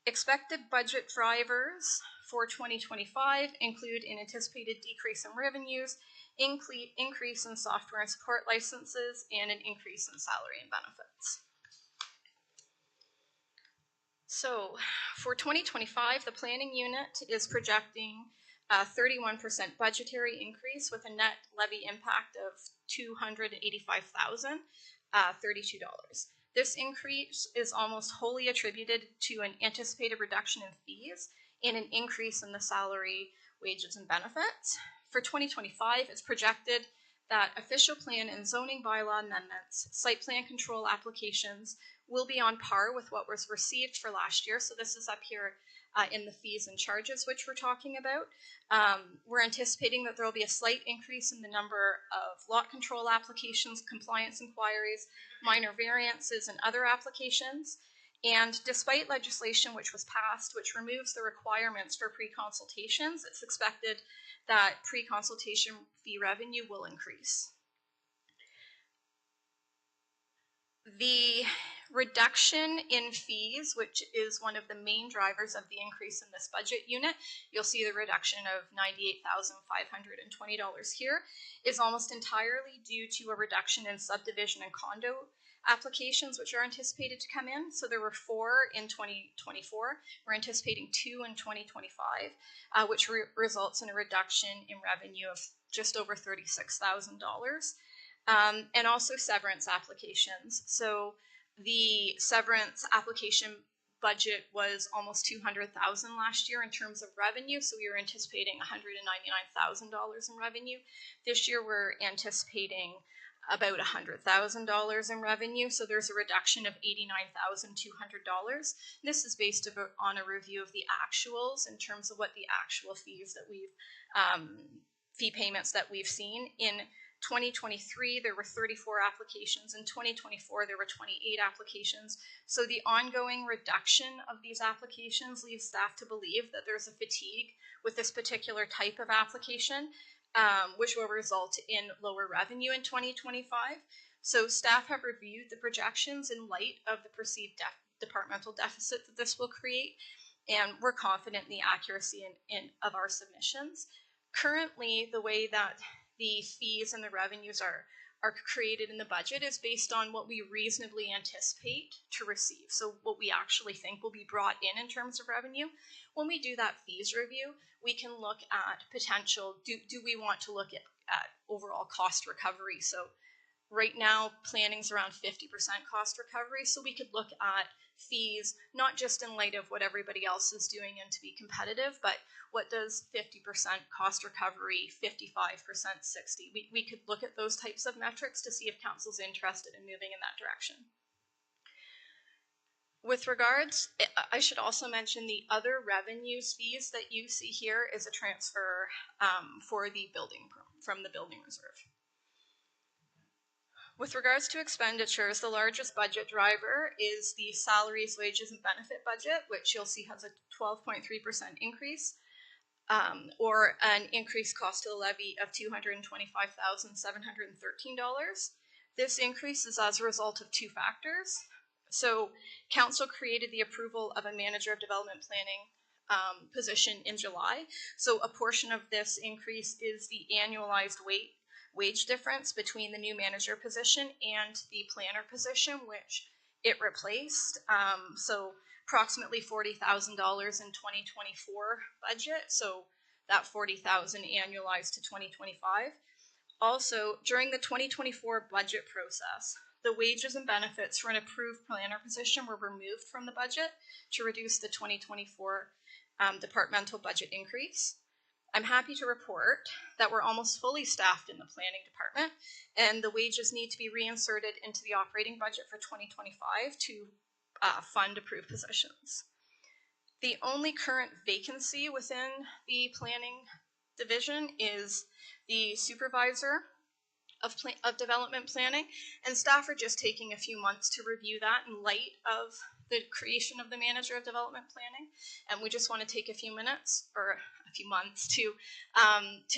Expected budget drivers for 2025 include an anticipated decrease in revenues, increase in software and support licenses, and an increase in salary and benefits. So for 2025, the planning unit is projecting a 31% budgetary increase with a net levy impact of $285,032. This increase is almost wholly attributed to an anticipated reduction in fees and an increase in the salary, wages, and benefits. For 2025, it's projected that official plan and zoning bylaw amendments, site plan control applications will be on par with what was received for last year. So this is up here in the fees and charges, which we're talking about. We're anticipating that there will be a slight increase in the number of lot control applications, compliance inquiries, minor variances, and other applications. And despite legislation which was passed, which removes the requirements for pre-consultations, it's expected that pre-consultation fee revenue will increase. The reduction in fees, which is one of the main drivers of the increase in this budget unit, you'll see the reduction of $98,520 here, is almost entirely due to a reduction in subdivision and condo applications which are anticipated to come in. So there were 4 in 2024. We're anticipating 2 in 2025, which results in a reduction in revenue of just over $36,000. And also severance applications. So the severance application budget was almost $200,000 last year in terms of revenue. So we were anticipating $199,000 in revenue. This year we're anticipating about $100,000 in revenue. So there's a reduction of $89,200. This is based on a review of the actuals in terms of what the actual fees that we've, fee payments that we've seen. In 2023, there were 34 applications. In 2024, there were 28 applications. So the ongoing reduction of these applications leaves staff to believe that there's a fatigue with this particular type of application, which will result in lower revenue in 2025. So staff have reviewed the projections in light of the perceived departmental deficit that this will create, and we're confident in the accuracy of our submissions. Currently, the way that the fees and the revenues are created in the budget is based on what we reasonably anticipate to receive. So what we actually think will be brought in terms of revenue. When we do that fees review, we can look at potential, do we want to look at overall cost recovery? So right now, planning's around 50% cost recovery. So we could look at fees, not just in light of what everybody else is doing and to be competitive, but what does 50% cost recovery, 55%, 60%? We could look at those types of metrics to see if council's interested in moving in that direction. With regards, I should also mention the other revenues fees that you see here is a transfer for the building, from the building reserve. With regards to expenditures, the largest budget driver is the salaries, wages, and benefit budget, which you'll see has a 12.3% increase, or an increased cost to the levy of $225,713. This increase is as a result of 2 factors. So council created the approval of a manager of development planning position in July. So a portion of this increase is the annualized wage difference between the new manager position and the planner position, which it replaced. So approximately $40,000 in 2024 budget. So that $40,000 annualized to 2025. Also, during the 2024 budget process, the wages and benefits for an approved planner position were removed from the budget to reduce the 2024 departmental budget increase. I'm happy to report that we're almost fully staffed in the planning department, and the wages need to be reinserted into the operating budget for 2025 to fund approved positions. The only current vacancy within the planning division is the supervisor of development planning, and staff are just taking a few months to review that in light of the creation of the manager of development planning, and we just want to take a few minutes or a few months to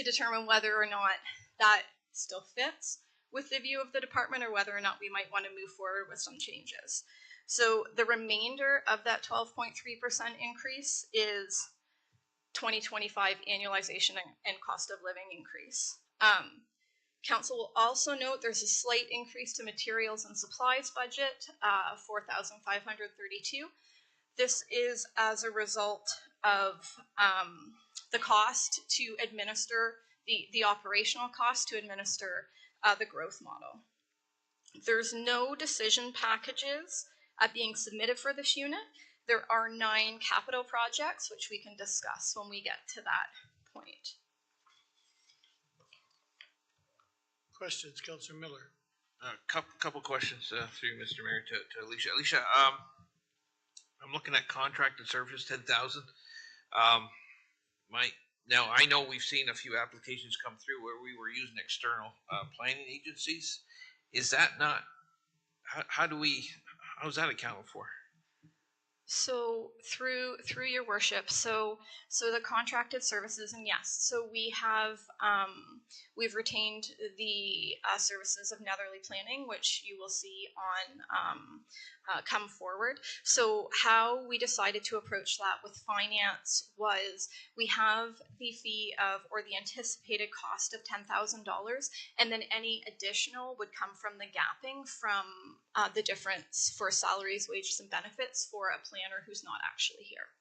determine whether or not that still fits. with the view of the department or whether or not we might want to move forward with some changes. So the remainder of that 12.3% increase is 2025 annualization and cost of living increase. Council will also note there's a slight increase to materials and supplies budget, 4,532. This is as a result of the cost to administer the operational cost to administer the growth model. There's no decision packages being submitted for this unit. There are 9 capital projects, which we can discuss when we get to that point. Questions, Councillor Miller? Couple questions through Mr. Mayor to Alicia. Alicia, I'm looking at contracted services, 10,000. Now I know we've seen a few applications come through where we were using external planning agencies. Is that not? How's that accounted for? So through your worship, so the contracted services, and yes, so we have we've retained the services of Netherly Planning, which you will see on come forward. So how we decided to approach that with finance was we have the fee of, or the anticipated cost of $10,000, and then any additional would come from the gapping from the difference for salaries, wages, and benefits for a planner who's not actually here.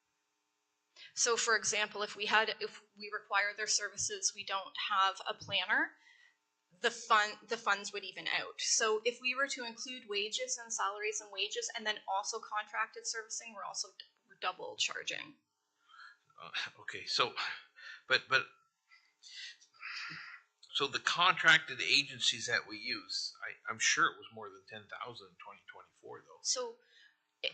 So for example, if we require their services, we don't have a planner, the funds would even out. So if we were to include wages and salaries and wages and then also contracted servicing, we're double charging. Okay, so so the contracted agencies that we use, I'm sure it was more than 10,000 in 2024 though. So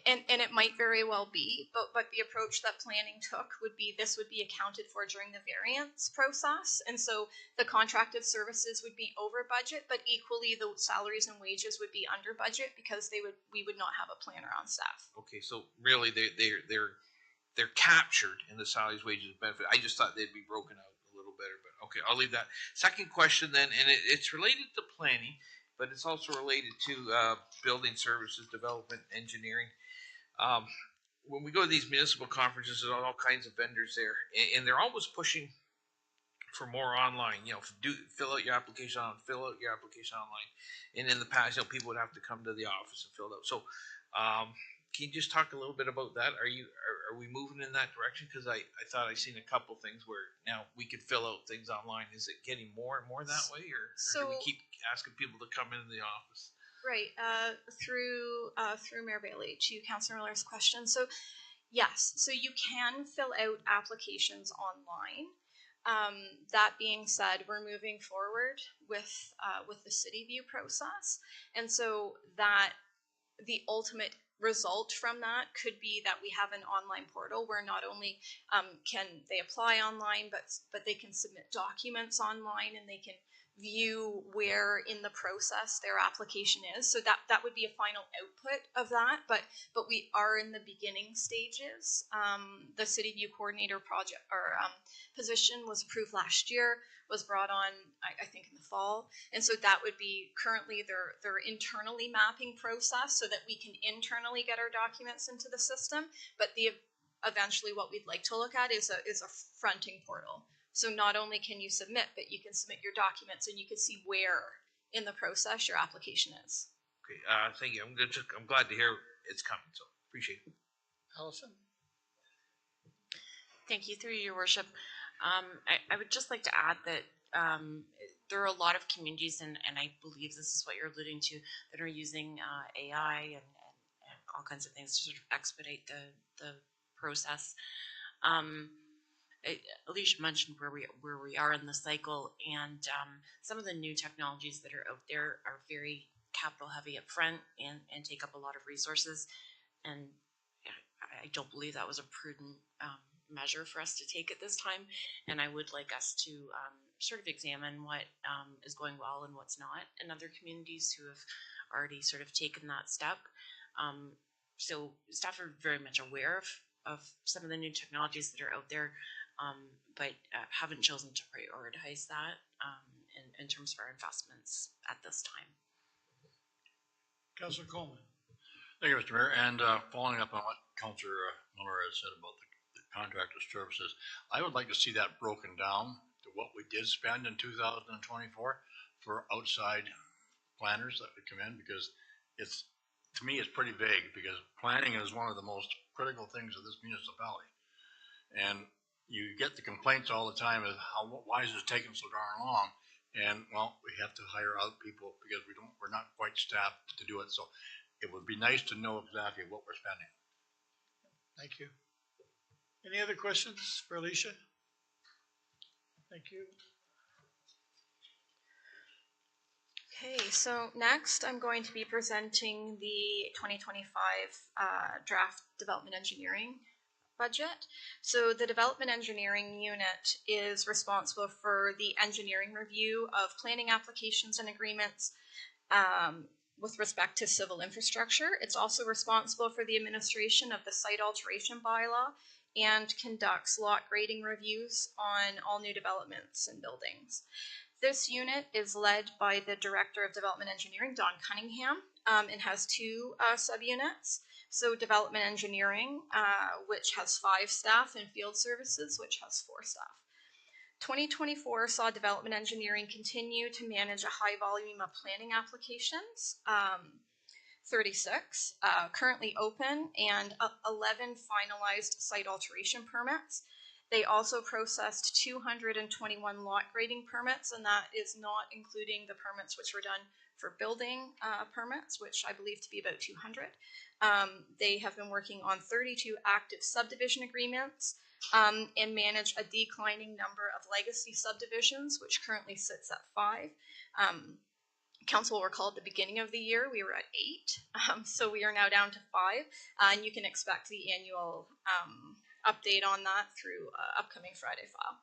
and it might very well be, but the approach that planning took would be this would be accounted for during the variance process, and so the contracted services would be over budget, but equally the salaries and wages would be under budget because we would not have a planner on staff. Okay, so really they're captured in the salaries, wages, and benefits. I just thought they'd be broken out a little better, but okay, I'll leave that. Second question then, and it's related to planning, but it's also related to building services, development, engineering. When we go to these municipal conferences, there's all kinds of vendors there, and they're always pushing for more online. You know, fill out your application online. And in the past, people would have to come to the office and fill it out. So, can you just talk a little bit about that? Are we moving in that direction? Because I thought I seen a couple things where now we could fill out things online. Is it getting more and more that way, or do we keep asking people to come into the office? Right, through Mayor Bailey to Councillor Miller's question. So yes, so you can fill out applications online. That being said, we're moving forward with the City View process, and so that the ultimate result from that could be that we have an online portal where not only can they apply online, but they can submit documents online, and they can view where in the process their application is. So that would be a final output of that, but we are in the beginning stages. The City View coordinator project or position was approved last year, was brought on I think in the fall, and so that would be currently their internally mapping process so that we can internally get our documents into the system. But eventually what we'd like to look at is a fronting portal. So not only can you submit, but you can submit your documents and you can see where in the process your application is. Okay, thank you. I'm glad to hear it's coming, so appreciate it. Allison? Thank you, through your worship. I would just like to add that there are a lot of communities, and I believe this is what you're alluding to, that are using AI and all kinds of things to sort of expedite the process. Alicia mentioned where we are in the cycle, and some of the new technologies that are out there are very capital heavy up front and take up a lot of resources, and I don't believe that was a prudent measure for us to take at this time, and I would like us to sort of examine what is going well and what's not in other communities who have already sort of taken that step. So staff are very much aware of some of the new technologies that are out there, but haven't chosen to prioritize that in terms of our investments at this time. Councilor Coleman. Thank you, Mr. Mayor. And following up on what Councilor Miller has said about the contracted services, I would like to see that broken down to what we did spend in 2024 for outside planners that would come in, because it's, to me, it's pretty vague, because planning is one of the most critical things of this municipality. And you get the complaints all the time of why is this taking so darn long? And well, we have to hire out people because we're not quite staffed to do it. So it would be nice to know exactly what we're spending. Thank you. Any other questions for Alicia? Thank you. Okay, so next I'm going to be presenting the 2025 draft development engineering budget. So the development engineering unit is responsible for the engineering review of planning applications and agreements with respect to civil infrastructure. It's also responsible for the administration of the site alteration bylaw and conducts lot grading reviews on all new developments and buildings. This unit is led by the Director of Development Engineering, Don Cunningham, and has two subunits. So Development Engineering, which has 5 staff, and Field Services, which has 4 staff. 2024 saw Development Engineering continue to manage a high volume of planning applications, 36 currently open, and 11 finalized site alteration permits. They also processed 221 lot grading permits, and that is not including the permits which were done for building permits, which I believe to be about 200. They have been working on 32 active subdivision agreements and manage a declining number of legacy subdivisions, which currently sits at 5. Council will recall at the beginning of the year we were at 8, so we are now down to 5, and you can expect the annual update on that through upcoming Friday file.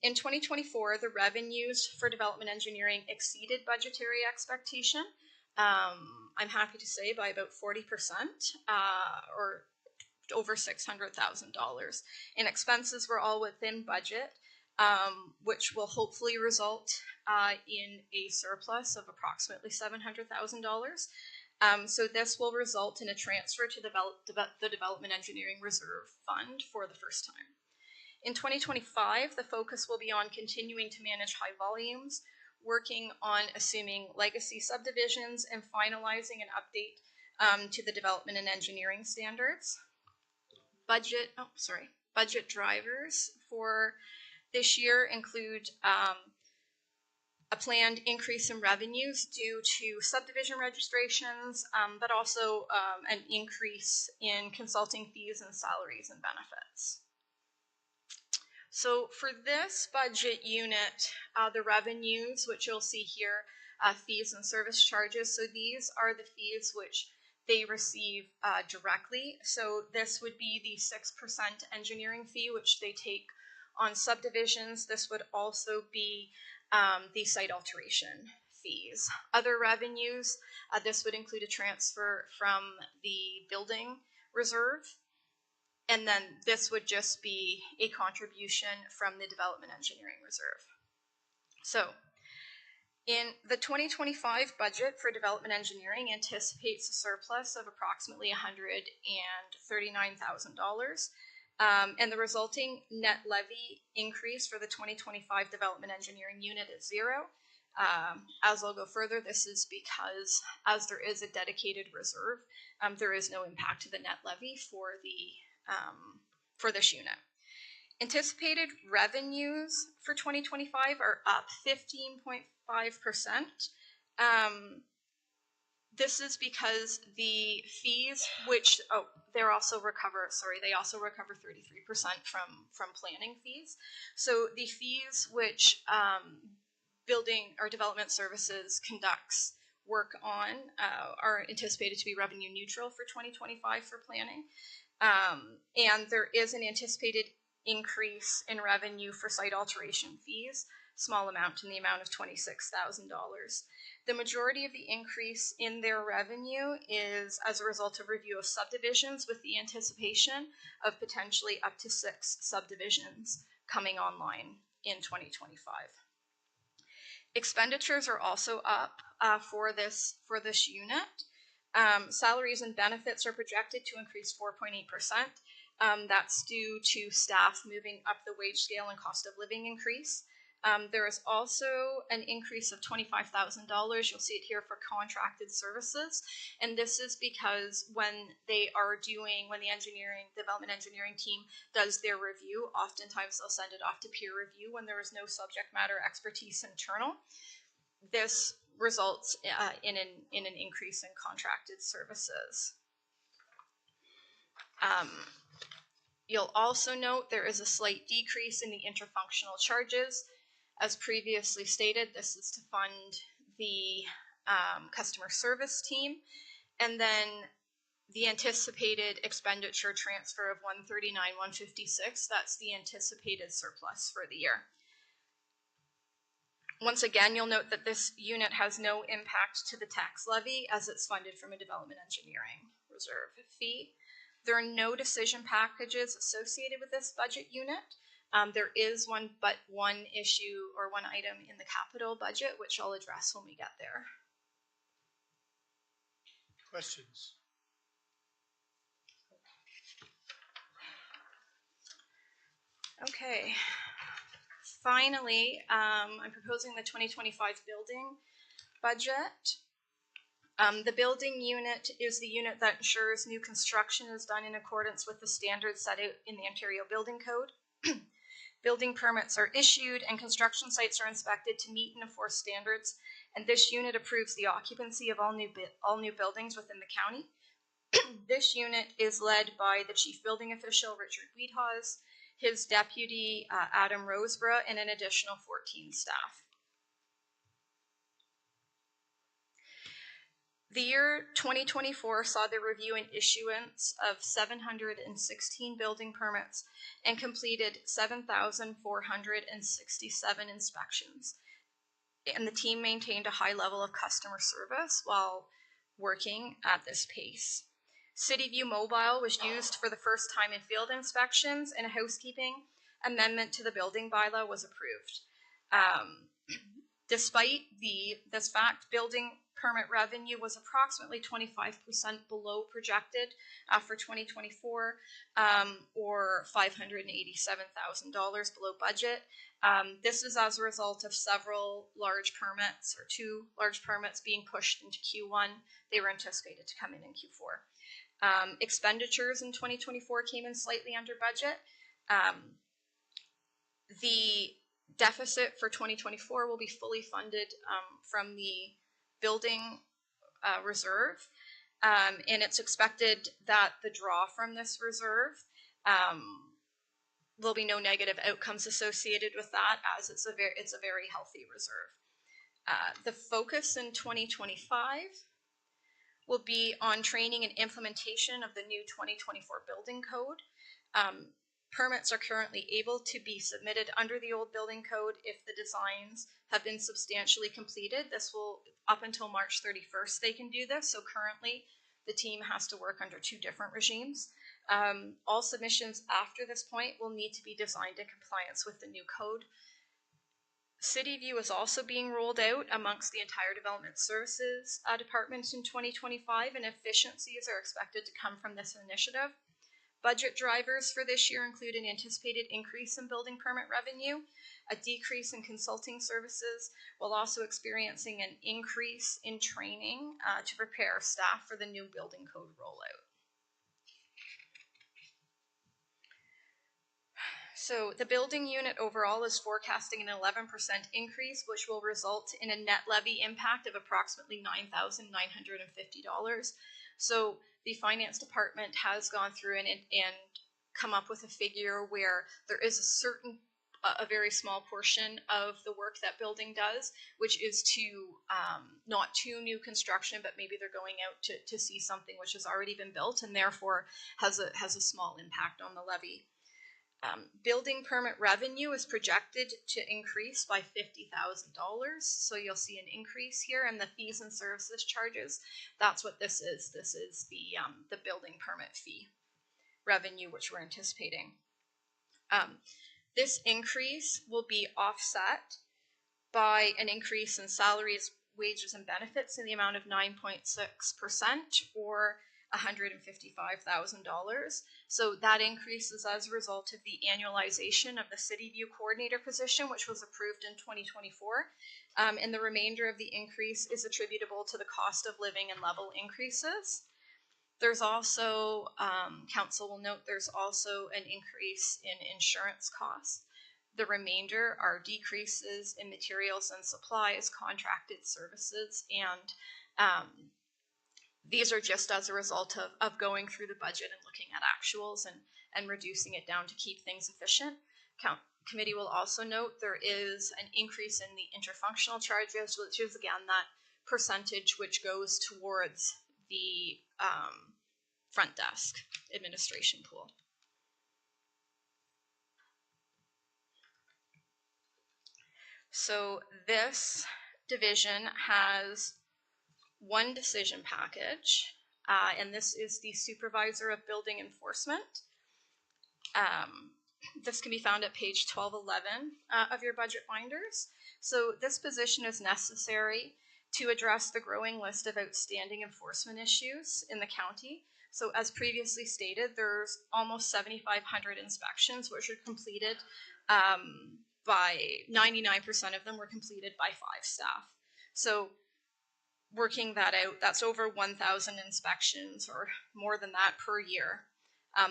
In 2024, the revenues for development engineering exceeded budgetary expectation. I'm happy to say by about 40%, or over $600,000. And expenses were all within budget, which will hopefully result in a surplus of approximately $700,000. So this will result in a transfer to the Development Engineering Reserve Fund for the first time. In 2025, the focus will be on continuing to manage high volumes, working on assuming legacy subdivisions, and finalizing an update to the development and engineering standards. Budget drivers for this year include a planned increase in revenues due to subdivision registrations, but also an increase in consulting fees and salaries and benefits. So for this budget unit, the revenues, which you'll see here, fees and service charges, so these are the fees which they receive directly. So this would be the 6% engineering fee, which they take on subdivisions. This would also be the site alteration fees. Other revenues, this would include a transfer from the building reserve, and then this would just be a contribution from the development engineering reserve. So in the 2025 budget for development engineering anticipates a surplus of approximately $139,000. And the resulting net levy increase for the 2025 development engineering unit is 0. As I'll go further, this is because as there is a dedicated reserve, there is no impact to the net levy for this unit. Anticipated revenues for 2025 are up 15.5%. This is because the fees, which they also recover 33% from planning fees. So the fees which building or development services conducts work on are anticipated to be revenue neutral for 2025 for planning. And there is an anticipated increase in revenue for site alteration fees, small amount in the amount of $26,000. The majority of the increase in their revenue is as a result of review of subdivisions, with the anticipation of potentially up to 6 subdivisions coming online in 2025. Expenditures are also up for this unit. Salaries and benefits are projected to increase 4.8%. That's due to staff moving up the wage scale and cost of living increase. There is also an increase of $25,000. You'll see it here for contracted services. And this is because when the development engineering team does their review, oftentimes they'll send it off to peer review when there is no subject matter expertise internal. This results in an increase in contracted services. You'll also note there is a slight decrease in the interfunctional charges. As previously stated, this is to fund the customer service team. And then the anticipated expenditure transfer of $139,156, that's the anticipated surplus for the year. Once again, you'll note that this unit has no impact to the tax levy as it's funded from a development engineering reserve fee. There are no decision packages associated with this budget unit. There is one issue or one item in the capital budget, which I'll address when we get there. Questions? Okay. Finally, I'm proposing the 2025 building budget. The building unit is the unit that ensures new construction is done in accordance with the standards set out in the Ontario Building Code. Building permits are issued and construction sites are inspected to meet and enforce standards, and this unit approves the occupancy of all new buildings within the county. This unit is led by the Chief Building Official, Richard Wiedhaus, his deputy, Adam Roseborough, and an additional 14 staff. The year 2024 saw the review and issuance of 716 building permits and completed 7,467 inspections. And the team maintained a high level of customer service while working at this pace. CityView Mobile was used for the first time in field inspections, and a housekeeping amendment to the building bylaw was approved. Despite this fact, building permit revenue was approximately 25% below projected for 2024, or $587,000 below budget. This is as a result of several large permits, or 2 large permits being pushed into Q1. They were anticipated to come in Q4. Expenditures in 2024 came in slightly under budget. The deficit for 2024 will be fully funded from the building reserve, and it's expected that the draw from this reserve, there'll be no negative outcomes associated with that, as it's a very healthy reserve. The focus in 2025 will be on training and implementation of the new 2024 building code. Permits are currently able to be submitted under the old building code if the designs have been substantially completed. This will, up until March 31st, they can do this. So currently, the team has to work under 2 different regimes. All submissions after this point will need to be designed in compliance with the new code. CityView is also being rolled out amongst the entire development services department in 2025, and efficiencies are expected to come from this initiative. Budget drivers for this year include an anticipated increase in building permit revenue, a decrease in consulting services, while also experiencing an increase in training to prepare staff for the new building code rollout. So the building unit overall is forecasting an 11% increase, which will result in a net levy impact of approximately $9,950. So the finance department has gone through and come up with a figure where there is a very small portion of the work that building does, which is to not to new construction, but maybe they're going out to see something which has already been built, and therefore has a small impact on the levy. Building permit revenue is projected to increase by $50,000. So you'll see an increase here, and the fees and services charges, that's what this is. This is the building permit fee revenue, which we're anticipating. This increase will be offset by an increase in salaries, wages, and benefits in the amount of 9.6%, or $155,000. So that increase is as a result of the annualization of the City View Coordinator position, which was approved in 2024. And the remainder of the increase is attributable to the cost of living and level increases. There's also, council will note, there's also an increase in insurance costs. The remainder are decreases in materials and supplies, contracted services, and these are just as a result of going through the budget and looking at actuals and reducing it down to keep things efficient. Committee will also note there is an increase in the interfunctional charges, which is again that percentage which goes towards the front desk administration pool. So this division has one decision package, and this is the Supervisor of Building Enforcement. This can be found at page 1211 of your budget binders. So this position is necessary to address the growing list of outstanding enforcement issues in the county. So as previously stated, there's almost 7,500 inspections which are completed by 99% of them were completed by 5 staff. So working that out, that's over 1,000 inspections or more than that per year,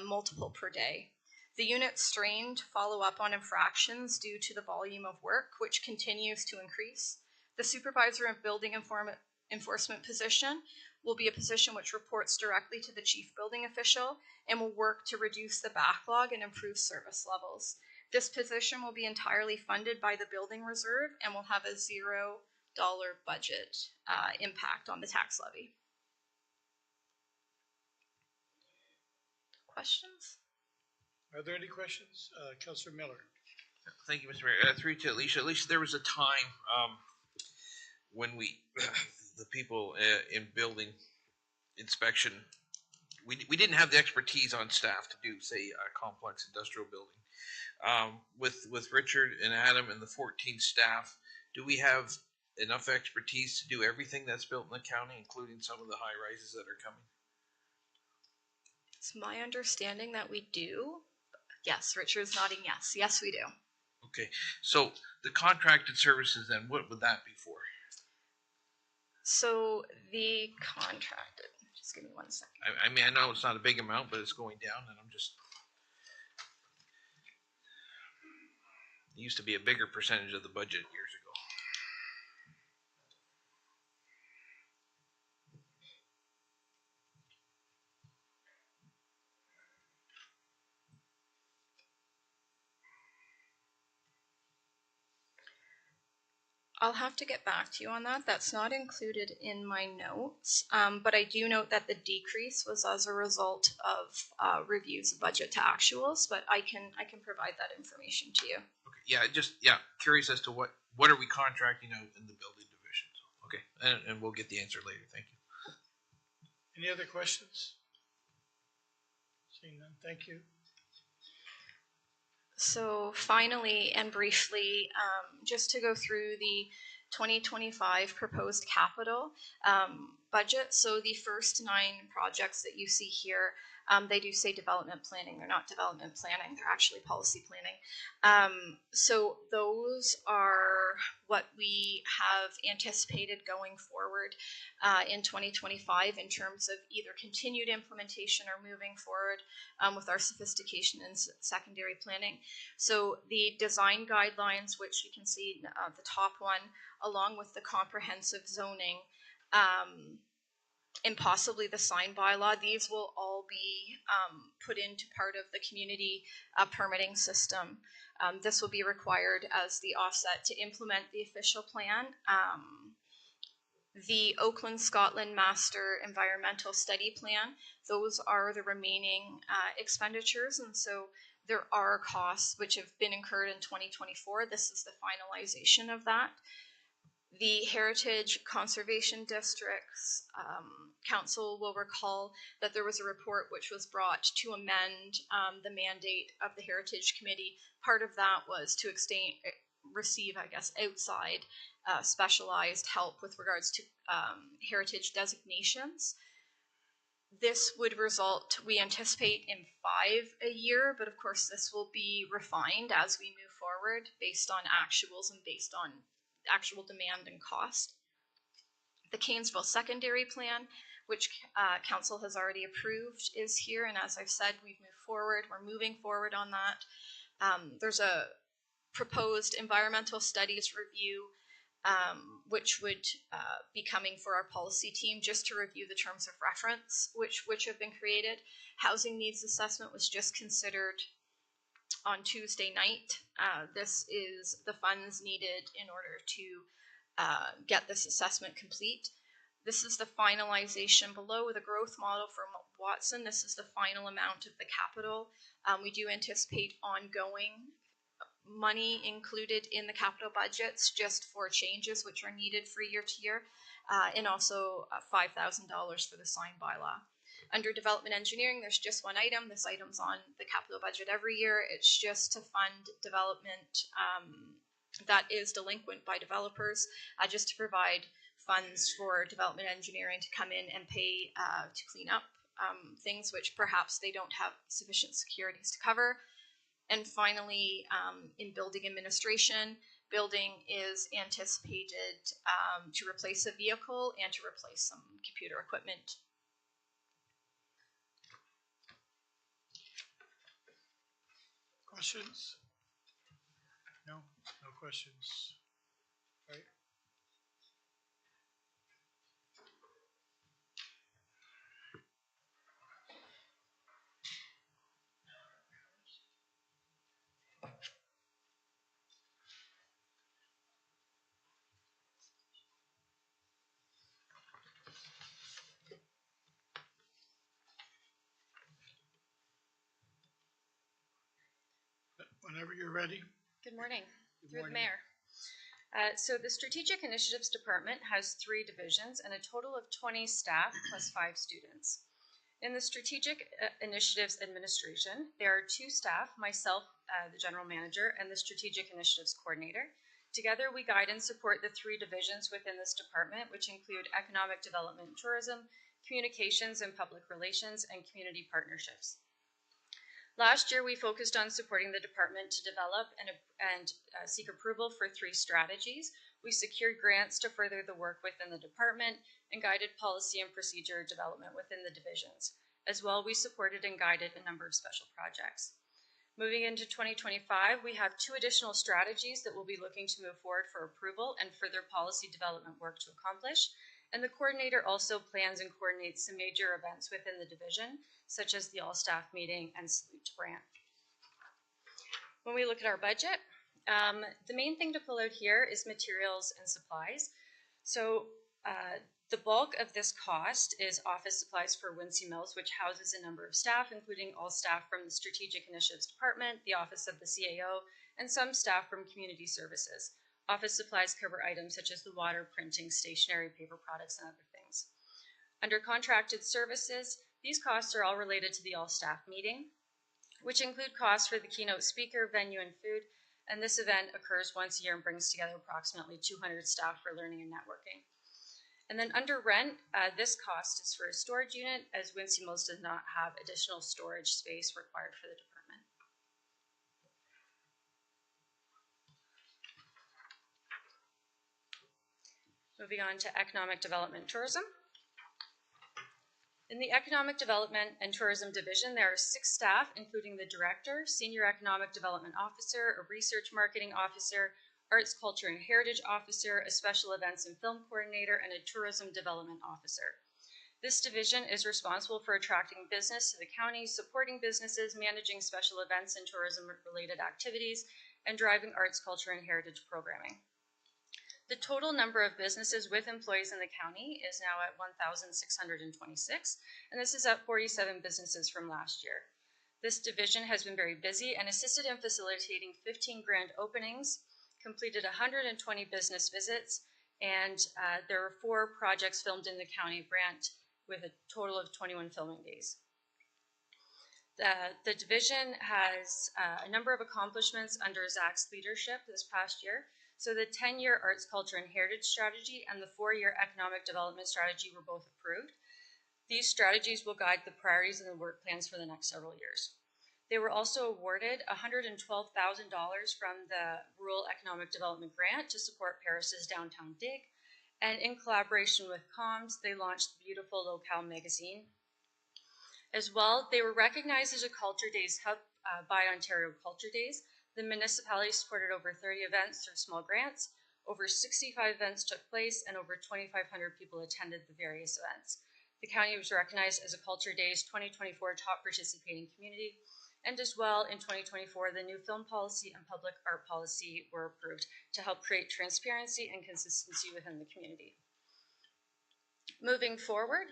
multiple per day. The unit strained to follow up on infractions due to the volume of work, which continues to increase. The Supervisor of Building Enforcement position will be a position which reports directly to the Chief Building Official and will work to reduce the backlog and improve service levels. This position will be entirely funded by the Building Reserve and will have a $0 budget impact on the tax levy. Questions? Are there any questions? Councillor Miller. Thank you, Mr. Mayor. Through to Alicia. Alicia, there was a time when we, the people in building inspection, we didn't have the expertise on staff to do, say, a complex industrial building. With Richard and Adam and the 14 staff, do we have enough expertise to do everything that's built in the county, including some of the high rises that are coming? It's my understanding that we do. Yes, Richard's nodding yes. Yes, we do. Okay, so the contracted services then, what would that be for? So the contracted, just give me 1 second. I mean, I know it's not a big amount, but it's going down, and I'm just, it used to be a bigger percentage of the budget years ago. I'll have to get back to you on that. That's not included in my notes, but I do note that the decrease was as a result of reviews of budget to actuals. But I can provide that information to you. Okay, yeah, curious as to what are we contracting out in the building division? So, okay, and we'll get the answer later. Thank you. Any other questions? Seeing none, thank you. So finally and briefly, just to go through the 2025 proposed capital budget. So the first 9 projects that you see here, they do say development planning. They're not development planning. They're actually policy planning. So those are what we have anticipated going forward in 2025 in terms of either continued implementation or moving forward with our sophistication in secondary planning. So the design guidelines, which you can see the top one, along with the comprehensive zoning, and possibly the sign bylaw, these will all be put into part of the community permitting system. This will be required as the offset to implement the official plan. The Oakland Scotland Master Environmental Study Plan, those are the remaining expenditures, and so there are costs which have been incurred in 2024. This is the finalization of that. The Heritage Conservation Districts Council will recall that there was a report which was brought to amend the mandate of the Heritage Committee. Part of that was to receive, I guess, outside specialized help with regards to heritage designations. This would result, we anticipate, in 5 a year, but of course this will be refined as we move forward based on actuals and based on actual demand and cost. The Kanesville Secondary Plan, which Council has already approved, is here, and as I've said, we've moved forward. We're moving forward on that. There's a proposed environmental studies review, which would be coming for our policy team just to review the terms of reference which have been created. Housing needs assessment was just considered on Tuesday night. This is the funds needed in order to get this assessment complete. This is the finalization below the growth model for Watson. This is the final amount of the capital. We do anticipate ongoing money included in the capital budgets just for changes which are needed for year to year, and also $5,000 for the sign bylaw. Under development engineering, there's just one item. This item's on the capital budget every year. It's just to fund development that is delinquent by developers, just to provide funds for development engineering to come in and pay to clean up things which perhaps they don't have sufficient securities to cover. And finally, in building administration, building is anticipated to replace a vehicle and to replace some computer equipment. Questions? No, no questions. Right. Whenever you're ready. Good morning. Good Through morning. the mayor. So the Strategic Initiatives Department has 3 divisions and a total of 20 staff plus 5 students. In the Strategic Initiatives Administration, there are 2 staff, myself, the General Manager, and the Strategic Initiatives Coordinator. Together, we guide and support the 3 divisions within this department, which include Economic Development and Tourism, Communications and Public Relations, and Community Partnerships. Last year, we focused on supporting the department to develop and seek approval for 3 strategies. We secured grants to further the work within the department and guided policy and procedure development within the divisions. As well, we supported and guided a number of special projects. Moving into 2025, we have 2 additional strategies that we'll be looking to move forward for approval and further policy development work to accomplish. And the coordinator also plans and coordinates some major events within the division, such as the all-staff meeting and Salute to Brant. When we look at our budget, the main thing to pull out here is materials and supplies. So the bulk of this cost is office supplies for Wincy Mills, which houses a number of staff, including all staff from the Strategic Initiatives Department, the Office of the CAO, and some staff from Community Services. Office supplies cover items such as the water, printing, stationery, paper products, and other things. Under contracted services, these costs are all related to the all-staff meeting, which include costs for the keynote speaker, venue, and food, and this event occurs once a year and brings together approximately 200 staff for learning and networking. And then under rent, this cost is for a storage unit, as Wincy Mills does not have additional storage space required for the department. Moving on to Economic Development and Tourism. In the Economic Development and Tourism Division, there are 6 staff, including the Director, Senior Economic Development Officer, a Research Marketing Officer, Arts, Culture, and Heritage Officer, a Special Events and Film Coordinator, and a Tourism Development Officer. This division is responsible for attracting business to the county, supporting businesses, managing special events and tourism-related activities, and driving arts, culture, and heritage programming. The total number of businesses with employees in the county is now at 1,626, and this is up 47 businesses from last year. This division has been very busy and assisted in facilitating 15 grand openings, completed 120 business visits, and there were 4 projects filmed in the county of Brant with a total of 21 filming days. The division has a number of accomplishments under Zach's leadership this past year. So the 10-year Arts, Culture, and Heritage Strategy and the 4-year Economic Development Strategy were both approved. These strategies will guide the priorities and the work plans for the next several years. They were also awarded $112,000 from the Rural Economic Development Grant to support Paris's Downtown Dig. And in collaboration with COMS, they launched the beautiful Locale magazine. As well, they were recognized as a Culture Days hub by Ontario Culture Days. The municipality supported over 30 events through small grants. Over 65 events took place and over 2,500 people attended the various events. The county was recognized as a Culture Days 2024 top participating community. And as well, in 2024, the new film policy and public art policy were approved to help create transparency and consistency within the community. Moving forward,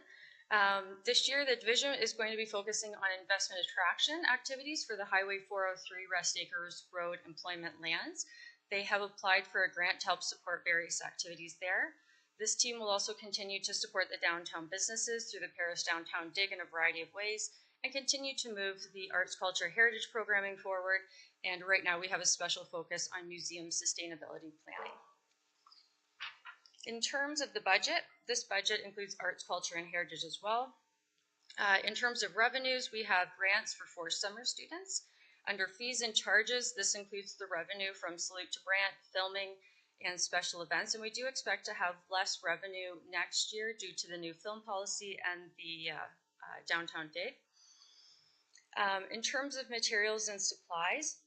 this year, the division is going to be focusing on investment attraction activities for the Highway 403 Rest Acres Road employment lands. They have applied for a grant to help support various activities there. This team will also continue to support the downtown businesses through the Paris Downtown Dig in a variety of ways and continue to move the arts, culture, heritage programming forward. And right now, we have a special focus on museum sustainability planning. In terms of the budget, this budget includes arts, culture, and heritage as well. In terms of revenues, we have grants for 4 summer students. Under fees and charges, this includes the revenue from Salute to Brant, filming, and special events. And we do expect to have less revenue next year due to the new film policy and the Downtown Dig. In terms of materials and supplies,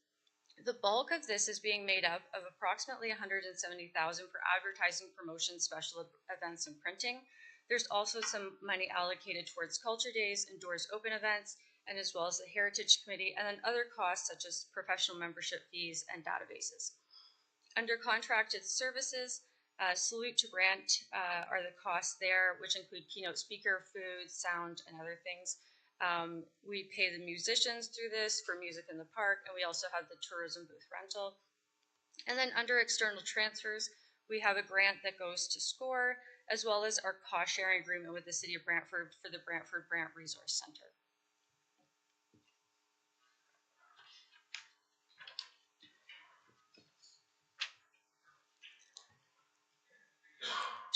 the bulk of this is being made up of approximately $170,000 for advertising, promotion, special events, and printing. There's also some money allocated towards Culture Days and Doors Open events, and as well as the Heritage Committee, and then other costs such as professional membership fees and databases. Under contracted services, Salute to Brant are the costs there, which include keynote speaker, food, sound, and other things. We pay the musicians through this for music in the park, and we also have the tourism booth rental. And then under external transfers, we have a grant that goes to SCORE, as well as our cost sharing agreement with the City of Brantford for the Brantford Brant Resource Center.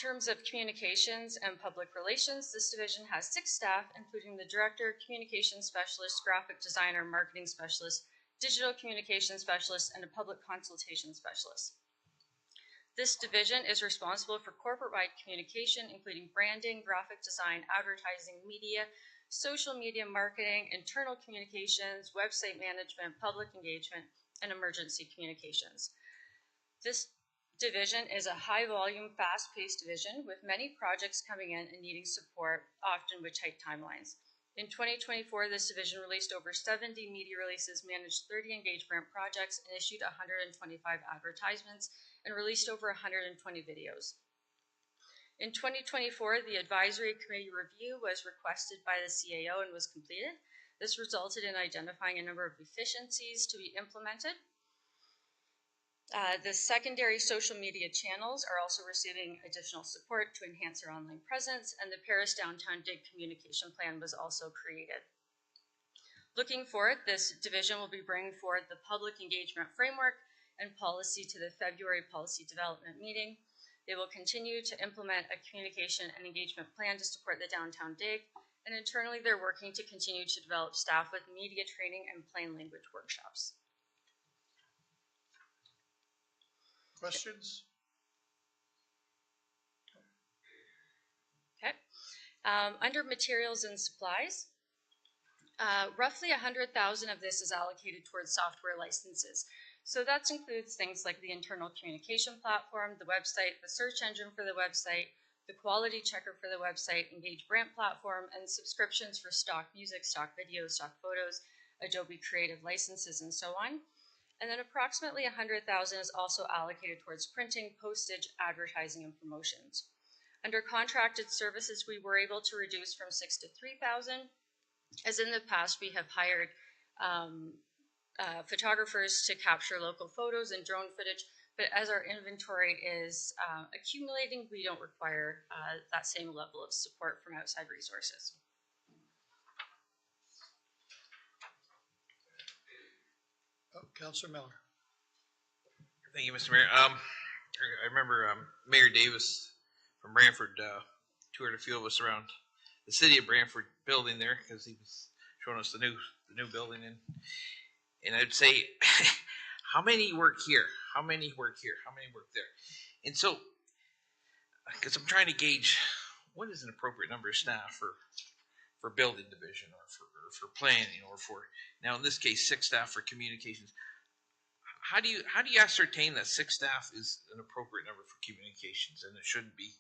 In terms of communications and public relations, this division has 6 staff, including the director, communications specialist, graphic designer, marketing specialist, digital communications specialist, and a public consultation specialist. This division is responsible for corporate-wide communication, including branding, graphic design, advertising, media, social media marketing, internal communications, website management, public engagement, and emergency communications. This division is a high-volume, fast-paced division with many projects coming in and needing support, often with tight timelines. In 2024, this division released over 70 media releases, managed 30 engaged grant projects, and issued 125 advertisements, and released over 120 videos. In 2024, the advisory committee review was requested by the CAO and was completed. This resulted in identifying a number of efficiencies to be implemented. The secondary social media channels are also receiving additional support to enhance their online presence, and the Paris Downtown Dig communication plan was also created. Looking forward, this division will be bringing forward the public engagement framework and policy to the February policy development meeting. They will continue to implement a communication and engagement plan to support the Downtown Dig, and internally they're working to continue to develop staff with media training and plain language workshops. Questions? Okay. Under materials and supplies, roughly 100,000 of this is allocated towards software licenses. So that includes things like the internal communication platform, the website, the search engine for the website, the quality checker for the website, Engage Brant platform, and subscriptions for stock music, stock videos, stock photos, Adobe Creative licenses, and so on. And then approximately 100,000 is also allocated towards printing, postage, advertising, and promotions. Under contracted services, we were able to reduce from 6,000 to 3,000. As in the past, we have hired photographers to capture local photos and drone footage, but as our inventory is accumulating, we don't require that same level of support from outside resources. Councillor Miller. Thank you, Mr. Mayor. I remember Mayor Davis from Brantford toured a few of us around the city of Brantford building there because he was showing us the new building, and I'd say, how many work here? How many work here? How many work there? And so, because I'm trying to gauge what is an appropriate number of staff for building division or for planning or for, now in this case, 6 staff for communications. How do you ascertain that 6 staff is an appropriate number for communications and it shouldn't be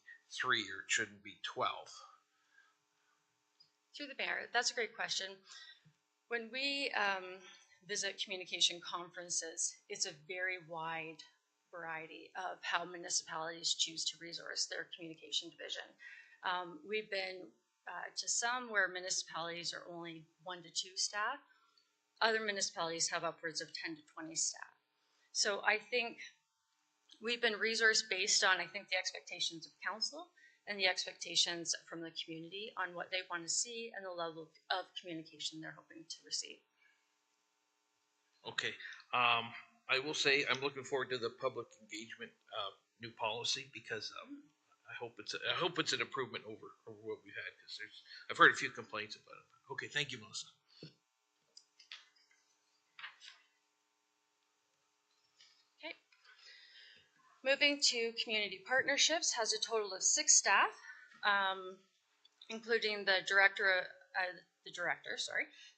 3 or it shouldn't be 12? Through the mayor, that's a great question. When we visit communication conferences, it's a very wide variety of how municipalities choose to resource their communication division. We've been to some where municipalities are only 1 to 2 staff. Other municipalities have upwards of 10 to 20 staff. So I think we've been resource based on, I think, the expectations of council and the expectations from the community on what they want to see and the level of communication they're hoping to receive. Okay. I will say I'm looking forward to the public engagement new policy because I hope it's an improvement over what we've had because I've heard a few complaints about it. Okay, thank you, Melissa. Okay. Moving to community partnerships, has a total of 6 staff, including the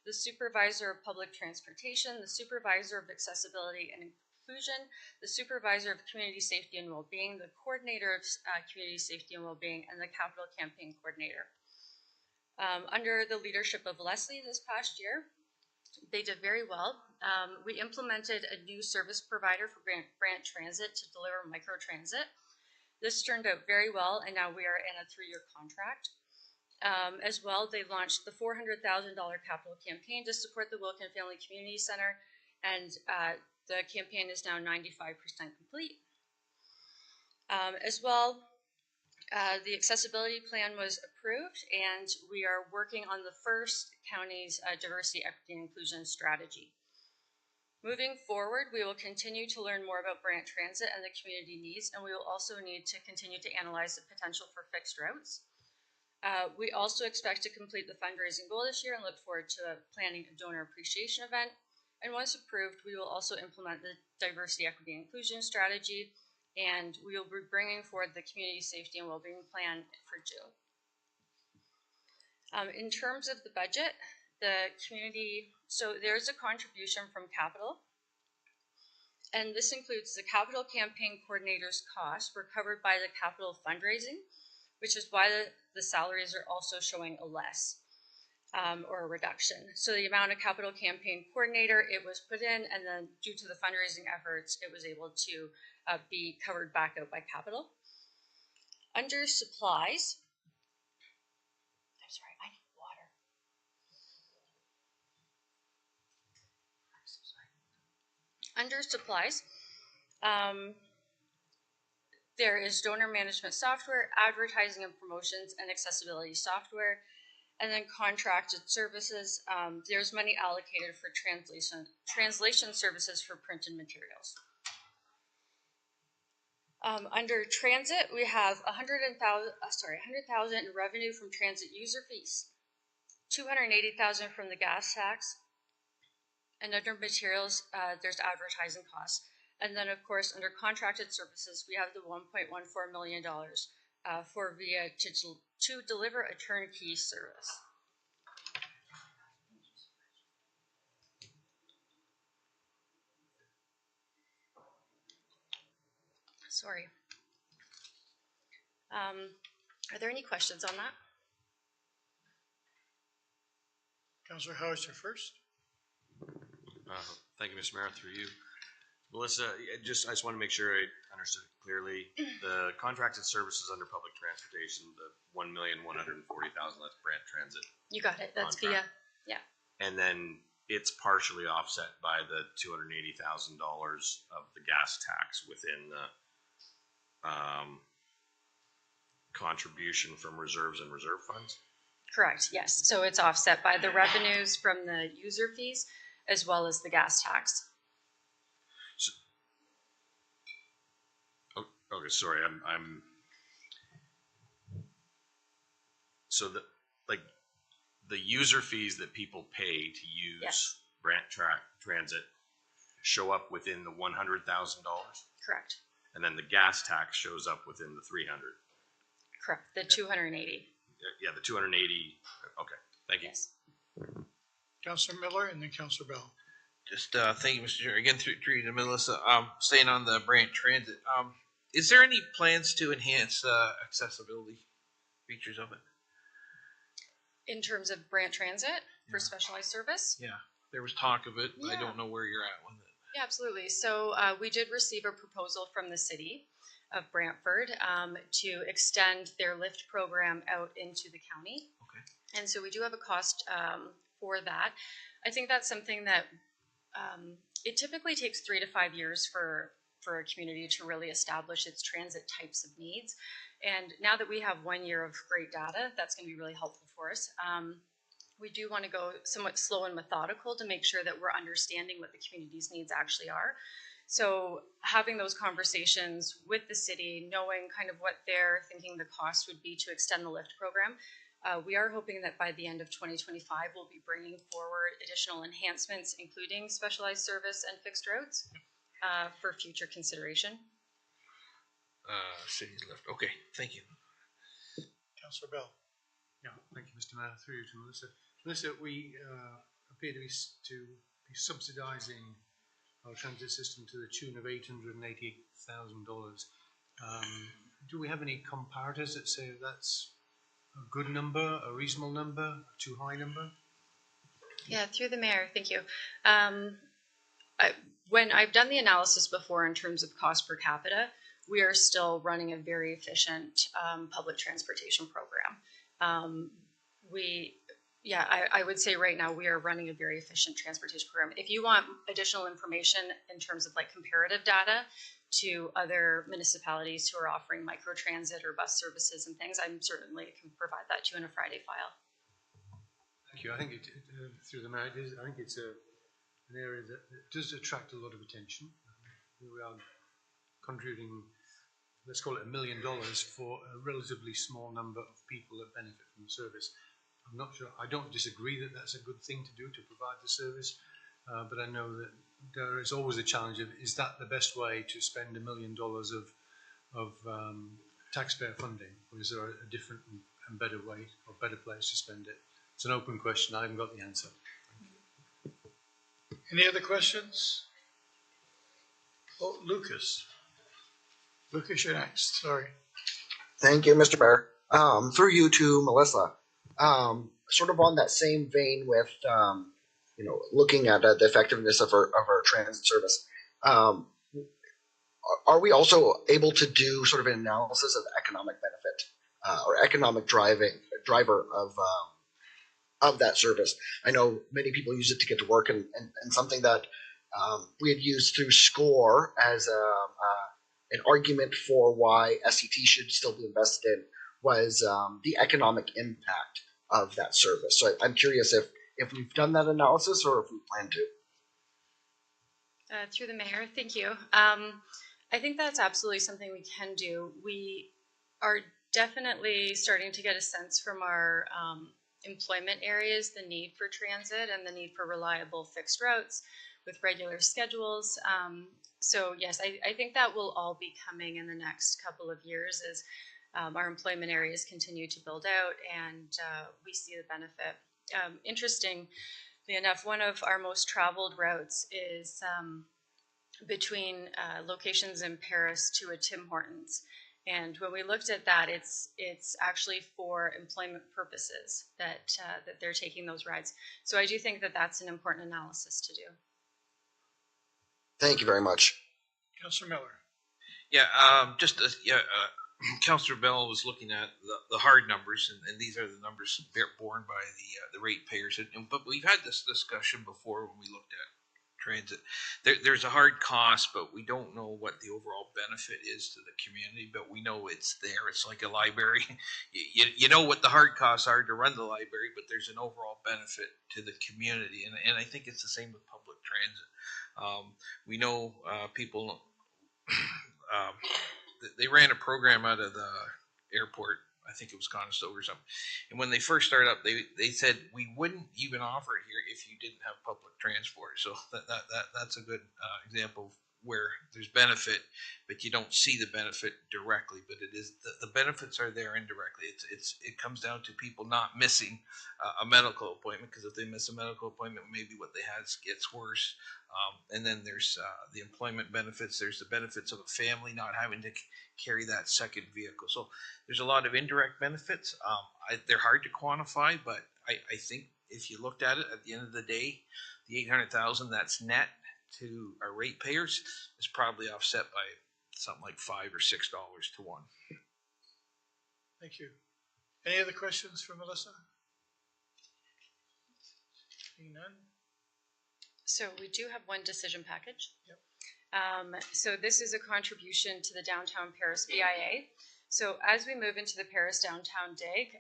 the supervisor of public transportation, the supervisor of accessibility and inclusion, the supervisor of community safety and well-being, the coordinator of community safety and well-being, and the capital campaign coordinator. Under the leadership of Leslie this past year, they did very well. We implemented a new service provider for Brant Transit to deliver microtransit. This turned out very well, and now we are in a 3-year contract. As well, they launched the $400,000 capital campaign to support the Wilkin Family Community Center, and the campaign is now 95% complete. As well, the accessibility plan was approved, and we are working on the first county's diversity, equity, and inclusion strategy. Moving forward, we will continue to learn more about Brant Transit and the community needs, and we will also need to continue to analyze the potential for fixed routes. We also expect to complete the fundraising goal this year and look forward to planning a donor appreciation event. And once approved, we will also implement the diversity, equity, and inclusion strategy, and we will be bringing forward the community safety and well-being plan for June. In terms of the budget, so there's a contribution from capital, and this includes the capital campaign coordinator's costs were covered by the capital fundraising, which is why the salaries are also showing a less or a reduction. So the amount of capital campaign coordinator, it was put in, and then due to the fundraising efforts, it was able to be covered back out by capital. Under supplies, I'm sorry, I need water. I'm so sorry. Under supplies, there is donor management software, advertising and promotions, and accessibility software, and then contracted services. There's money allocated for translation services for printed materials. Under transit, we have $100,000 in revenue from transit user fees, $280,000 from the gas tax, and under materials, there's advertising costs. And then, of course, under contracted services, we have the $1.14 million for VIA to deliver a turnkey service. Sorry. Are there any questions on that? Councillor Howard, first. Thank you, Mr. Mayor, through you. Melissa, I just want to make sure I understood it clearly. The contracted services under public transportation, the $1,140,000, that's Brant Transit. You got it. That's contract. via, yeah. And then it's partially offset by the $280,000 of the gas tax within the contribution from reserves and reserve funds? Correct, yes. So it's offset by the revenues from the user fees as well as the gas tax. Okay, sorry, I'm, so the user fees that people pay to use Yes. Brant Transit show up within the $100,000, Correct. and then the gas tax shows up within the 300. Correct. The 280. Yeah, the 280. Okay, thank you. Yes. Councillor Miller and then Councillor Bell. Just thank you, Mr. Chair. Again, through you to Melissa. Staying on the Brant Transit. Is there any plans to enhance accessibility features of it? In terms of Brant Transit for specialized service? Yeah, there was talk of it. But I Yeah. don't know where you're at with it. Yeah, absolutely. So we did receive a proposal from the city of Brantford to extend their lift program out into the county. Okay. And so we do have a cost for that. I think that's something that it typically takes 3 to 5 years for a community to really establish its transit types of needs. And now that we have 1 year of great data, that's going to be really helpful for us. We do want to go somewhat slow and methodical to make sure that we're understanding what the community's needs actually are. So having those conversations with the city, knowing kind of what they're thinking the cost would be to extend the lift program, we are hoping that by the end of 2025, we'll be bringing forward additional enhancements, including specialized service and fixed routes for future consideration. City lift. Okay, thank you. Councillor Bell. Yeah, thank you, Mr. Mayor. Through you to Melissa. Melissa, we appear to be subsidising our transit system to the tune of $888,000. Do we have any comparators that say that's a good number, a reasonable number, a too high number? Yeah, through the mayor, thank you. When I've done the analysis before in terms of cost per capita, we are still running a very efficient public transportation program. I would say right now we are running a very efficient transportation program. If you want additional information in terms of like comparative data to other municipalities who are offering microtransit or bus services and things, I'm certainly can provide that to you in a Friday file. Thank you. I think through the mayor, I think it's an area that does attract a lot of attention. We are contributing, let's call it $1 million for a relatively small number of people that benefit from the service. I'm not sure, I don't disagree that that's a good thing to do to provide the service, but I know that there is always a challenge of, is that the best way to spend $1 million of taxpayer funding, or is there a different and better way or better place to spend it? It's an open question, I haven't got the answer. Any other questions? Oh, Lucas. Lucas, you're next, sorry. Thank you, Mr. Mayor. Through you to Melissa. Sort of on that same vein with, looking at the effectiveness of our transit service. Are we also able to do sort of an analysis of economic benefit or economic driver of that service? I know many people use it to get to work, and something that we had used through SCORE as an argument for why SET should still be invested in was the economic impact of that service. So I'm curious if we've done that analysis or if we plan to. Through the mayor, thank you. I think that's absolutely something we can do. We are definitely starting to get a sense from our employment areas, the need for transit and the need for reliable fixed routes with regular schedules. So yes, I think that will all be coming in the next couple of years as our employment areas continue to build out and we see the benefit. Interestingly enough, one of our most traveled routes is between locations in Paris to a Tim Hortons. And when we looked at that, it's actually for employment purposes that they're taking those rides. So I do think that that's an important analysis to do. Thank you very much. Councillor Miller. Yeah, Councillor Bell was looking at the hard numbers, and these are the numbers borne by the ratepayers. But we've had this discussion before when we looked at transit. There's a hard cost, but we don't know what the overall benefit is to the community, but we know it's there. It's like a library. You know what the hard costs are to run the library, but there's an overall benefit to the community. And I think it's the same with public transit. We know people they ran a program out of the airport. I think it was Conestoga or something. And when they first started up, they said we wouldn't even offer it here if you didn't have public transport. So that's a good example of where there's benefit, but you don't see the benefit directly. But it is the benefits are there indirectly. It comes down to people not missing a medical appointment, because if they miss a medical appointment, maybe what they had gets worse. And then there's the employment benefits. There's the benefits of a family not having to carry that second vehicle. So there's a lot of indirect benefits. They're hard to quantify, but I think if you looked at it at the end of the day, the 800,000 that's net to our ratepayers is probably offset by something like $5 or $6 to 1. Thank you. Any other questions for Melissa? Seeing none? So we do have one decision package. Yep. So this is a contribution to the Downtown Paris BIA. So as we move into the Paris Downtown Dig,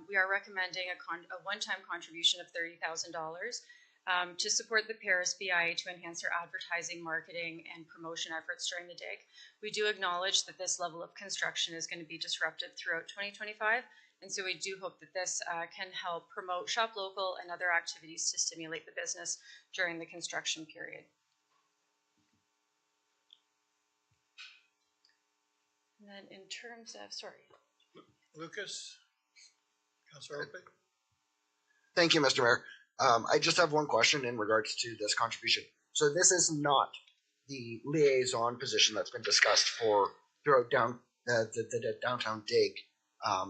we are recommending a one-time contribution of $30,000 to support the Paris BIA to enhance their advertising, marketing, and promotion efforts during the dig. We do acknowledge that this level of construction is going to be disruptive throughout 2025, and so we do hope that this can help promote Shop Local and other activities to stimulate the business during the construction period. And then in terms of, Lucas, Councilor Oakley. Thank you, Mr. Mayor. I just have one question in regards to this contribution. So this is not the liaison position that's been discussed throughout the downtown dig.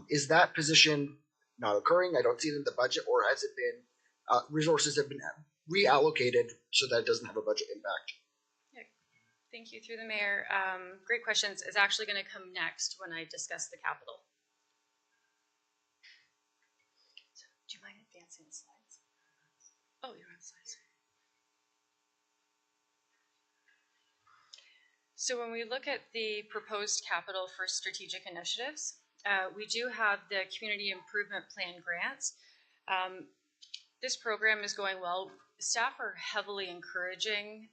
Is that position not occurring? I don't see it in the budget, or has it been resources have been reallocated so that it doesn't have a budget impact? Yeah, thank you through the mayor. Great questions. It's actually going to come next when I discuss the capital. So, do you mind advancing the slides? Oh, you're on slides. So when we look at the proposed capital for strategic initiatives, we do have the Community Improvement Plan grants. This program is going well. Staff are heavily encouraging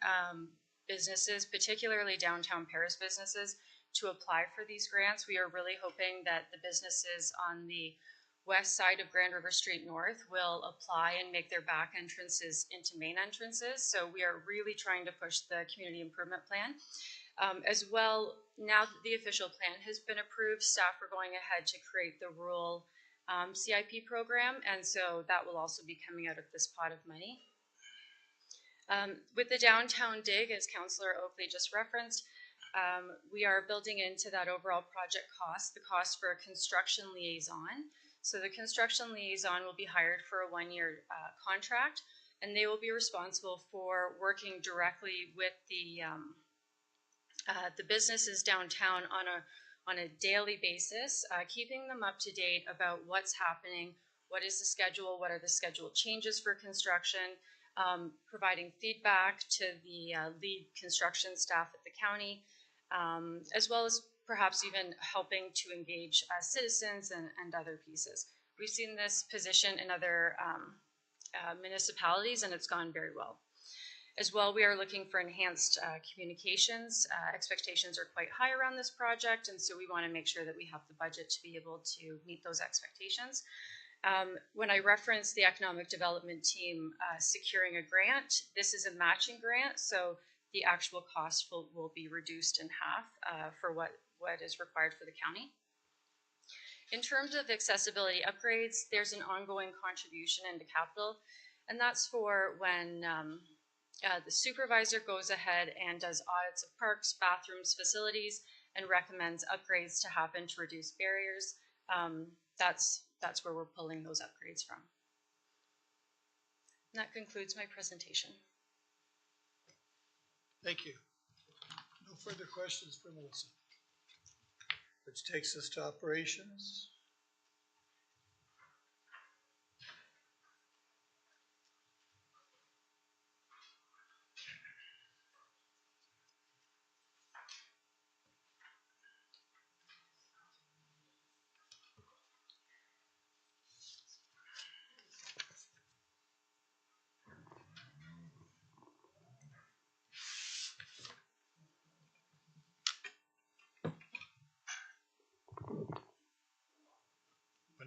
businesses, particularly downtown Paris businesses, to apply for these grants. We are really hoping that the businesses on the west side of Grand River Street North will apply and make their back entrances into main entrances. So we are really trying to push the Community Improvement Plan. As well, now that the official plan has been approved, staff are going ahead to create the rural CIP program, and so that will also be coming out of this pot of money. With the downtown dig, as Councillor Oakley just referenced, we are building into that overall project cost, the cost for a construction liaison. So the construction liaison will be hired for a one-year contract, and they will be responsible for working directly with the businesses downtown on a daily basis, keeping them up to date about what's happening, what is the schedule, what are the scheduled changes for construction, providing feedback to the lead construction staff at the county, as well as perhaps even helping to engage citizens and other pieces. We've seen this position in other municipalities, and it's gone very well. As well, we are looking for enhanced communications. Expectations are quite high around this project, and so we want to make sure that we have the budget to be able to meet those expectations. When I referenced the economic development team securing a grant, this is a matching grant, so the actual cost will be reduced in half for what is required for the county. In terms of accessibility upgrades, there's an ongoing contribution into capital, and that's for when the supervisor goes ahead and does audits of parks, bathrooms, facilities, and recommends upgrades to happen to reduce barriers. That's where we're pulling those upgrades from. And that concludes my presentation. Thank you. No further questions for Melissa. Which takes us to operations.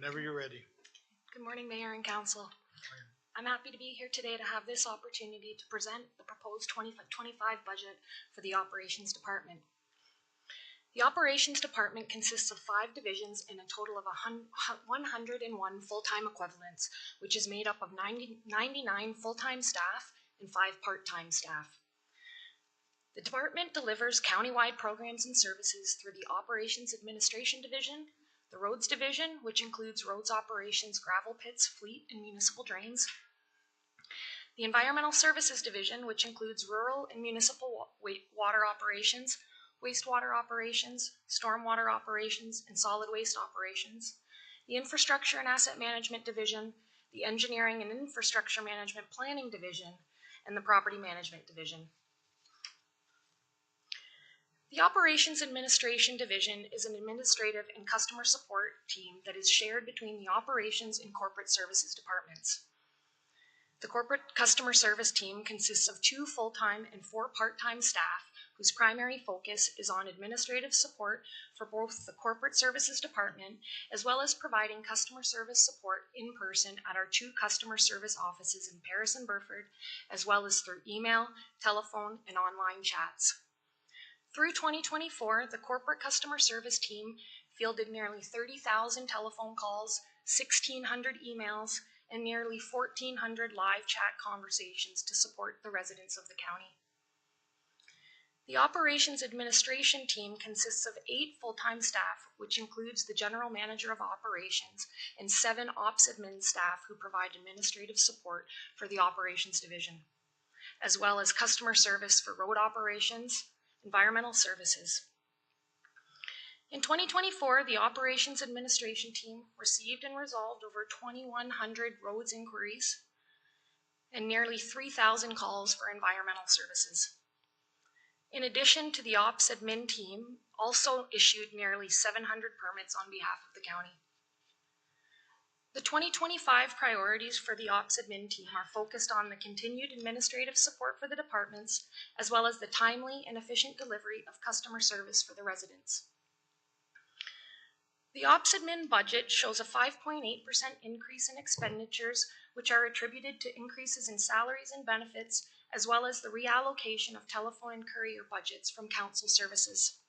Whenever you're ready. Good morning, Mayor and Council. I'm happy to be here today to have this opportunity to present the proposed 2025 budget for the Operations Department. The Operations Department consists of 5 divisions and a total of 101 full-time equivalents, which is made up of 99 full-time staff and 5 part-time staff. The department delivers countywide programs and services through the Operations Administration Division, the Roads Division, which includes roads operations, gravel pits, fleet, and municipal drains, the Environmental Services Division, which includes rural and municipal water operations, wastewater operations, stormwater operations, and solid waste operations, the Infrastructure and Asset Management Division, the Engineering and Infrastructure Management Planning Division, and the Property Management Division. The Operations Administration Division is an administrative and customer support team that is shared between the Operations and Corporate Services departments. The Corporate Customer Service team consists of 2 full-time and 4 part-time staff whose primary focus is on administrative support for both the Corporate Services Department as well as providing customer service support in person at our 2 customer service offices in Paris and Burford, as well as through email, telephone, and online chats. Through 2024, the Corporate Customer Service team fielded nearly 30,000 telephone calls, 1,600 emails, and nearly 1,400 live chat conversations to support the residents of the county. The Operations Administration team consists of 8 full-time staff, which includes the General Manager of Operations and 7 Ops Admin staff who provide administrative support for the Operations Division, as well as customer service for road operations, environmental services. In 2024, the Operations Administration team received and resolved over 2,100 roads inquiries and nearly 3,000 calls for environmental services. In addition to the Ops Admin team, also issued nearly 700 permits on behalf of the county. The 2025 priorities for the Ops Admin team are focused on the continued administrative support for the departments, as well as the timely and efficient delivery of customer service for the residents. The Ops Admin budget shows a 5.8% increase in expenditures, which are attributed to increases in salaries and benefits, as well as the reallocation of telephone and courier budgets from council services.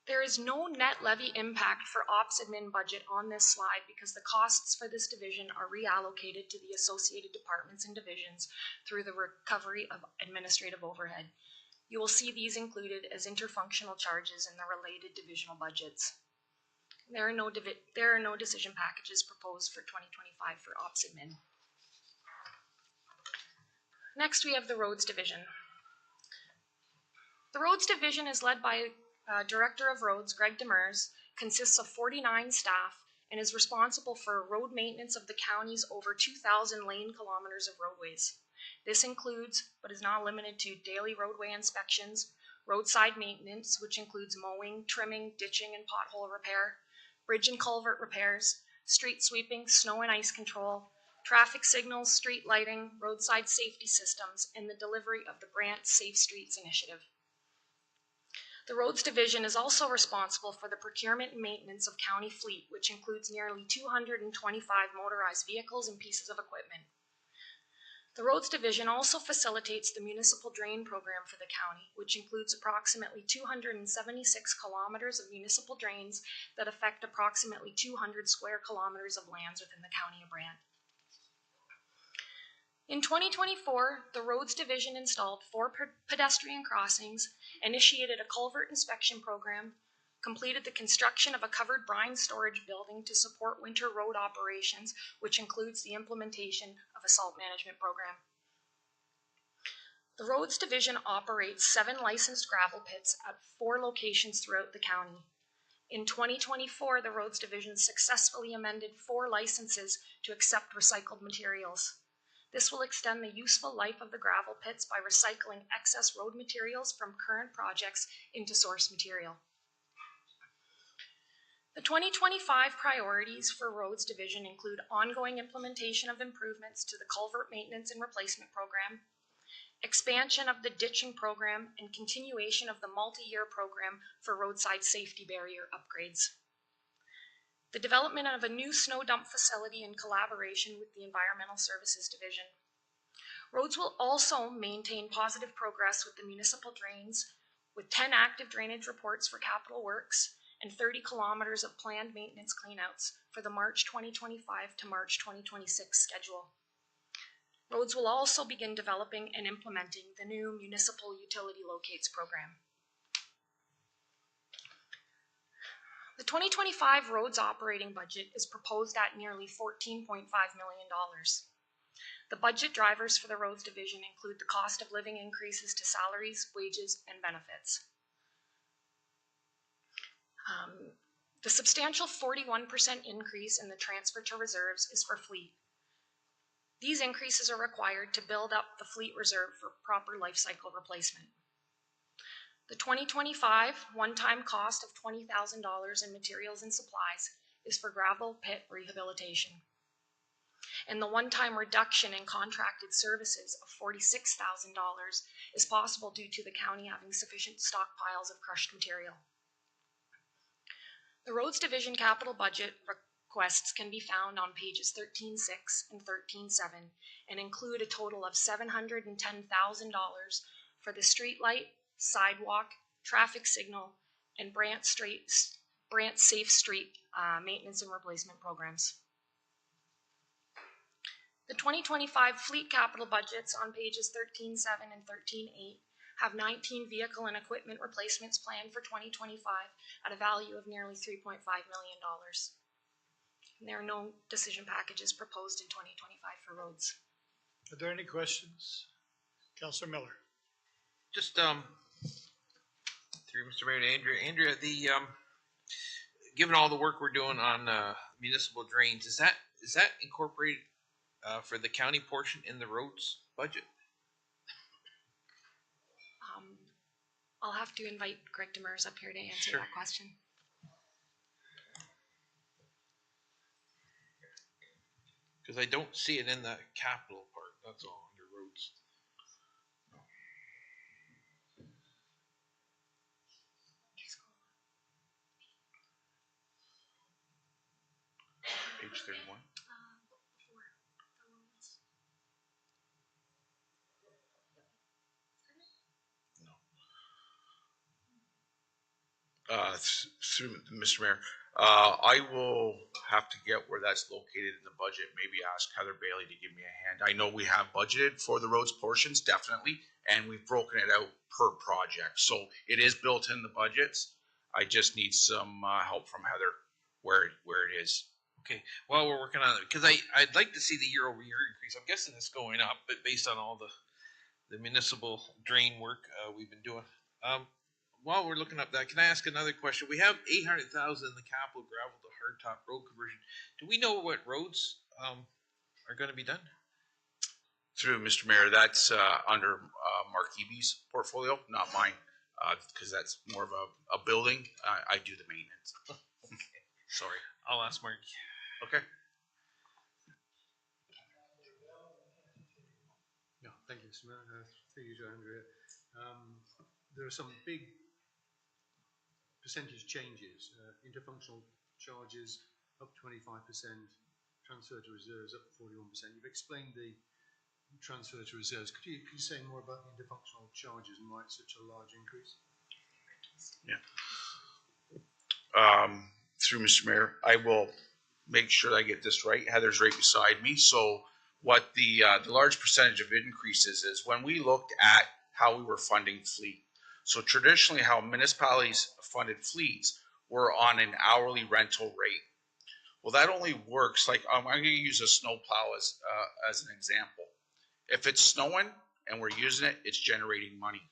There is no net levy impact for Ops Admin budget on this slide because the costs for this division are reallocated to the associated departments and divisions through the recovery of administrative overhead. You will see these included as interfunctional charges in the related divisional budgets. There are no decision packages proposed for 2025 for Ops Admin. Next, we have the Roads Division. The Roads Division is led by Director of Roads, Greg Demers, consists of 49 staff, and is responsible for road maintenance of the county's over 2,000 lane kilometers of roadways. This includes, but is not limited to, daily roadway inspections, roadside maintenance, which includes mowing, trimming, ditching, and pothole repair, bridge and culvert repairs, street sweeping, snow and ice control, traffic signals, street lighting, roadside safety systems, and the delivery of the Brant Safe Streets initiative. The Roads Division is also responsible for the procurement and maintenance of county fleet, which includes nearly 225 motorized vehicles and pieces of equipment. The Roads Division also facilitates the municipal drain program for the county, which includes approximately 276 kilometers of municipal drains that affect approximately 200 square kilometers of lands within the county of Brant. In 2024, the Roads Division installed 4 pedestrian crossings, initiated a culvert inspection program, completed the construction of a covered brine storage building to support winter road operations, which includes the implementation of a salt management program. The Roads Division operates 7 licensed gravel pits at 4 locations throughout the county. In 2024, the Roads Division successfully amended 4 licenses to accept recycled materials. This will extend the useful life of the gravel pits by recycling excess road materials from current projects into source material. The 2025 priorities for Roads Division include ongoing implementation of improvements to the culvert maintenance and replacement program, expansion of the ditching program, and continuation of the multi-year program for roadside safety barrier upgrades. the development of a new snow dump facility in collaboration with the Environmental Services Division. Roads will also maintain positive progress with the municipal drains, with 10 active drainage reports for capital works and 30 kilometers of planned maintenance cleanouts for the March 2025 to March 2026 schedule. Roads will also begin developing and implementing the new Municipal Utility Locates program. The 2025 roads operating budget is proposed at nearly $14.5 million. The budget drivers for the roads division include the cost of living increases to salaries, wages, and benefits. The substantial 41% increase in the transfer to reserves is for fleet. These increases are required to build up the fleet reserve for proper life cycle replacement. The 2025 one-time cost of $20,000 in materials and supplies is for gravel pit rehabilitation. And the one-time reduction in contracted services of $46,000 is possible due to the county having sufficient stockpiles of crushed material. The Roads Division capital budget requests can be found on pages 13.6 and 13.7 and include a total of $710,000 for the streetlight, sidewalk, traffic signal, and Brant Safe Street maintenance and replacement programs. The 2025 fleet capital budgets on pages 13.7 and 13.8 have 19 vehicle and equipment replacements planned for 2025 at a value of nearly $3.5 million. And there are no decision packages proposed in 2025 for roads. Are there any questions? Councillor Miller. Just through Mr. Mayor to Andrea. Andrea, the given all the work we're doing on municipal drains, is that incorporated for the county portion in the roads budget? I'll have to invite Greg Demers up here to answer that question. Because I don't see it in the capital part. That's all under roads. Page 31. Through Mr. Mayor, I will have to get where that's located in the budget. Maybe ask Heather Bailey to give me a hand. I know we have budgeted for the roads portions, definitely, and we've broken it out per project. So it is built in the budgets. I just need some help from Heather where it is. Okay, well, we're working on it because I'd like to see the year-over-year increase. I'm guessing it's going up, but based on all the municipal drain work we've been doing. While we're looking up that, can I ask another question? We have $800,000 in the capital gravel to hardtop road conversion. Do we know what roads are going to be done? Through Mr. Mayor, that's under Mark Eby's portfolio, not mine, because that's more of a building. I do the maintenance. Okay. Sorry. I'll ask Mark. Okay. Yeah, thank you, Mr. Mayor. Thank you, Andrea. There are some big percentage changes. Interfunctional charges up 25%, transfer to reserves up 41%. You've explained the transfer to reserves. Could you say more about the interfunctional charges and why it's such a large increase? Yeah. Through Mr. Mayor, I will make sure that I get this right. Heather's right beside me. So what the large percentage of increases is when we looked at how we were funding fleet. So traditionally how municipalities funded fleets were on an hourly rental rate. Well, that only works like, I'm going to use a snowplow as an example. If it's snowing and we're using it, it's generating money.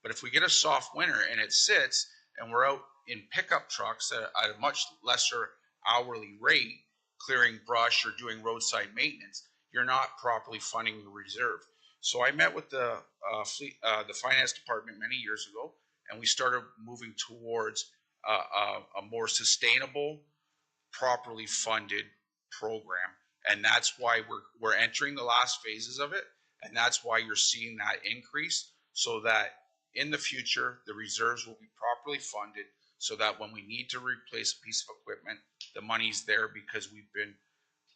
But if we get a soft winter and it sits and we're out in pickup trucks at a much lesser hourly rate, clearing brush or doing roadside maintenance, you're not properly funding the reserve. So I met with the finance department many years ago, and we started moving towards a more sustainable, properly funded program. And that's why we're entering the last phases of it. And that's why you're seeing that increase, so that in the future, the reserves will be properly funded so that when we need to replace a piece of equipment, the money's there because we've been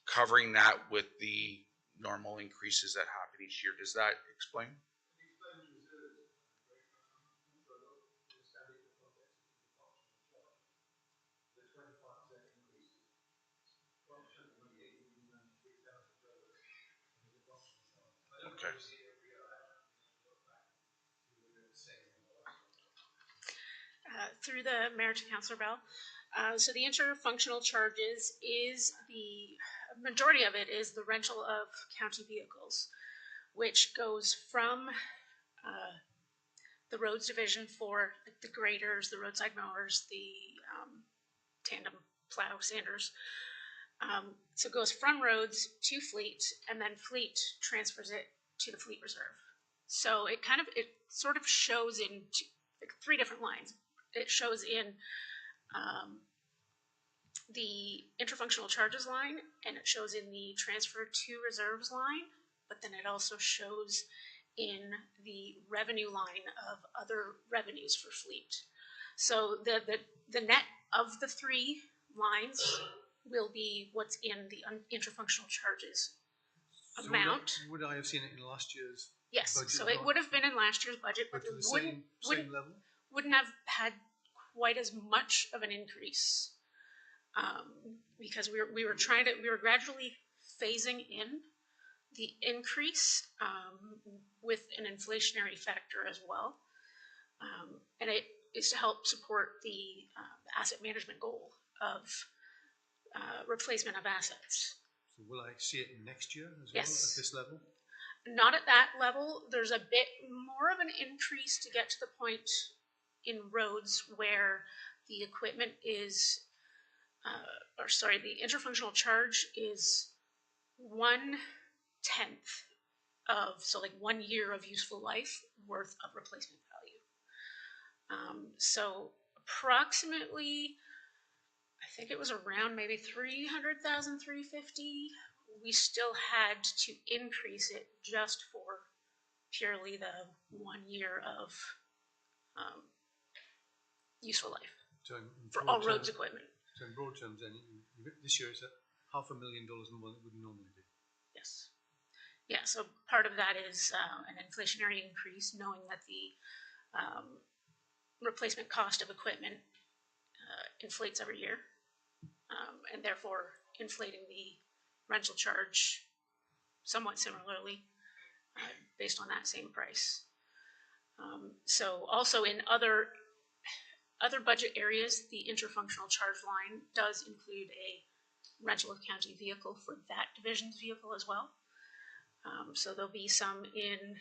covering that with the normal increases that happen each year. Does that explain? Okay. Through the Mayor to Councillor Bell. So the interfunctional charges is the majority of it is the rental of county vehicles, which goes from the roads division for the graders, the roadside mowers, the tandem plow sanders. So it goes from roads to fleet, and then fleet transfers it to the fleet reserve. So it sort of shows in like 3 different lines. It shows in the interfunctional charges line, and it shows in the transfer to reserves line, but then it also shows in the revenue line of other revenues for fleet. So the net of the 3 lines will be what's in the interfunctional charges amount. So would I have seen it in last year's Yes, budget? so it would have been in last year's budget, but to it the wouldn't same level? wouldn't have had quite as much of an increase, because we were gradually phasing in the increase with an inflationary factor as well, and it is to help support the asset management goal of replacement of assets. So will I see it next year as well Yes. at this level? Not at that level. There's a bit more of an increase to get to the point in roads where the equipment is, the interfunctional charge is 1/10 of, so like 1 year of useful life worth of replacement value. So approximately, I think it was around maybe 300,000, 350. We still had to increase it just for purely the 1 year of useful life So for all roads equipment. So in broad terms, then this year is at $500,000 more than it would normally be. Yes. Yeah, so part of that is an inflationary increase, knowing that the replacement cost of equipment inflates every year, and therefore inflating the rental charge somewhat similarly based on that same price. So also in other budget areas, the interfunctional charge line does include a rental of county vehicle for that division's vehicle as well. So there'll be some in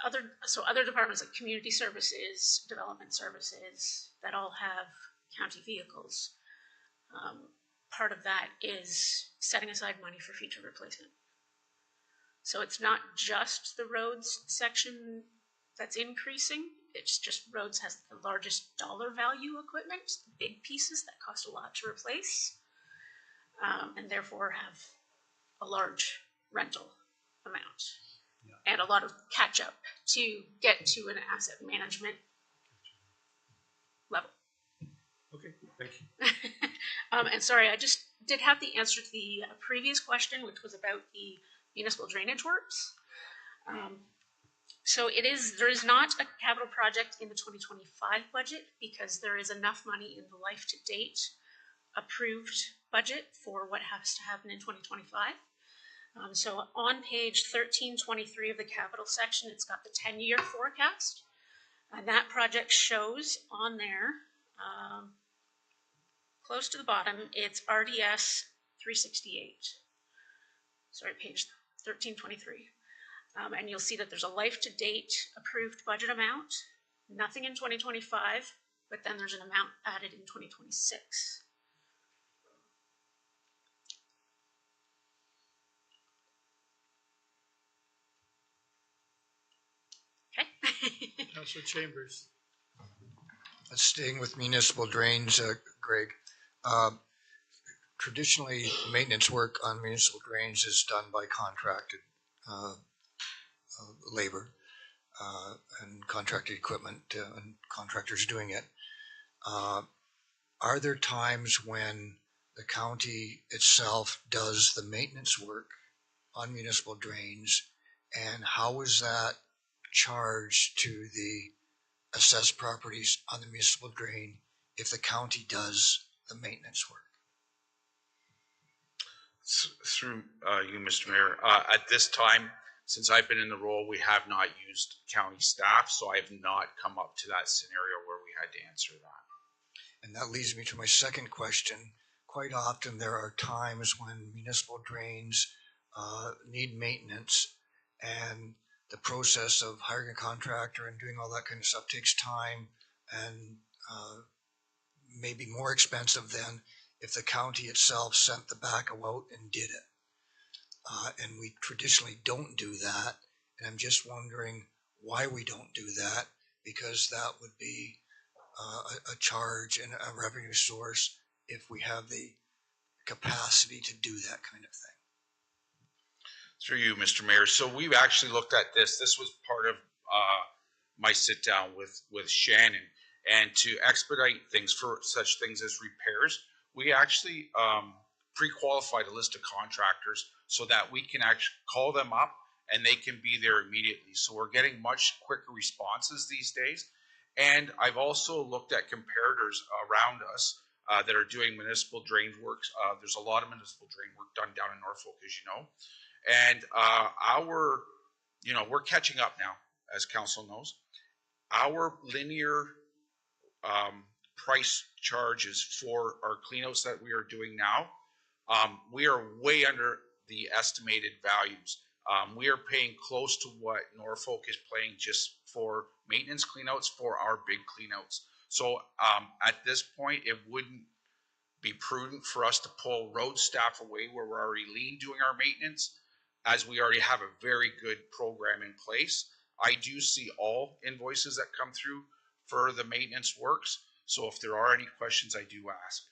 other departments like community services, development services that all have county vehicles. Part of that is setting aside money for future replacement. So it's not just the roads section that's increasing, it's just roads has the largest dollar value equipment, the big pieces that cost a lot to replace, and therefore have a large rental amount. And a lot of catch up to get to an asset management level. Okay, thank you. And sorry, I just did have the answer to the previous question, which was about the municipal drainage works. So there is not a capital project in the 2025 budget because there is enough money in the life to date approved budget for what has to happen in 2025. So on page 1323 of the capital section, it's got the 10-year forecast. And that project shows on there, close to the bottom, it's RDS 368. Sorry, page 1323. And you'll see that there's a life-to-date approved budget amount, nothing in 2025, but then there's an amount added in 2026. Okay. Councilor Chambers. Staying with municipal drains, Greg, traditionally maintenance work on municipal drains is done by contracted labor. and contracted equipment and contractors doing it. Are there times when the county itself does the maintenance work on municipal drains, and how is that charged to the assessed properties on the municipal drain if the county does the maintenance work? Through you, Mr. Mayor, at this time, since I've been in the role, we have not used county staff, so I have not come up to that scenario where we had to answer that. And that leads me to my second question. Quite often there are times when municipal drains need maintenance, and the process of hiring a contractor and doing all that kind of stuff takes time and may be more expensive than if the county itself sent the backhoe out and did it. And we traditionally don't do that. And I'm just wondering why we don't do that, because that would be a charge and a revenue source if we have the capacity to do that kind of thing. Through you, Mr. Mayor. So we've actually looked at this. This was part of my sit down with Shannon. And to expedite things for such things as repairs, we actually pre-qualified a list of contractors so that we can actually call them up and they can be there immediately. So we're getting much quicker responses these days. And I've also looked at comparators around us that are doing municipal drain works. There's a lot of municipal drain work done down in Norfolk, as you know. And we're catching up now, as council knows. Our linear price charges for our cleanouts that we are doing now, we are way under the estimated values. We are paying close to what Norfolk is paying just for maintenance cleanouts for our big cleanouts. So at this point, it wouldn't be prudent for us to pull road staff away where we're already lean doing our maintenance, as we already have a very good program in place. I do see all invoices that come through for the maintenance works. So if there are any questions, I do ask.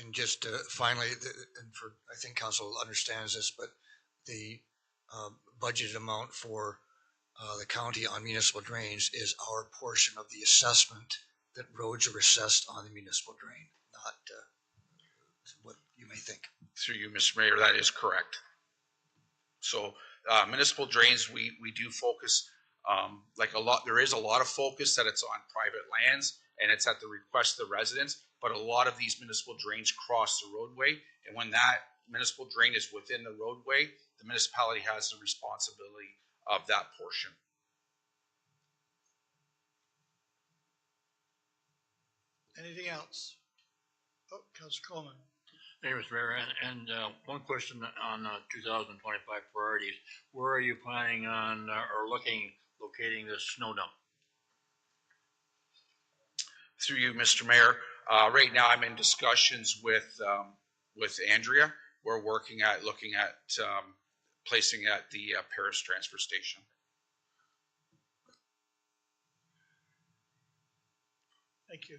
And just finally, and for, I think council understands this, but the budgeted amount for the county on municipal drains is our portion of the assessment that roads are assessed on the municipal drain, not what you may think. Through you, Mr. Mayor, that is correct. So municipal drains, we do focus there is a lot of focus that it's on private lands and it's at the request of the residents, but a lot of these municipal drains cross the roadway. And when that municipal drain is within the roadway, the municipality has the responsibility of that portion. Anything else? Oh, Councilor Coleman. Thank you, Mr. Mayor. And one question on 2025 priorities. Where are you planning on locating this snow dump? Through you, Mr. Mayor. Right now, I'm in discussions with Andrea. We're looking at placing it at the Paris transfer station. Thank you.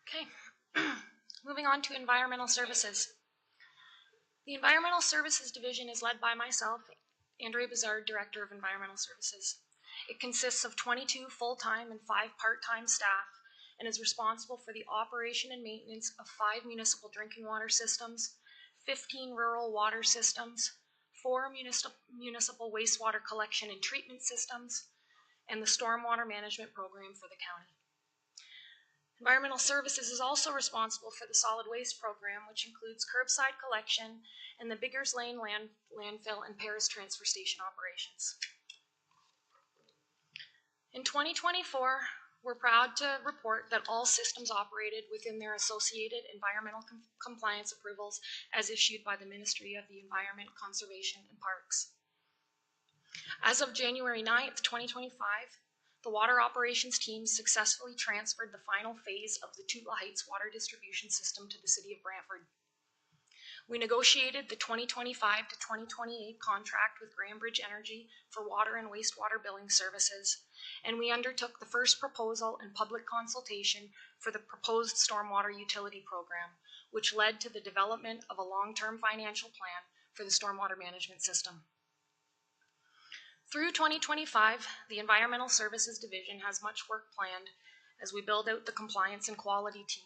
Okay, moving on to environmental services. The Environmental Services Division is led by myself, Andrea Bizard, Director of Environmental Services. It consists of 22 full-time and 5 part-time staff and is responsible for the operation and maintenance of 5 municipal drinking water systems, 15 rural water systems, 4 municipal wastewater collection and treatment systems, and the stormwater management program for the county. Environmental Services is also responsible for the solid waste program, which includes curbside collection and the Biggers Lane landfill and Paris transfer station operations. In 2024, we're proud to report that all systems operated within their associated environmental compliance approvals as issued by the Ministry of the Environment, Conservation and Parks. As of January 9th, 2025, the water operations team successfully transferred the final phase of the Tootle Heights water distribution system to the city of Brantford. We negotiated the 2025 to 2028 contract with Grandbridge Energy for water and wastewater billing services, and we undertook the first proposal and public consultation for the proposed stormwater utility program, which led to the development of a long-term financial plan for the stormwater management system. Through 2025, the Environmental Services Division has much work planned as we build out the compliance and quality team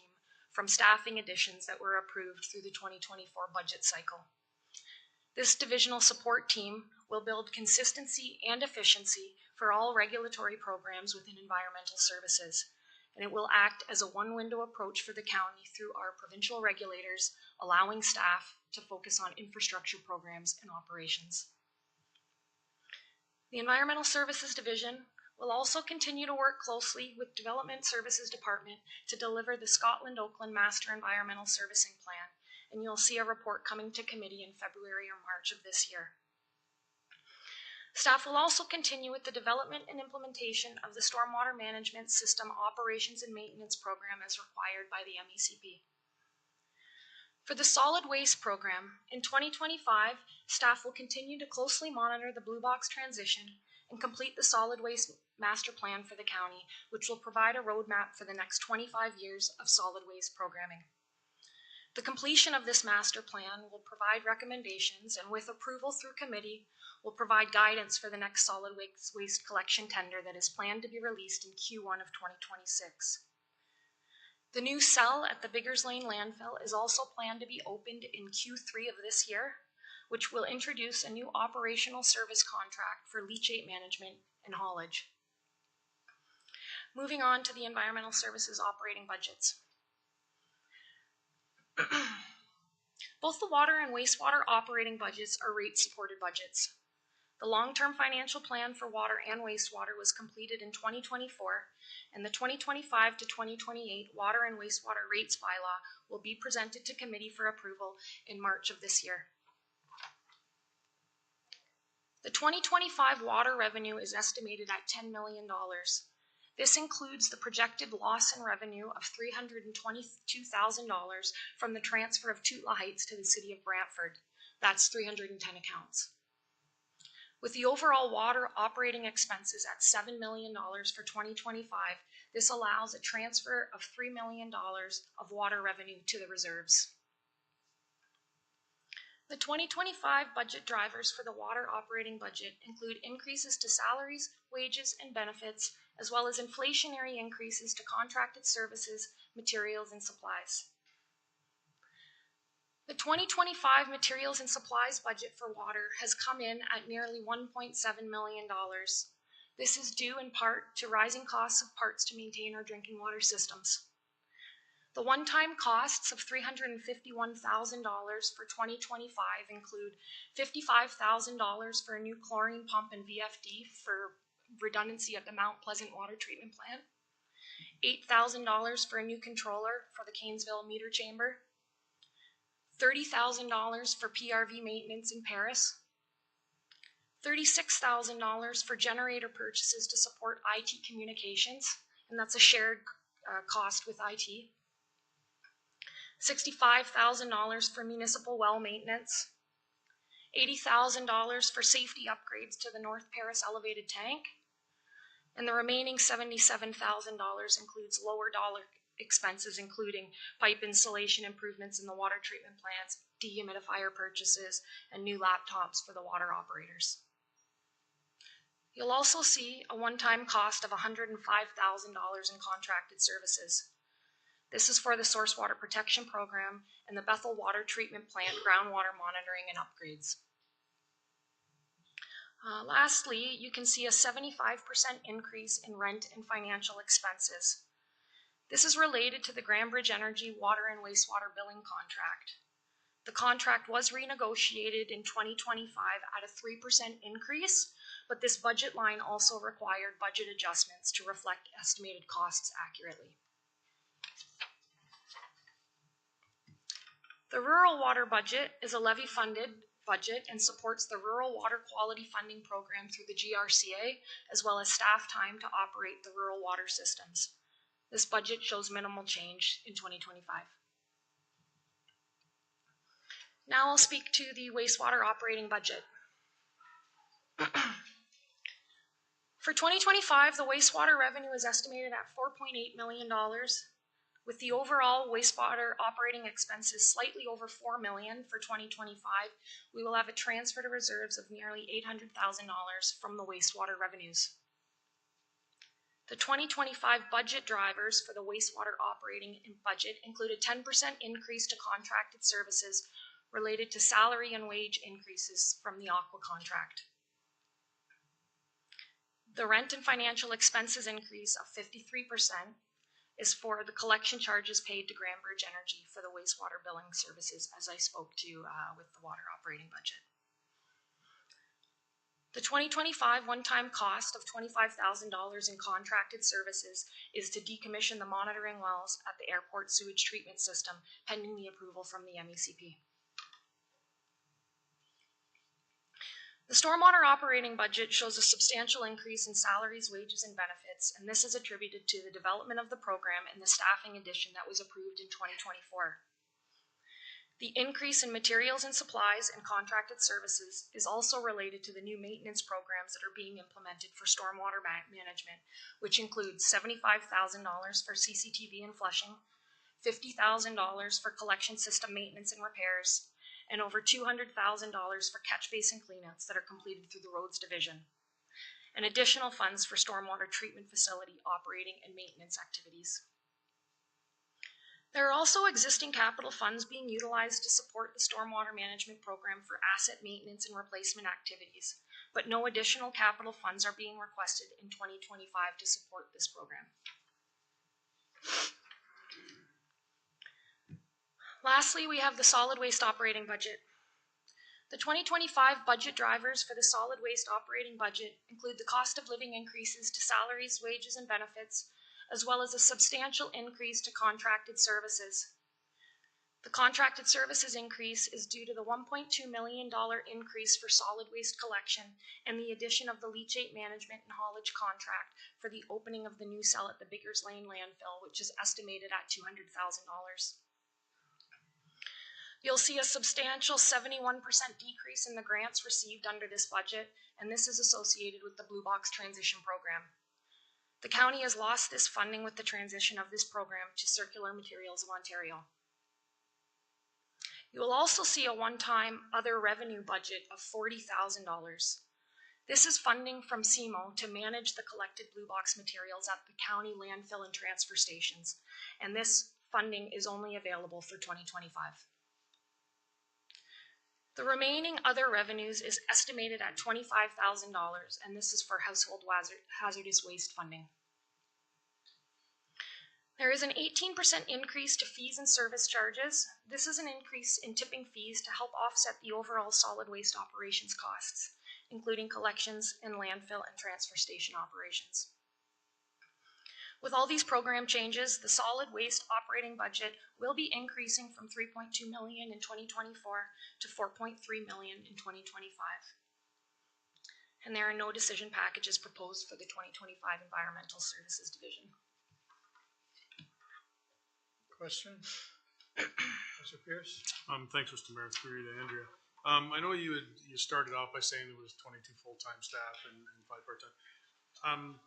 from staffing additions that were approved through the 2024 budget cycle. This divisional support team will build consistency and efficiency for all regulatory programs within environmental services, and it will act as a one-window approach for the county through our provincial regulators, allowing staff to focus on infrastructure programs and operations. The Environmental Services Division will also continue to work closely with Development Services Department to deliver the Scotland-Oakland Master Environmental Servicing Plan, and you'll see a report coming to committee in February or March of this year. Staff will also continue with the development and implementation of the Stormwater Management System Operations and Maintenance Program as required by the MECP. For the solid waste program, in 2025, staff will continue to closely monitor the Blue Box transition and complete the solid waste master plan for the county, which will provide a roadmap for the next 25 years of solid waste programming. The completion of this master plan will provide recommendations, and with approval through committee, will provide guidance for the next solid waste collection tender that is planned to be released in Q1 of 2026. The new cell at the Biggers Lane landfill is also planned to be opened in Q3 of this year, which will introduce a new operational service contract for leachate management and haulage. Moving on to the environmental services operating budgets. Both the water and wastewater operating budgets are rate-supported budgets. The long-term financial plan for water and wastewater was completed in 2024, and the 2025 to 2028 water and wastewater rates bylaw will be presented to committee for approval in March of this year. The 2025 water revenue is estimated at $10 million. This includes the projected loss in revenue of $322,000 from the transfer of Tootla Heights to the city of Brantford. That's 310 accounts. With the overall water operating expenses at $7 million for 2025, this allows a transfer of $3 million of water revenue to the reserves. The 2025 budget drivers for the water operating budget include increases to salaries, wages, and benefits, as well as inflationary increases to contracted services, materials, and supplies. The 2025 materials and supplies budget for water has come in at nearly $1.7 million. This is due in part to rising costs of parts to maintain our drinking water systems. The one-time costs of $351,000 for 2025 include $55,000 for a new chlorine pump and VFD for redundancy at the Mount Pleasant Water Treatment Plant, $8,000 for a new controller for the Canesville meter chamber, $30,000 for PRV maintenance in Paris, $36,000 for generator purchases to support IT communications, and that's a shared cost with IT, $65,000 for municipal well maintenance, $80,000 for safety upgrades to the North Paris elevated tank, and the remaining $77,000 includes lower dollar expenses, including pipe installation improvements in the water treatment plants, dehumidifier purchases, and new laptops for the water operators. You'll also see a one-time cost of $105,000 in contracted services. This is for the Source Water Protection Program and the Bethel Water Treatment Plant groundwater monitoring and upgrades. Lastly, you can see a 75% increase in rent and financial expenses. This is related to the Grandbridge Energy water and wastewater billing contract. The contract was renegotiated in 2025 at a 3% increase, but this budget line also required budget adjustments to reflect estimated costs accurately. The rural water budget is a levy-funded budget and supports the Rural Water Quality Funding Program through the GRCA, as well as staff time to operate the rural water systems. This budget shows minimal change in 2025. Now I'll speak to the wastewater operating budget. For 2025, the wastewater revenue is estimated at $4.8 million, with the overall wastewater operating expenses slightly over $4 million for 2025. We will have a transfer to reserves of nearly $800,000 from the wastewater revenues. The 2025 budget drivers for the wastewater operating budget include a 10% increase to contracted services related to salary and wage increases from the Aqua contract. The rent and financial expenses increase of 53% is for the collection charges paid to Grandbridge Energy for the wastewater billing services, as I spoke to with the water operating budget. The 2025 one-time cost of $25,000 in contracted services is to decommission the monitoring wells at the airport sewage treatment system, pending the approval from the MECP. The stormwater operating budget shows a substantial increase in salaries, wages, and benefits, and this is attributed to the development of the program and the staffing addition that was approved in 2024. The increase in materials and supplies and contracted services is also related to the new maintenance programs that are being implemented for stormwater management, which includes $75,000 for CCTV and flushing, $50,000 for collection system maintenance and repairs, and over $200,000 for catch basin cleanouts that are completed through the roads division, and additional funds for stormwater treatment facility operating and maintenance activities. There are also existing capital funds being utilized to support the stormwater management program for asset maintenance and replacement activities, but no additional capital funds are being requested in 2025 to support this program. Lastly, we have the solid waste operating budget. The 2025 budget drivers for the solid waste operating budget include the cost of living increases to salaries, wages, and benefits, as well as a substantial increase to contracted services. The contracted services increase is due to the $1.2 million increase for solid waste collection and the addition of the leachate management and haulage contract for the opening of the new cell at the Biggers Lane landfill, which is estimated at $200,000. You'll see a substantial 71% decrease in the grants received under this budget, and this is associated with the Blue Box Transition Program. The county has lost this funding with the transition of this program to Circular Materials of Ontario. You will also see a one-time other revenue budget of $40,000. This is funding from CMO to manage the collected Blue Box materials at the county landfill and transfer stations, and this funding is only available for 2025. The remaining other revenues is estimated at $25,000, and this is for household hazardous waste funding. There is an 18% increase to fees and service charges. This is an increase in tipping fees to help offset the overall solid waste operations costs, including collections and landfill and transfer station operations. With all these program changes, the solid waste operating budget will be increasing from $3.2 million in 2024 to $4.3 million in 2025. And there are no decision packages proposed for the 2025 Environmental Services Division. Questions? Mr. Pierce? Thanks, Mr. Mayor, through you to Andrea. I know you started off by saying there was 22 full-time staff and 5 part-time.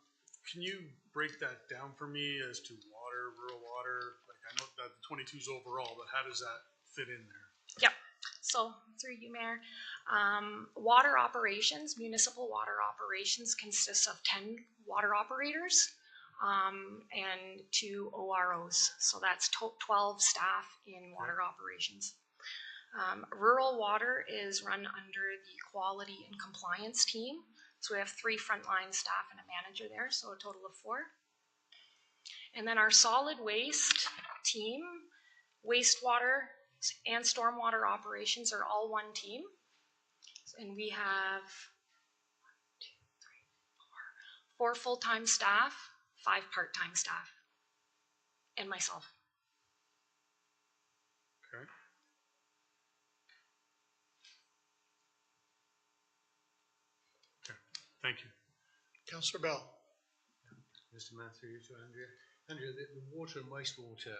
Can you break that down for me as to water, rural water? Like, I know that the 22 is overall, but how does that fit in there? Yep. So through you, Mayor, water operations, municipal water operations consists of 10 water operators and 2 OROs. So that's 12 staff in water operations. Rural water is run under the quality and compliance team. So we have 3 frontline staff and a manager there, so a total of 4. And then our solid waste team, wastewater and stormwater operations are all one team. And we have 4 full-time staff, 5 part-time staff, and myself. Okay. Thank you. Councillor Bell. Mr. Matthew, to Andrea. Andrea, the water and wastewater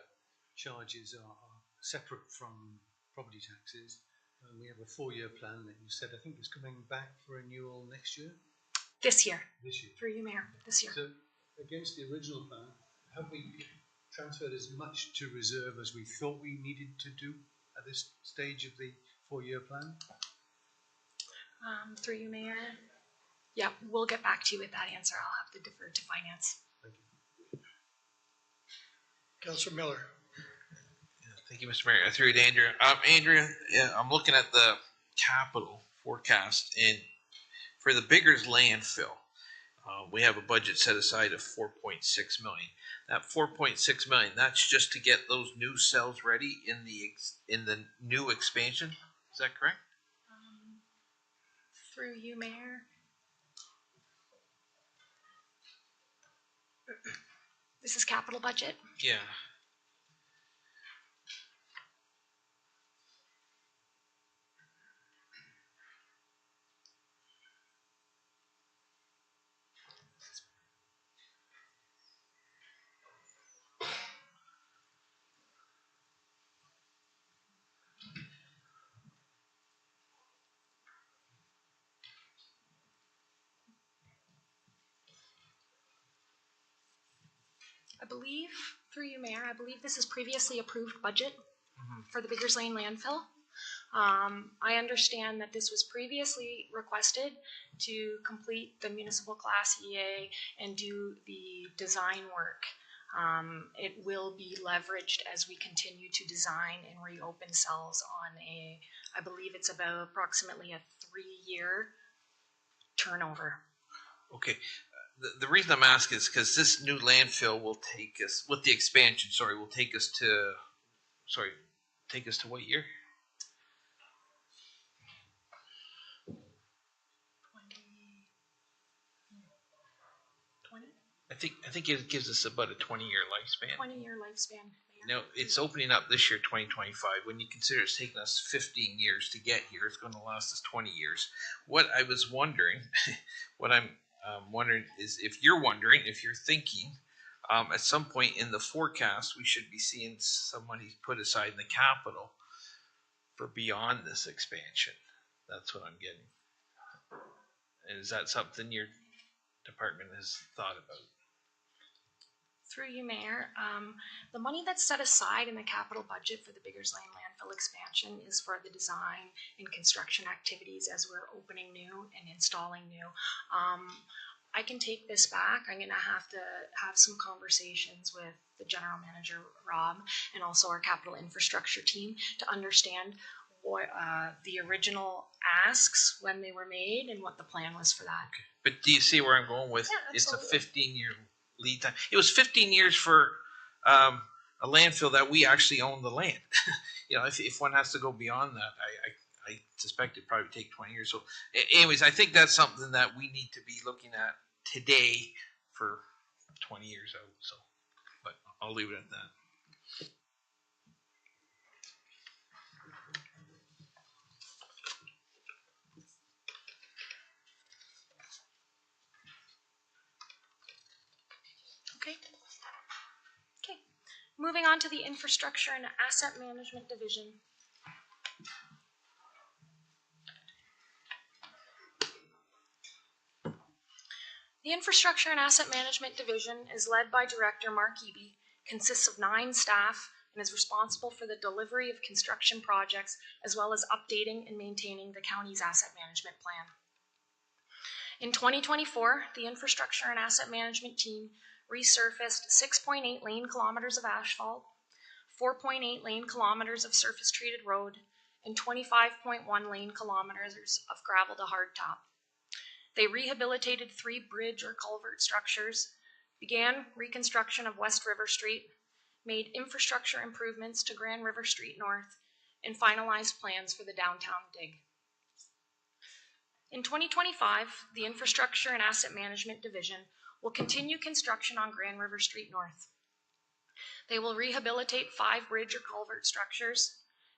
charges are separate from property taxes. we have a 4-year plan that you said, I think is coming back for renewal next year? This year, This year. through you, Mayor, this year. So against the original plan, have we transferred as much to reserve as we thought we needed to do at this stage of the 4-year plan? Through you, Mayor. Yeah, we'll get back to you with that answer. I'll have to defer to finance. Councillor Miller. Thank you, Mr. Mayor. Through you to Andrea. Andrea, yeah, I'm looking at the capital forecast, and for the Biggers landfill, we have a budget set aside of 4.6 million. That 4.6 million, that's just to get those new cells ready in the new expansion. Is that correct? Through you, Mayor. This is capital budget. Yeah. I believe, through you, Mayor, I believe this is previously approved budget for the Biggers Lane landfill. I understand that this was previously requested to complete the municipal class EA and do the design work. It will be leveraged as we continue to design and reopen cells on I believe it's about approximately a 3-year turnover. Okay. The reason I'm asking is because this new landfill will take us, with the expansion, will take us to what year? 20? I think it gives us about a 20-year lifespan. 20-year lifespan. Now, it's opening up this year, 2025. When you consider it's taken us 15 years to get here, it's going to last us 20 years. What I was wondering, what I'm wondering is if you're thinking, at some point in the forecast, we should be seeing some money put aside in the capital for beyond this expansion. That's what I'm getting. And is that something your department has thought about? Through you, Mayor, the money that's set aside in the capital budget for the Biggers Lane landfill expansion is for the design and construction activities as we're opening new and installing new. I can take this back. I'm going to have some conversations with the general manager, Rob, and also our capital infrastructure team to understand what the original asks when they were made and what the plan was for that. But do you see where I'm going with? Yeah, it's a absolutely. 15-year lead time. It was 15 years for a landfill that we actually own the land. If one has to go beyond that, I suspect it'd probably take 20 years. So anyways, I think that's something that we need to be looking at today for 20 years out. So, but I'll leave it at that. Okay. Moving on to the infrastructure and asset management division. The Infrastructure and Asset Management Division is led by Director Mark Eby, consists of 9 staff, and is responsible for the delivery of construction projects as well as updating and maintaining the county's asset management plan. In 2024, the Infrastructure and Asset Management team resurfaced 6.8 lane kilometers of asphalt, 4.8 lane kilometers of surface treated road, and 25.1 lane kilometers of gravel to hardtop. They rehabilitated 3 bridge or culvert structures, began reconstruction of West River Street, made infrastructure improvements to Grand River Street North, and finalized plans for the downtown dig. In 2025, the Infrastructure and Asset Management Division will continue construction on Grand River Street North. They will rehabilitate 5 bridge or culvert structures,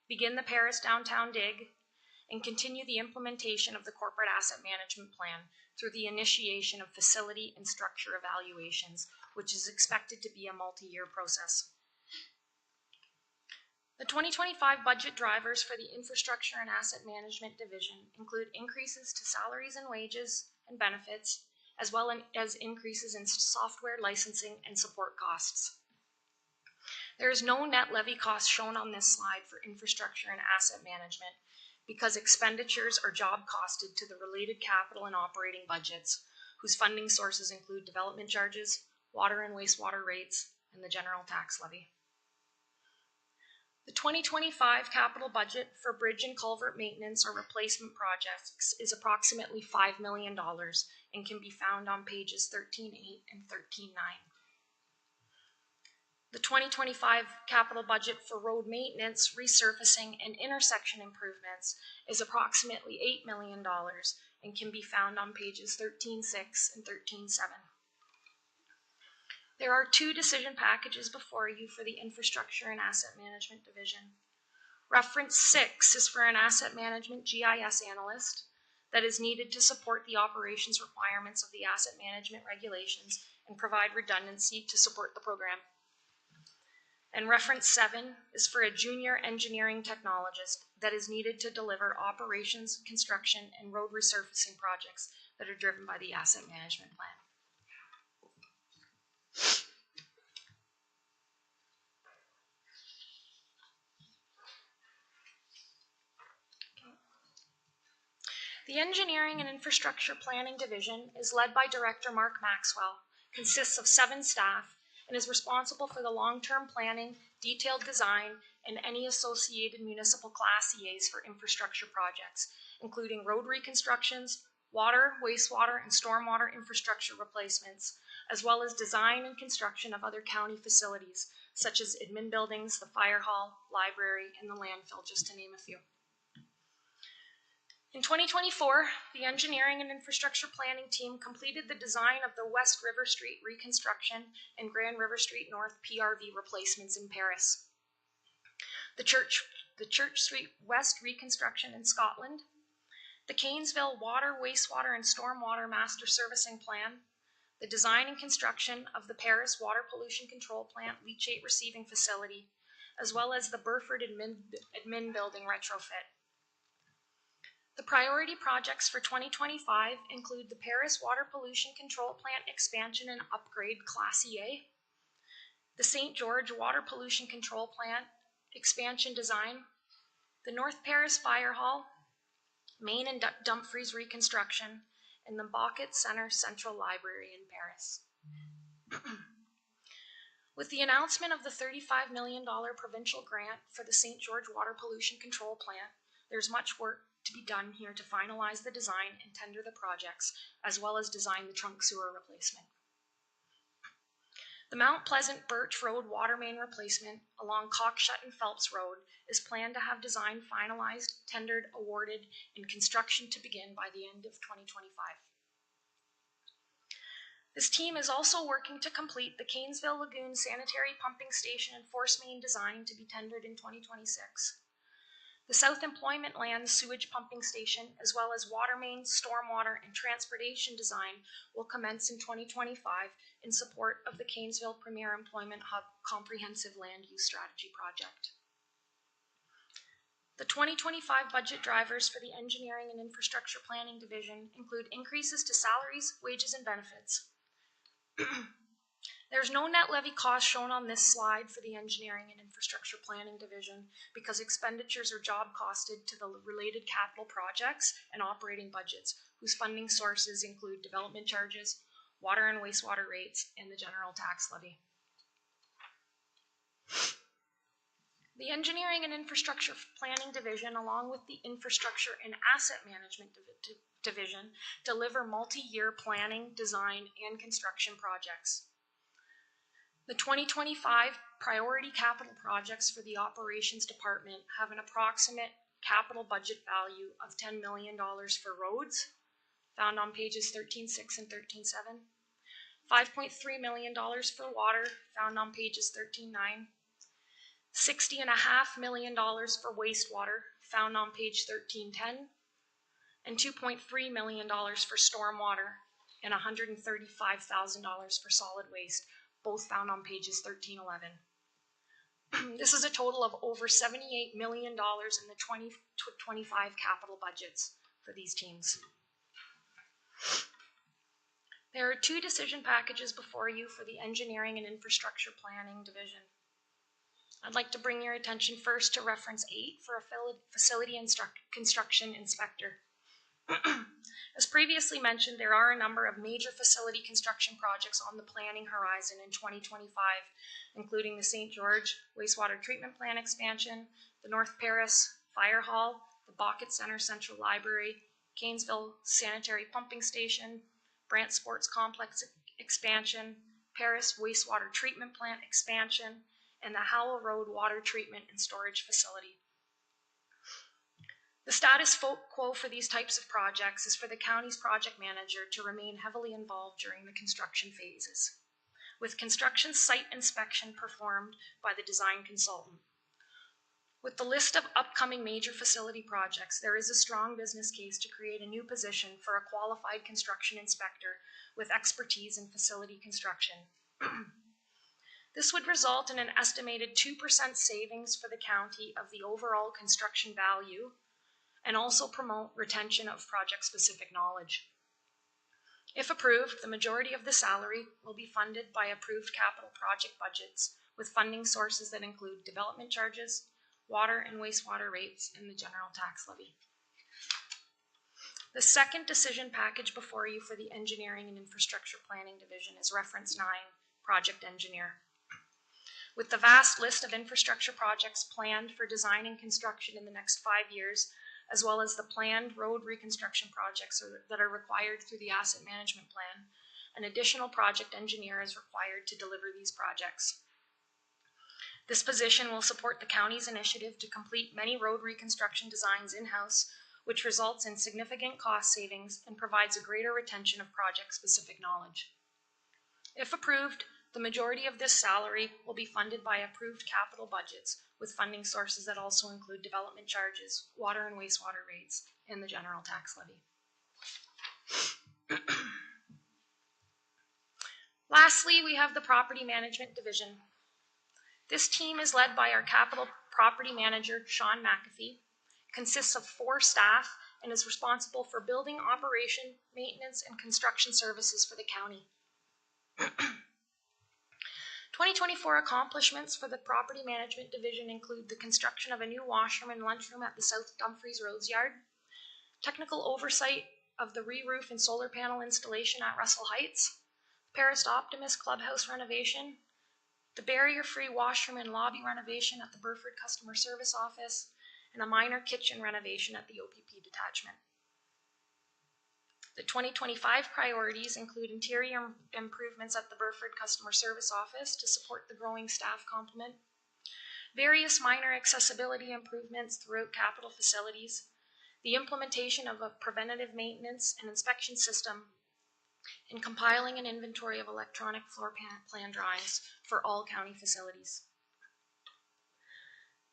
begin the Paris downtown dig, and continue the implementation of the corporate asset management plan through the initiation of facility and structure evaluations, which is expected to be a multi-year process. The 2025 budget drivers for the Infrastructure and Asset Management Division include increases to salaries and wages and benefits, as well as increases in software licensing and support costs. There is no net levy cost shown on this slide for infrastructure and asset management because expenditures are job costed to the related capital and operating budgets, whose funding sources include development charges, water and wastewater rates, and the general tax levy. The 2025 capital budget for bridge and culvert maintenance or replacement projects is approximately $5 million and can be found on pages 13.8 and 13.9. The 2025 capital budget for road maintenance, resurfacing, and intersection improvements is approximately $8 million and can be found on pages 13.6 and 13.7. There are two decision packages before you for the Infrastructure and Asset Management Division. Reference 6 is for an asset management GIS analyst that is needed to support the operations requirements of the asset management regulations and provide redundancy to support the program. And reference 7 is for a junior engineering technologist that is needed to deliver operations, construction, and road resurfacing projects that are driven by the asset management plan. The Engineering and Infrastructure Planning Division is led by Director Mark Maxwell, consists of 7 staff, and is responsible for the long-term planning, detailed design, and any associated municipal Class EAs for infrastructure projects, including road reconstructions, water, wastewater, and stormwater infrastructure replacements, as well as design and construction of other county facilities, such as admin buildings, the fire hall, library, and the landfill, just to name a few. In 2024, the Engineering and Infrastructure Planning team completed the design of the West River Street reconstruction and Grand River Street North PRV replacements in Paris, the Church Street West reconstruction in Scotland, the Cairnsville Water, Wastewater, and Stormwater Master Servicing Plan, the design and construction of the Paris Water Pollution Control Plant leachate receiving facility, as well as the Burford admin building retrofit. The priority projects for 2025 include the Paris Water Pollution Control Plant expansion and upgrade Class EA, the St. George Water Pollution Control Plant expansion design, the North Paris Fire Hall, main and dump-freeze reconstruction, and the Bocquet Center Central Library in Paris. With the announcement of the $35 million provincial grant for the St. George Water Pollution Control Plant, there's much work to be done here to finalize the design and tender the projects, as well as design the trunk sewer replacement. The Mount Pleasant Birch Road water main replacement along Cockshut and Phelps Road is planned to have design finalized, tendered, awarded, and construction to begin by the end of 2025. This team is also working to complete the Cairnsville Lagoon Sanitary Pumping Station and Force Main design to be tendered in 2026. The South Employment Land Sewage Pumping Station, as well as water main, stormwater, and transportation design will commence in 2025 in support of the Cairnsville Premier Employment Hub Comprehensive Land Use Strategy Project. The 2025 budget drivers for the Engineering and Infrastructure Planning Division include increases to salaries, wages, and benefits. There's no net levy cost shown on this slide for the Engineering and Infrastructure Planning Division because expenditures are job costed to the related capital projects and operating budgets, whose funding sources include development charges, water and wastewater rates, and the general tax levy. The Engineering and Infrastructure Planning Division, along with the Infrastructure and Asset Management Division, deliver multi-year planning, design, and construction projects. The 2025 priority capital projects for the Operations Department have an approximate capital budget value of $10 million for roads, found on pages 13.6 and 13.7, $5.3 million for water, found on pages 13.9, $60.5 million for wastewater, found on page 13.10, and $2.3 million for stormwater, and $135,000 for solid waste, both found on pages 13.11. This is a total of over $78 million in the 2025 capital budgets for these teams. There are 2 decision packages before you for the Engineering and Infrastructure Planning Division. I'd like to bring your attention first to reference 8 for a facility construction inspector. As previously mentioned, there are a number of major facility construction projects on the planning horizon in 2025, including the St. George wastewater treatment plant expansion, the North Paris Fire Hall, the Bockett Center Central Library, Canesville Sanitary Pumping Station, Brant Sports Complex expansion, Paris wastewater treatment plant expansion, and the Howell Road water treatment and storage facility. The status quo for these types of projects is for the county's project manager to remain heavily involved during the construction phases, with construction site inspection performed by the design consultant. With the list of upcoming major facility projects, there is a strong business case to create a new position for a qualified construction inspector with expertise in facility construction. This would result in an estimated 2% savings for the county of the overall construction value, and also promote retention of project-specific knowledge. If approved, the majority of the salary will be funded by approved capital project budgets with funding sources that include development charges, water and wastewater rates, and the general tax levy. The second decision package before you for the Engineering and Infrastructure Planning Division is reference 9, Project Engineer. With the vast list of infrastructure projects planned for design and construction in the next 5 years, as well as the planned road reconstruction projects that are required through the asset management plan, an additional project engineer is required to deliver these projects. This position will support the county's initiative to complete many road reconstruction designs in-house, which results in significant cost savings and provides a greater retention of project-specific knowledge. If approved, the majority of this salary will be funded by approved capital budgets with funding sources that also include development charges, water and wastewater rates, and the general tax levy. Lastly, we have the Property Management Division. This team is led by our capital property manager, Sean McAfee, consists of 4 staff, and is responsible for building operation, maintenance, and construction services for the county. 2024 accomplishments for the Property Management Division include the construction of a new washroom and lunchroom at the South Dumfries Roads Yard, technical oversight of the re-roof and solar panel installation at Russell Heights, Paris Optimus Clubhouse renovation, the barrier-free washroom and lobby renovation at the Burford Customer Service Office, and a minor kitchen renovation at the OPP detachment. The 2025 priorities include interior improvements at the Burford Customer Service Office to support the growing staff complement, various minor accessibility improvements throughout capital facilities, the implementation of a preventative maintenance and inspection system, and compiling an inventory of electronic floor plan drawings for all county facilities.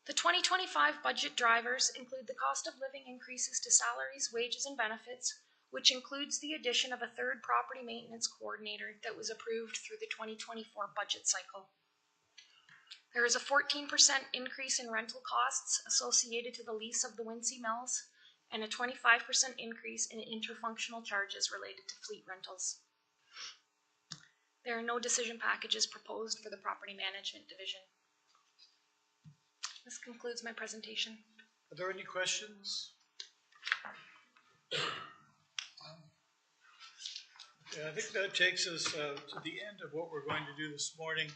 The 2025 budget drivers include the cost of living increases to salaries, wages, and benefits, which includes the addition of a 3rd property maintenance coordinator that was approved through the 2024 budget cycle. There is a 14% increase in rental costs associated to the lease of the Wincy Mills, and a 25% increase in interfunctional charges related to fleet rentals. There are no decision packages proposed for the Property Management Division. This concludes my presentation. Are there any questions? Yeah, I think that takes us to the end of what we're going to do this morning.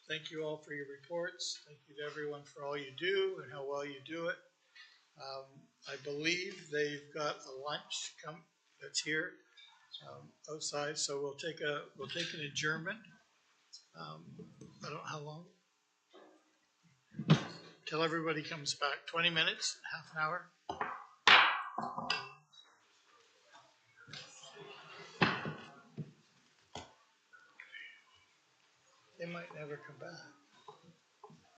Thank you all for your reports. Thank you to everyone for all you do and how well you do it. I believe they've got a lunch that's here outside, so we'll take an adjournment. I don't know how long. Till everybody comes back. 20 minutes, half an hour. They might never come back.